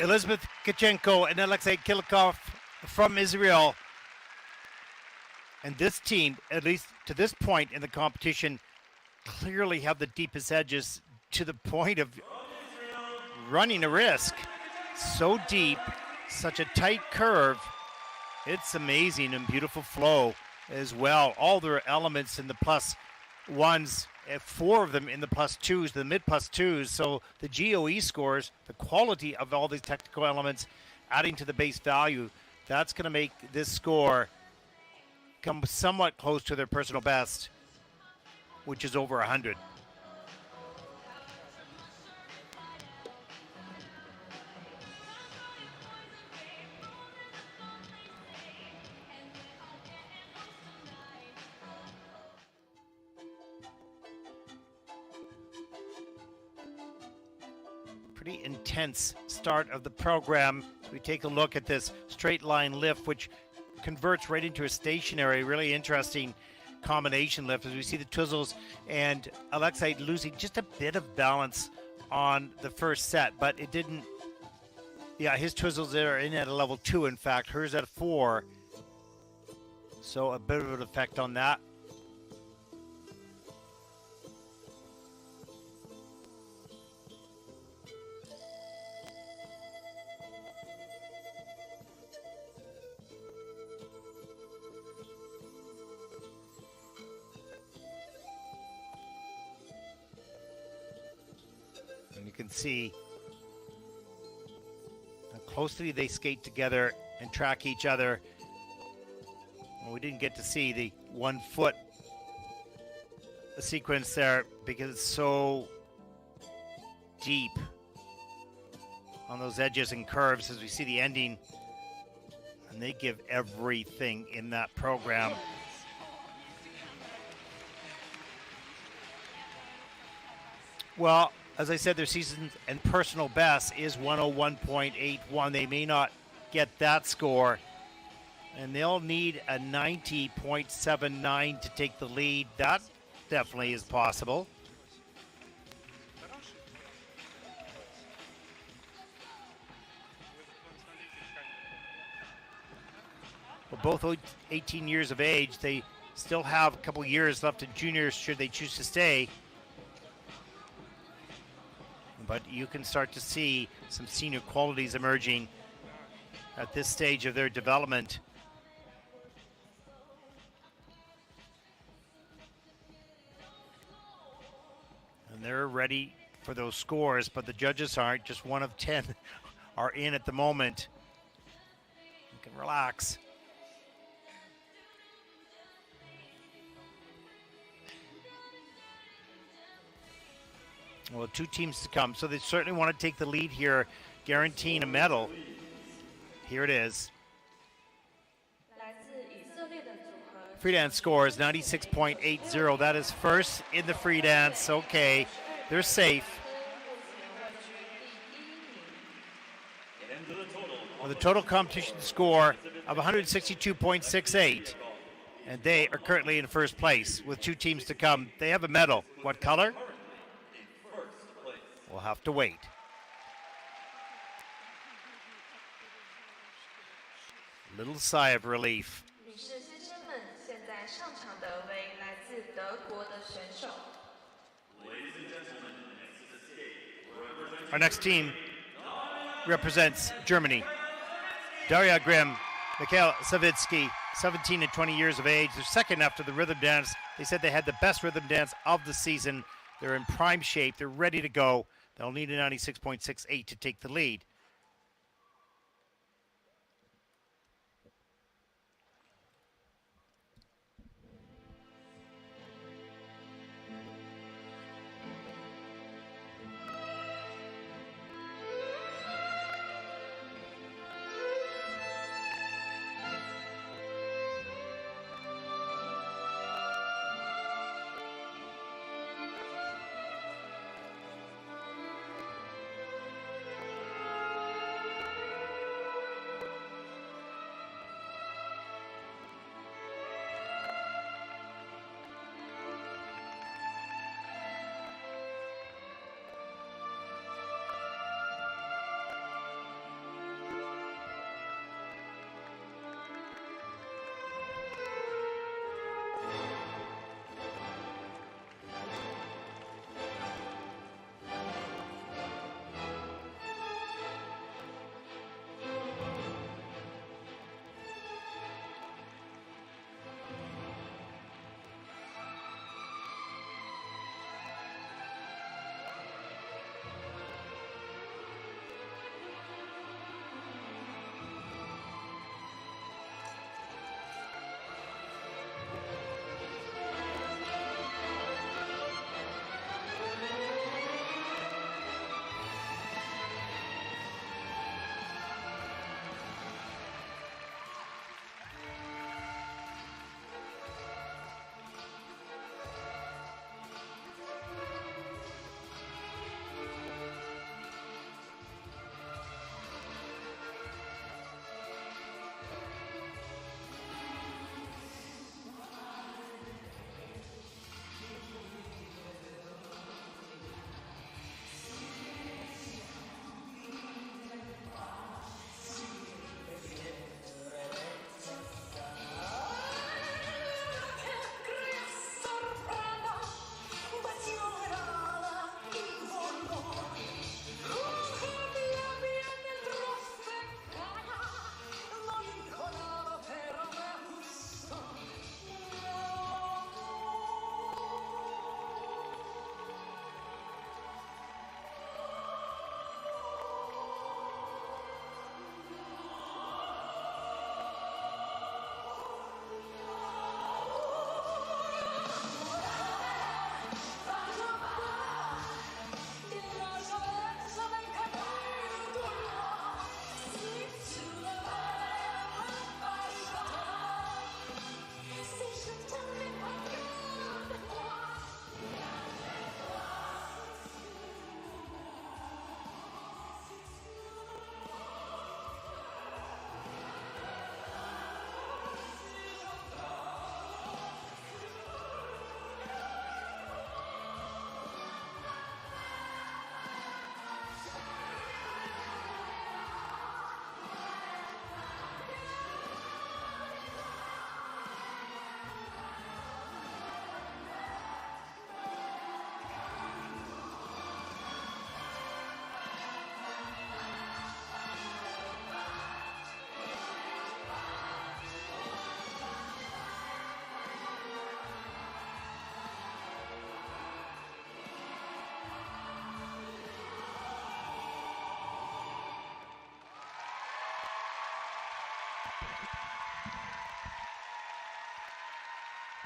Elizabeth Kachenko and Alexei Kilikov from Israel. And this team, at least to this point in the competition, clearly have the deepest edges to the point of running a risk. So deep, such a tight curve. It's amazing and beautiful flow as well. All their elements in the plus ones, 4 of them in the plus twos, the mid plus twos. So the GOE scores, the quality of all these technical elements adding to the base value, that's going to make this score come somewhat close to their personal best, which is over 100. Pretty intense start of the program. We take a look at this straight line lift, which converts right into a stationary, really interesting combination lift as we see the Twizzles and Alexei losing just a bit of balance on the first set, but it didn't. Yeah, his Twizzles are in at a level 2, in fact, hers at 4. So a bit of an effect on that. And you can see how closely they skate together and track each other. Well, we didn't get to see the 1 foot sequence there because it's so deep on those edges and curves as we see the ending. And they give everything in that program. Well, as I said, their season and personal best is 101.81. They may not get that score, and they'll need a 90.79 to take the lead. That definitely is possible. Well, both 18 years of age. They still have a couple years left in juniors should they choose to stay. But you can start to see some senior qualities emerging at this stage of their development. And they're ready for those scores, but the judges aren't. Just 1 of 10 are in at the moment. You can relax. Well, 2 teams to come, so they certainly want to take the lead here, guaranteeing a medal. Here it is. 来自以色列的组合 Free dance score is 96.80. That is first in the free dance. Okay, they're safe. 目前位居第1名。 Into the total. With a total competition score of 162.68. And they are currently in first place with 2 teams to come. They have a medal. What color? We'll have to wait. Little sigh of relief. 女士、先生们，现在上场的为来自德国的选手。 Our next team represents Germany. Daria Grimm, Mikhail Savitsky, 17 and 20 years of age. They're second after the rhythm dance. They said they had the best rhythm dance of the season. They're in prime shape. They're ready to go. They'll need a 96.68 to take the lead.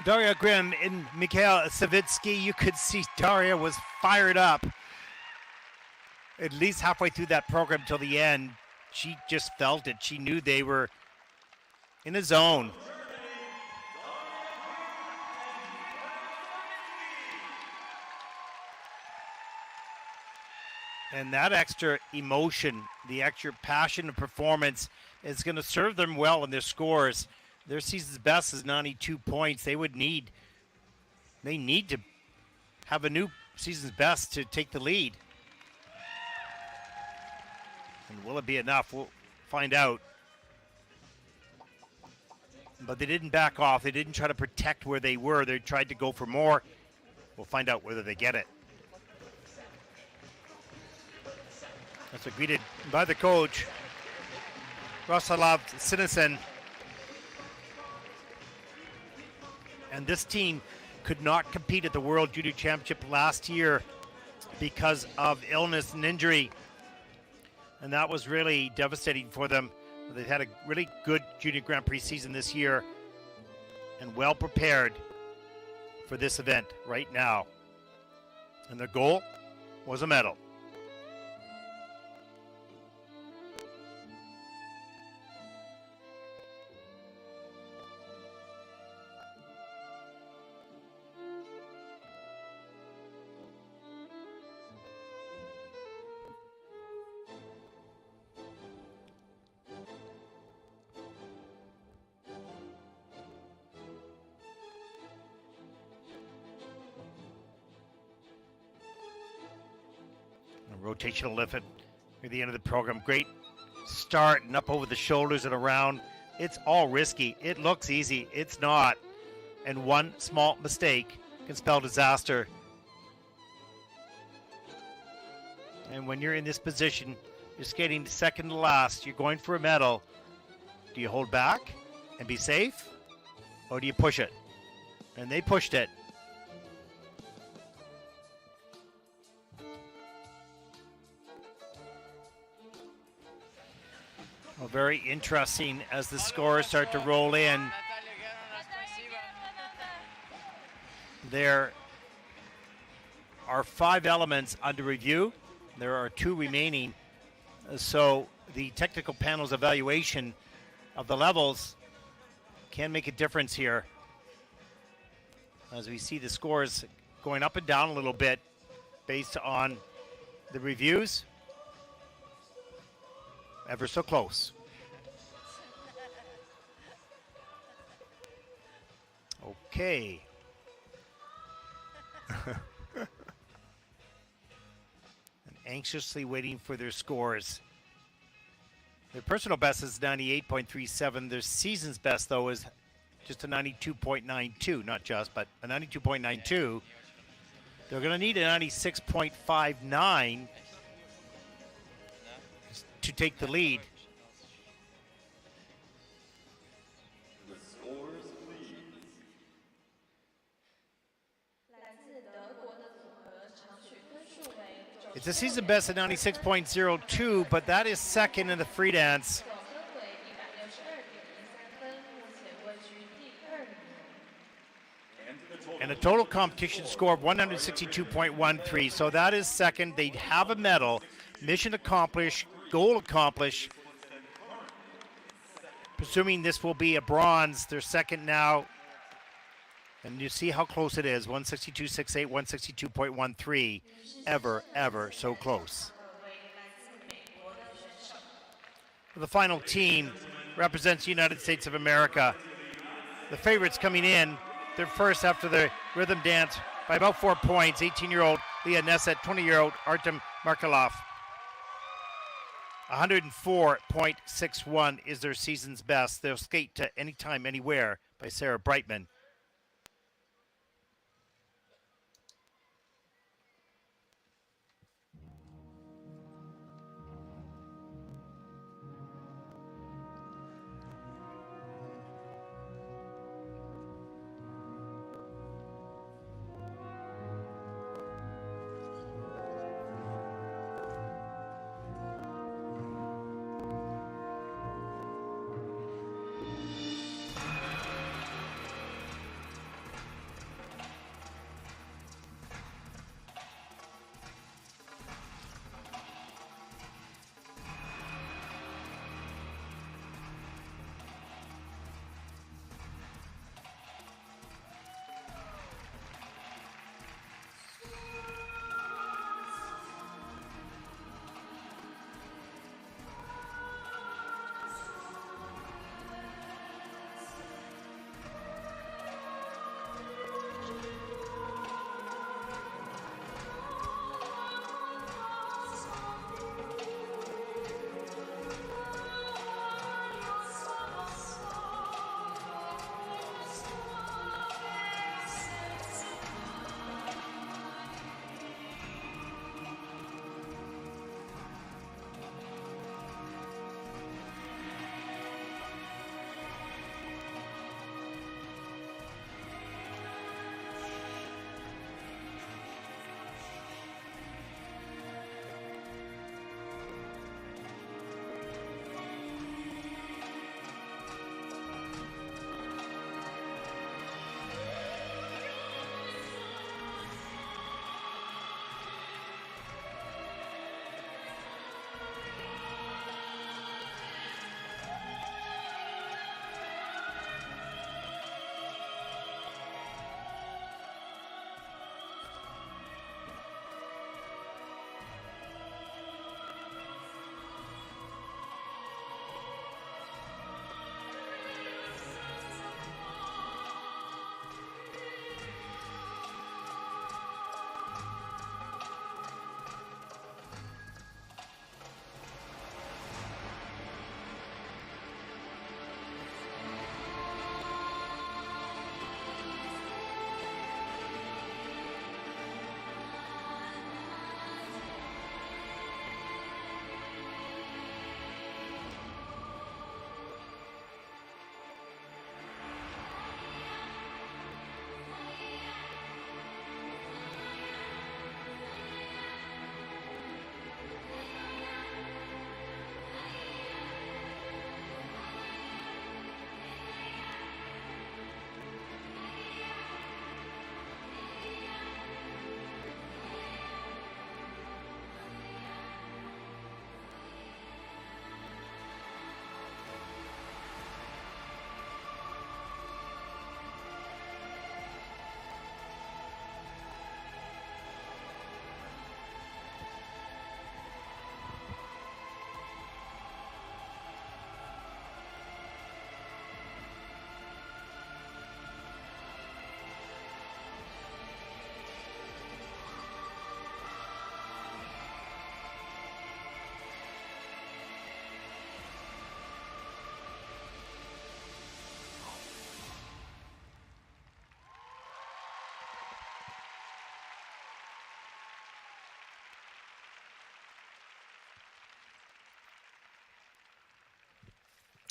Daria Grimm and Mikhail Savitsky, you could see Daria was fired up at least halfway through that program till the end. She just felt it. She knew they were in a zone. And that extra emotion, the extra passion and performance is going to serve them well in their scores. Their season's best is 92 points. They need to have a new season's best to take the lead. And will it be enough? We'll find out. But they didn't back off. They didn't try to protect where they were. They tried to go for more. We'll find out whether they get it. That's greeted by the coach, Roslav Sinisen. And this team could not compete at the World Junior Championship last year because of illness and injury. And that was really devastating for them. They've had a really good Junior Grand Prix season this year and well prepared for this event right now. And their goal was a medal. Rotational lift at the end of the program. Great start and up over the shoulders and around. It's all risky. It looks easy. It's not. And one small mistake can spell disaster. And when you're in this position, you're skating second to last. You're going for a medal. Do you hold back and be safe? Or do you push it? And they pushed it. Well, very interesting as the scores start to roll in. There are 5 elements under review. There are 2 remaining. So the technical panel's evaluation of the levels can make a difference here. As we see the scores going up and down a little bit based on the reviews. Ever so close. Okay. And anxiously waiting for their scores. Their personal best is 98.37. Their season's best, though, is just a 92.92. Not just, but a 92.92. They're going to need a 96.59 to take the lead. The scores, please. It's a season best at 96.02, but that is second in the free dance. And a total competition score of 162.13. So that is second. They have a medal. Mission accomplished. Goal accomplished. Presuming this will be a bronze. They're second now. And you see how close it is. 162.68, 162.13. Ever so close. The final team represents the United States of America. The favorites coming in. They're first after the rhythm dance by about 4 points. 18-year-old Leah Nesset, 20-year-old Artem Markelov. 104.61 is their season's best. They'll skate to Anytime, Anywhere by Sarah Brightman.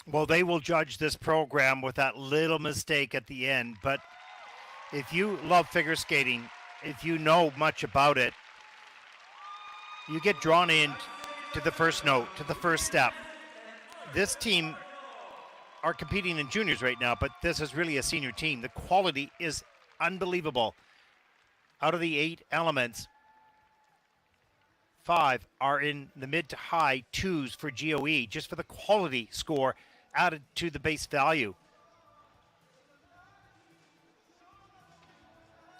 Well, they will judge this program with that little mistake at the end. But if you love figure skating, if you know much about it, you get drawn in to the first note, to the first step. This team are competing in juniors right now, but this is really a senior team. The quality is unbelievable. Out of the 8 elements, 5 are in the mid to high 2s for GOE, just for the quality score added to the base value.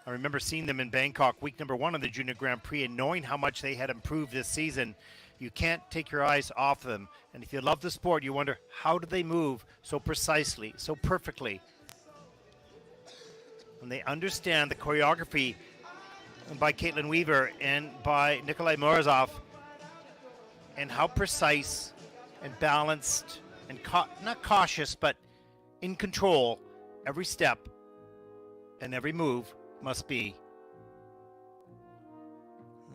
I remember seeing them in Bangkok week number 1 of the Junior Grand Prix and knowing how much they had improved this season. You can't take your eyes off them. And if you love the sport, you wonder, how do they move so precisely, so perfectly? And they understand the choreography by Caitlin Weaver and by Nikolai Morozov, and how precise and balanced and not cautious, but in control every step and every move must be.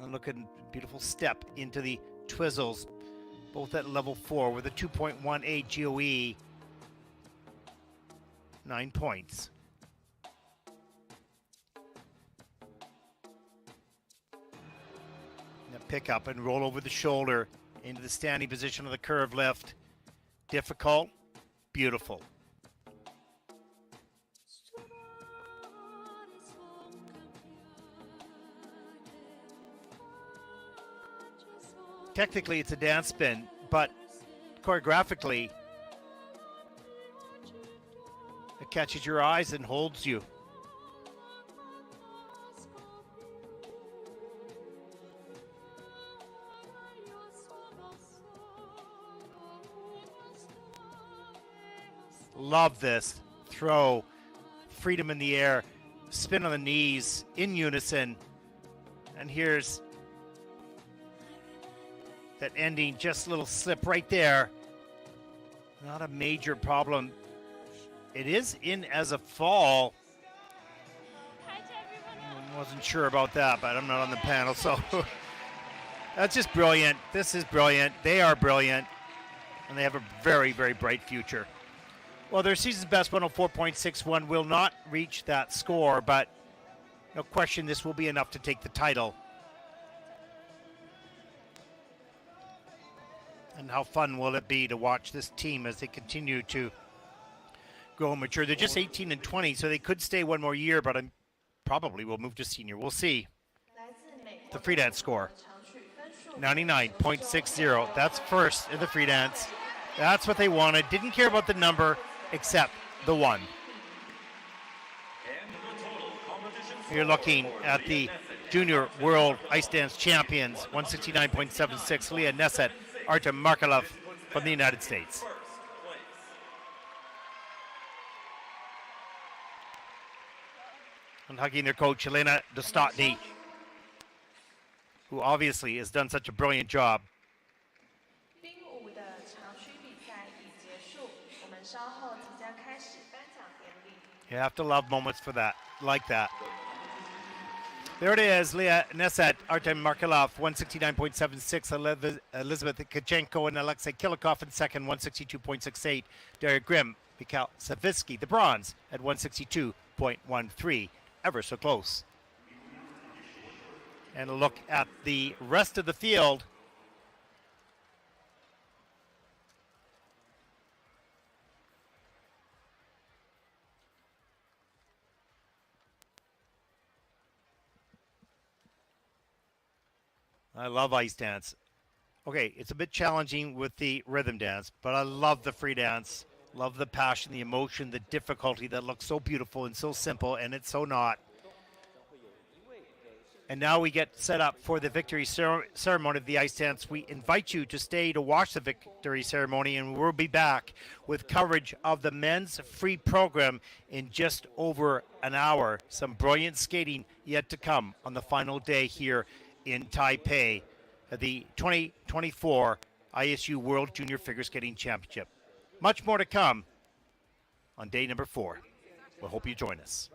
And look at beautiful step into the twizzles, both at level 4 with a 2.18 GOE, 9 points. And pick up and roll over the shoulder into the standing position of the curve lift. Difficult, beautiful. Technically, it's a dance spin, but choreographically, it catches your eyes and holds you. Love this. Throw, freedom in the air, spin on the knees, in unison. And here's that ending, just a little slip right there. Not a major problem. It is in as a fall. Hi to everyone. Wasn't sure about that, but I'm not on the panel, so that's just brilliant. This is brilliant. They are brilliant, and they have a very, very bright future. Well, their season's best 104.61 will not reach that score, but no question this will be enough to take the title. And how fun will it be to watch this team as they continue to grow and mature. They're just 18 and 20, so they could stay one more year, but I probably will move to senior. We'll see. The free dance score, 99.60. That's first in the free dance. That's what they wanted. Didn't care about the number, except the 1. You're looking at the Junior World Ice Dance Champions, 169.76, Leah Nesset, Artem Markelov from the United States. And hugging their coach, Elena Dostotny, who obviously has done such a brilliant job. You have to love moments for that, like that. There it is, Leah Nesset, Artem Markelov, 169.76, Elizabeth Tkachenko and Alexei Kilikov in second, 162.68. Daria Grimm, Mikhail Savitsky, the bronze at 162.13, ever so close. And a look at the rest of the field. I love ice dance. Okay, it's a bit challenging with the rhythm dance, but I love the free dance. Love the passion, the emotion, the difficulty that looks so beautiful and so simple, and it's so not. And now we get set up for the victory ceremony of the ice dance. We invite you to stay to watch the victory ceremony, and we'll be back with coverage of the men's free program in just over an hour. Some brilliant skating yet to come on the final day here in Taipei at the 2024 ISU World Junior Figure Skating Championship. Much more to come on day number 4. We hope you join us.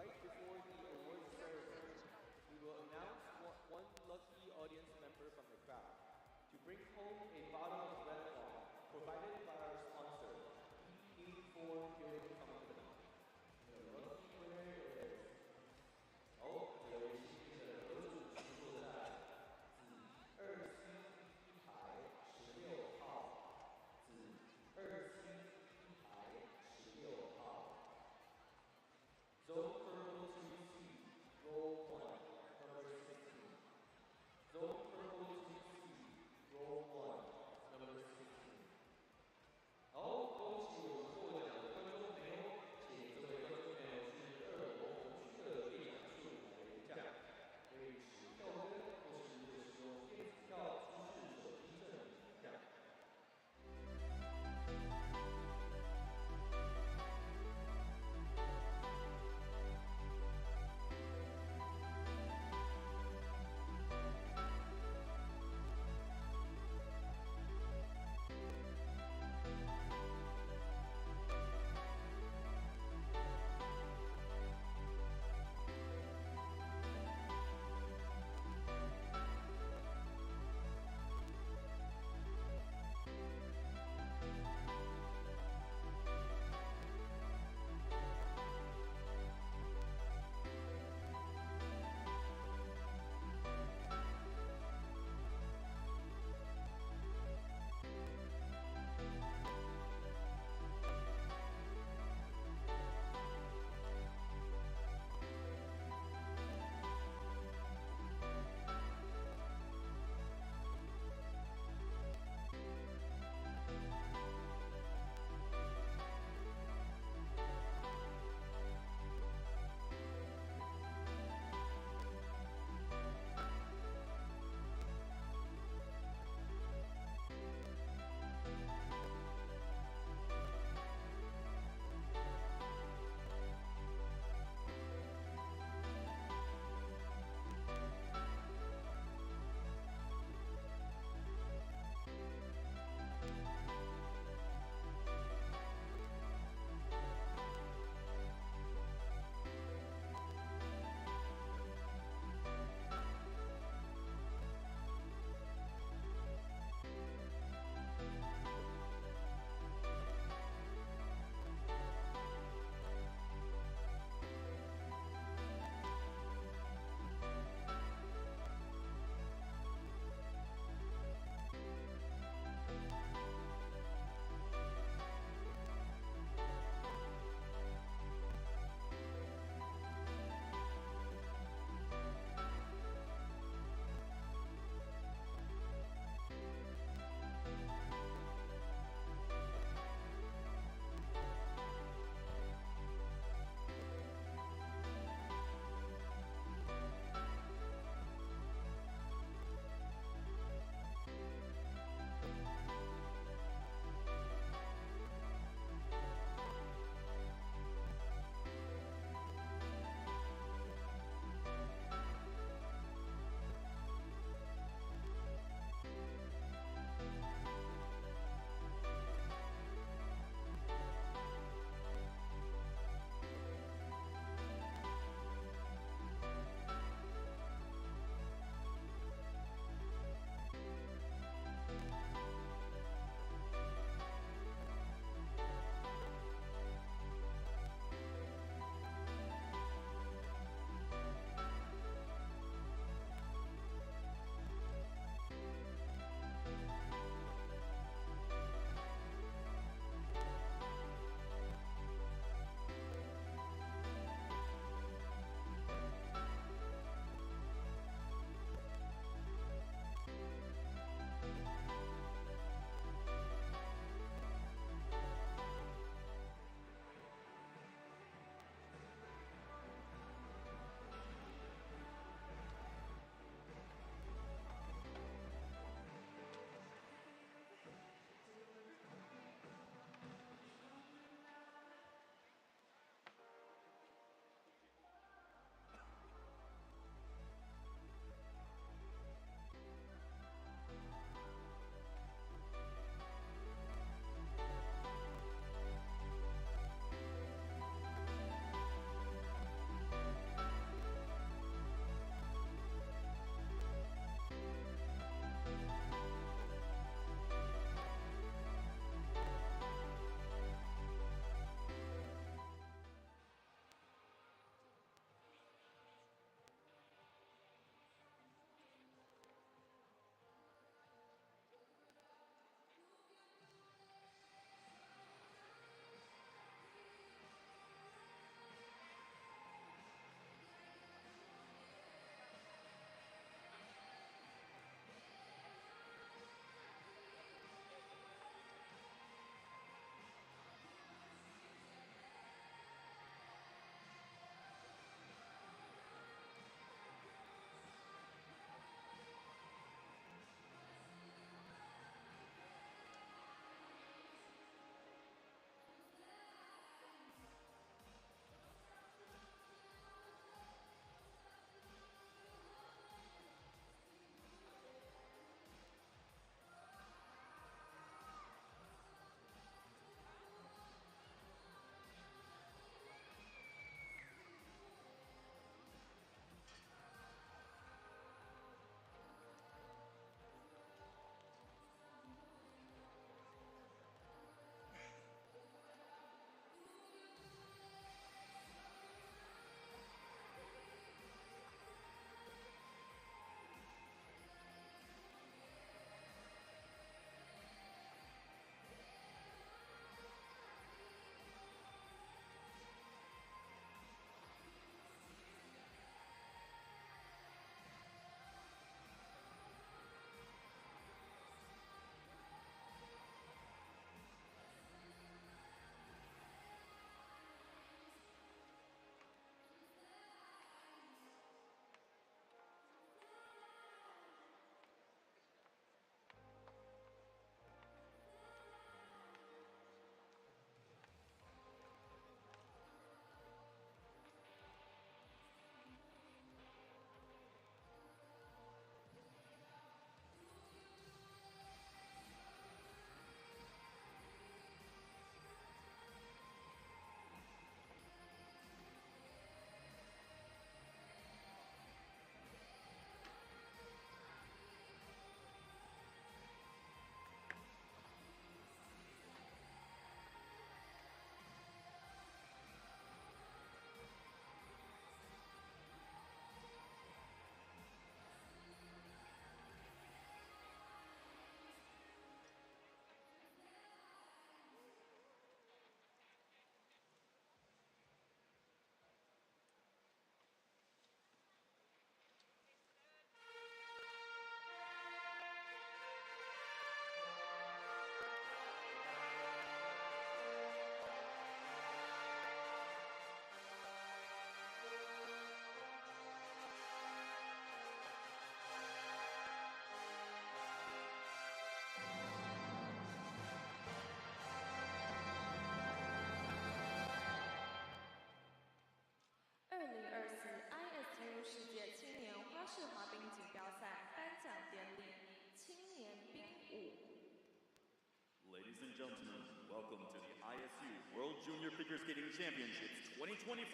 and gentlemen, welcome to the ISU World Junior Figure Skating Championships 2024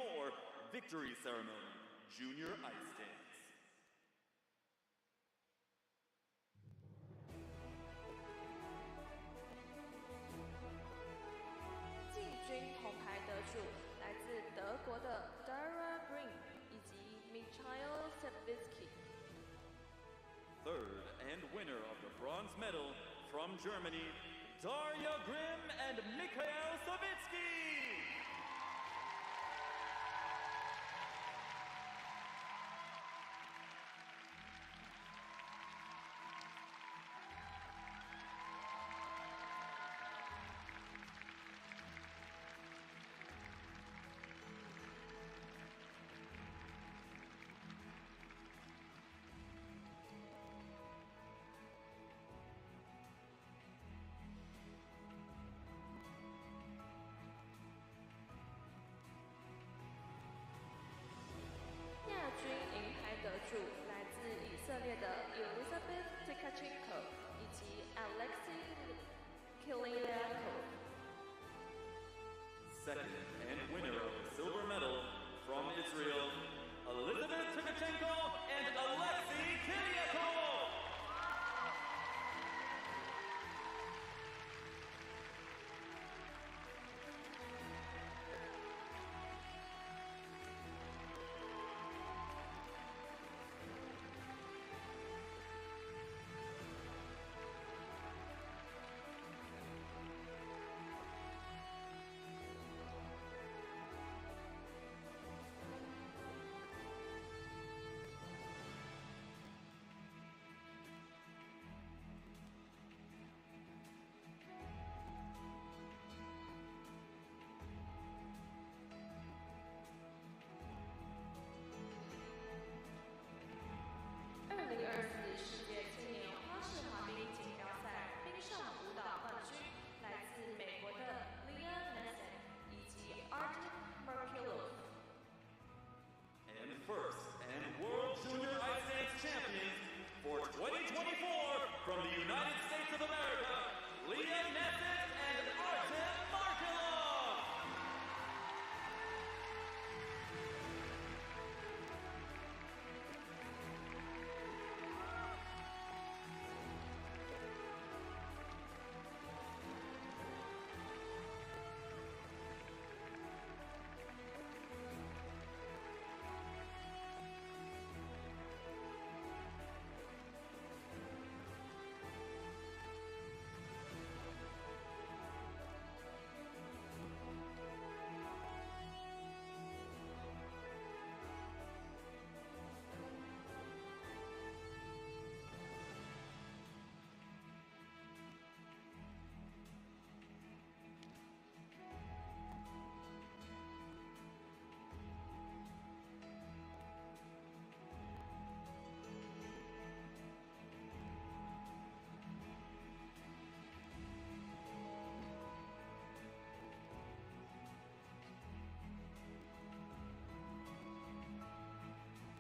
Victory Ceremony, Junior Ice Dance. 季军铜牌得主来自德国的 Dara Green 以及 Mikhail Sabitsky。 Third and winner of the bronze medal from Germany, Darya Grimm and Mikhail Savitsky.得主来自以色列的 Elizabeth Tkachenko 以及 Alexei Kiliakov。 Second and winner of the silver medal from Israel, Elizabeth Tkachenko and Alexei Kiliakov.2024世界青年花式滑冰锦标赛冰上舞蹈冠军来自美国的 Leah Nesson 以及 Artem Markelov。 And first and World Junior Ice Dance Champions for 2024 from the United States of America, Leah Nesson and Artem Markelov.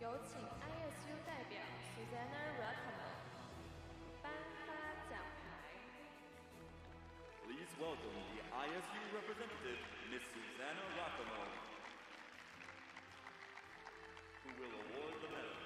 有请 ISU 代表 Susanna Rakamo 颁发奖牌。 Please welcome the ISU representative, Miss Susanna Rakamo, who will award the medal.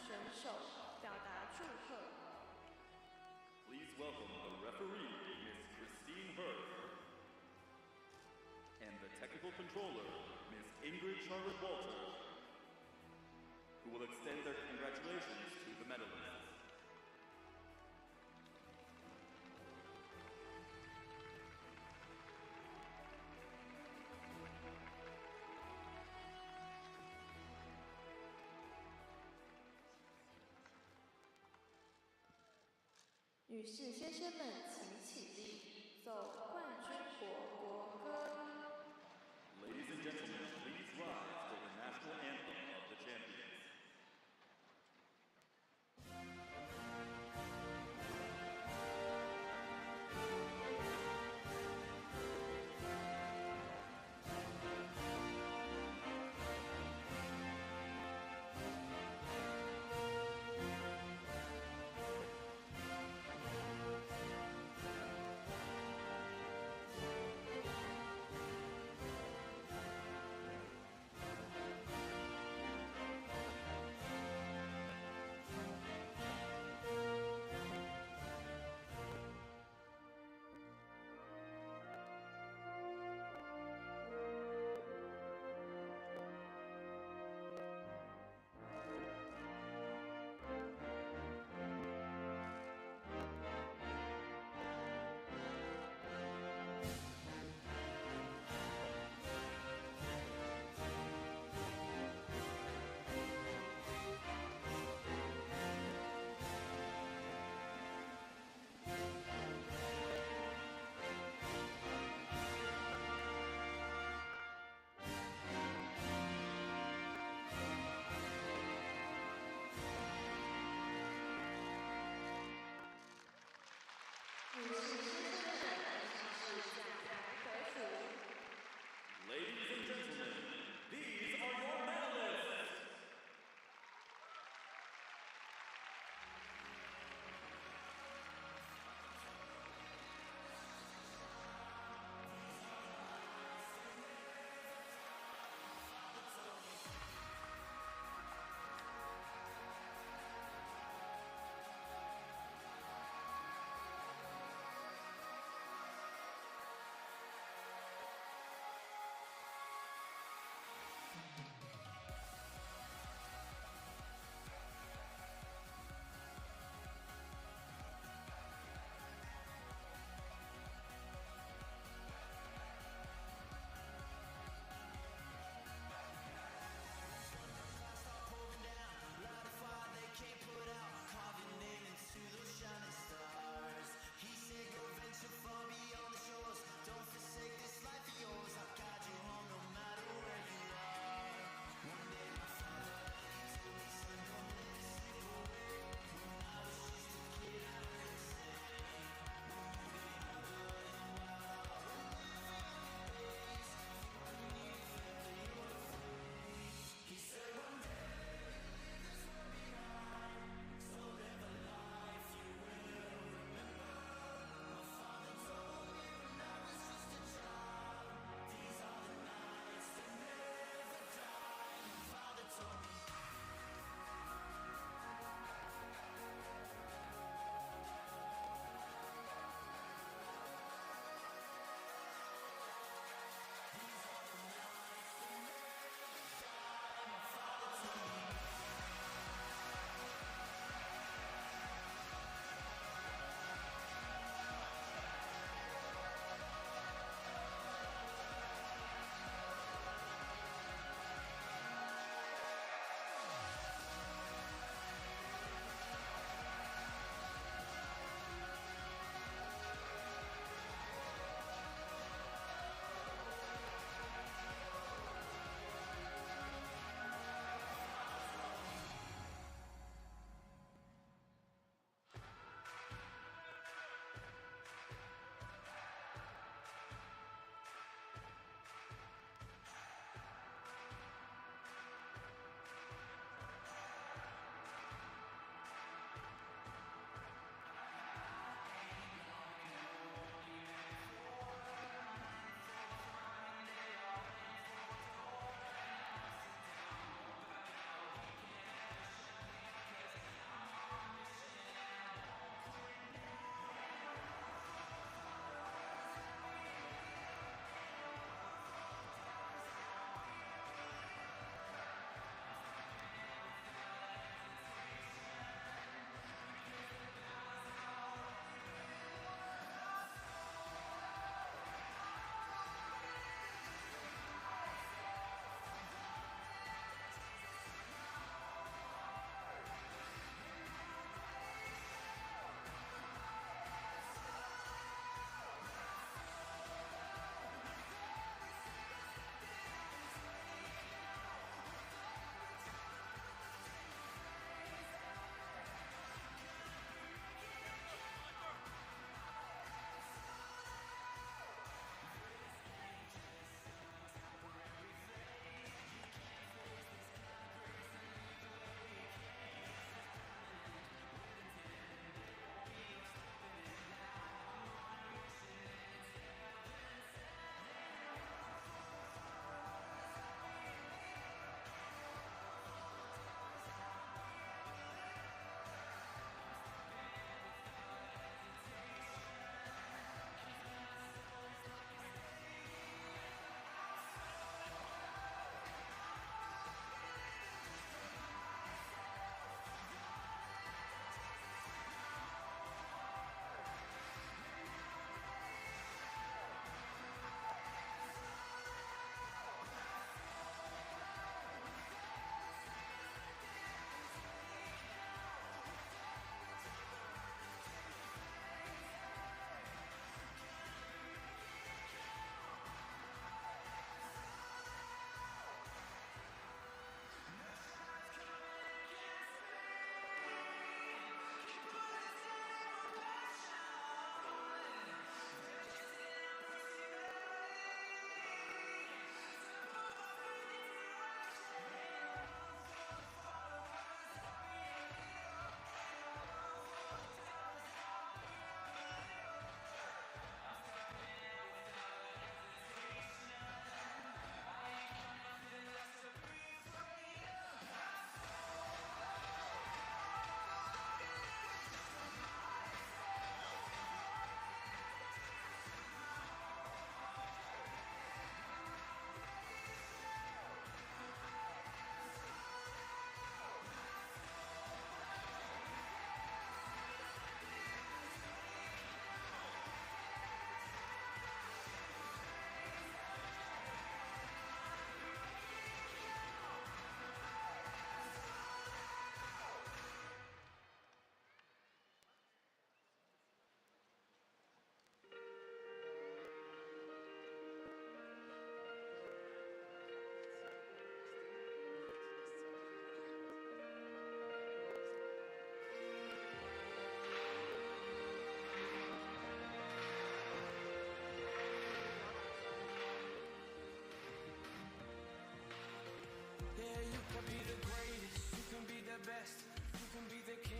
选手表达祝贺。 Please welcome the referee, Miss Christine Hurd, and the technical controller, Miss Ingrid Charlotte Walter, who will extend their congratulations to the medalists. "女士、先生们，请起立，奏冠军国歌。 Ladies and gentlemen, please rise for the national anthem of the champions. Ladies and gentlemen, these are your medalists.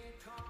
can't conquer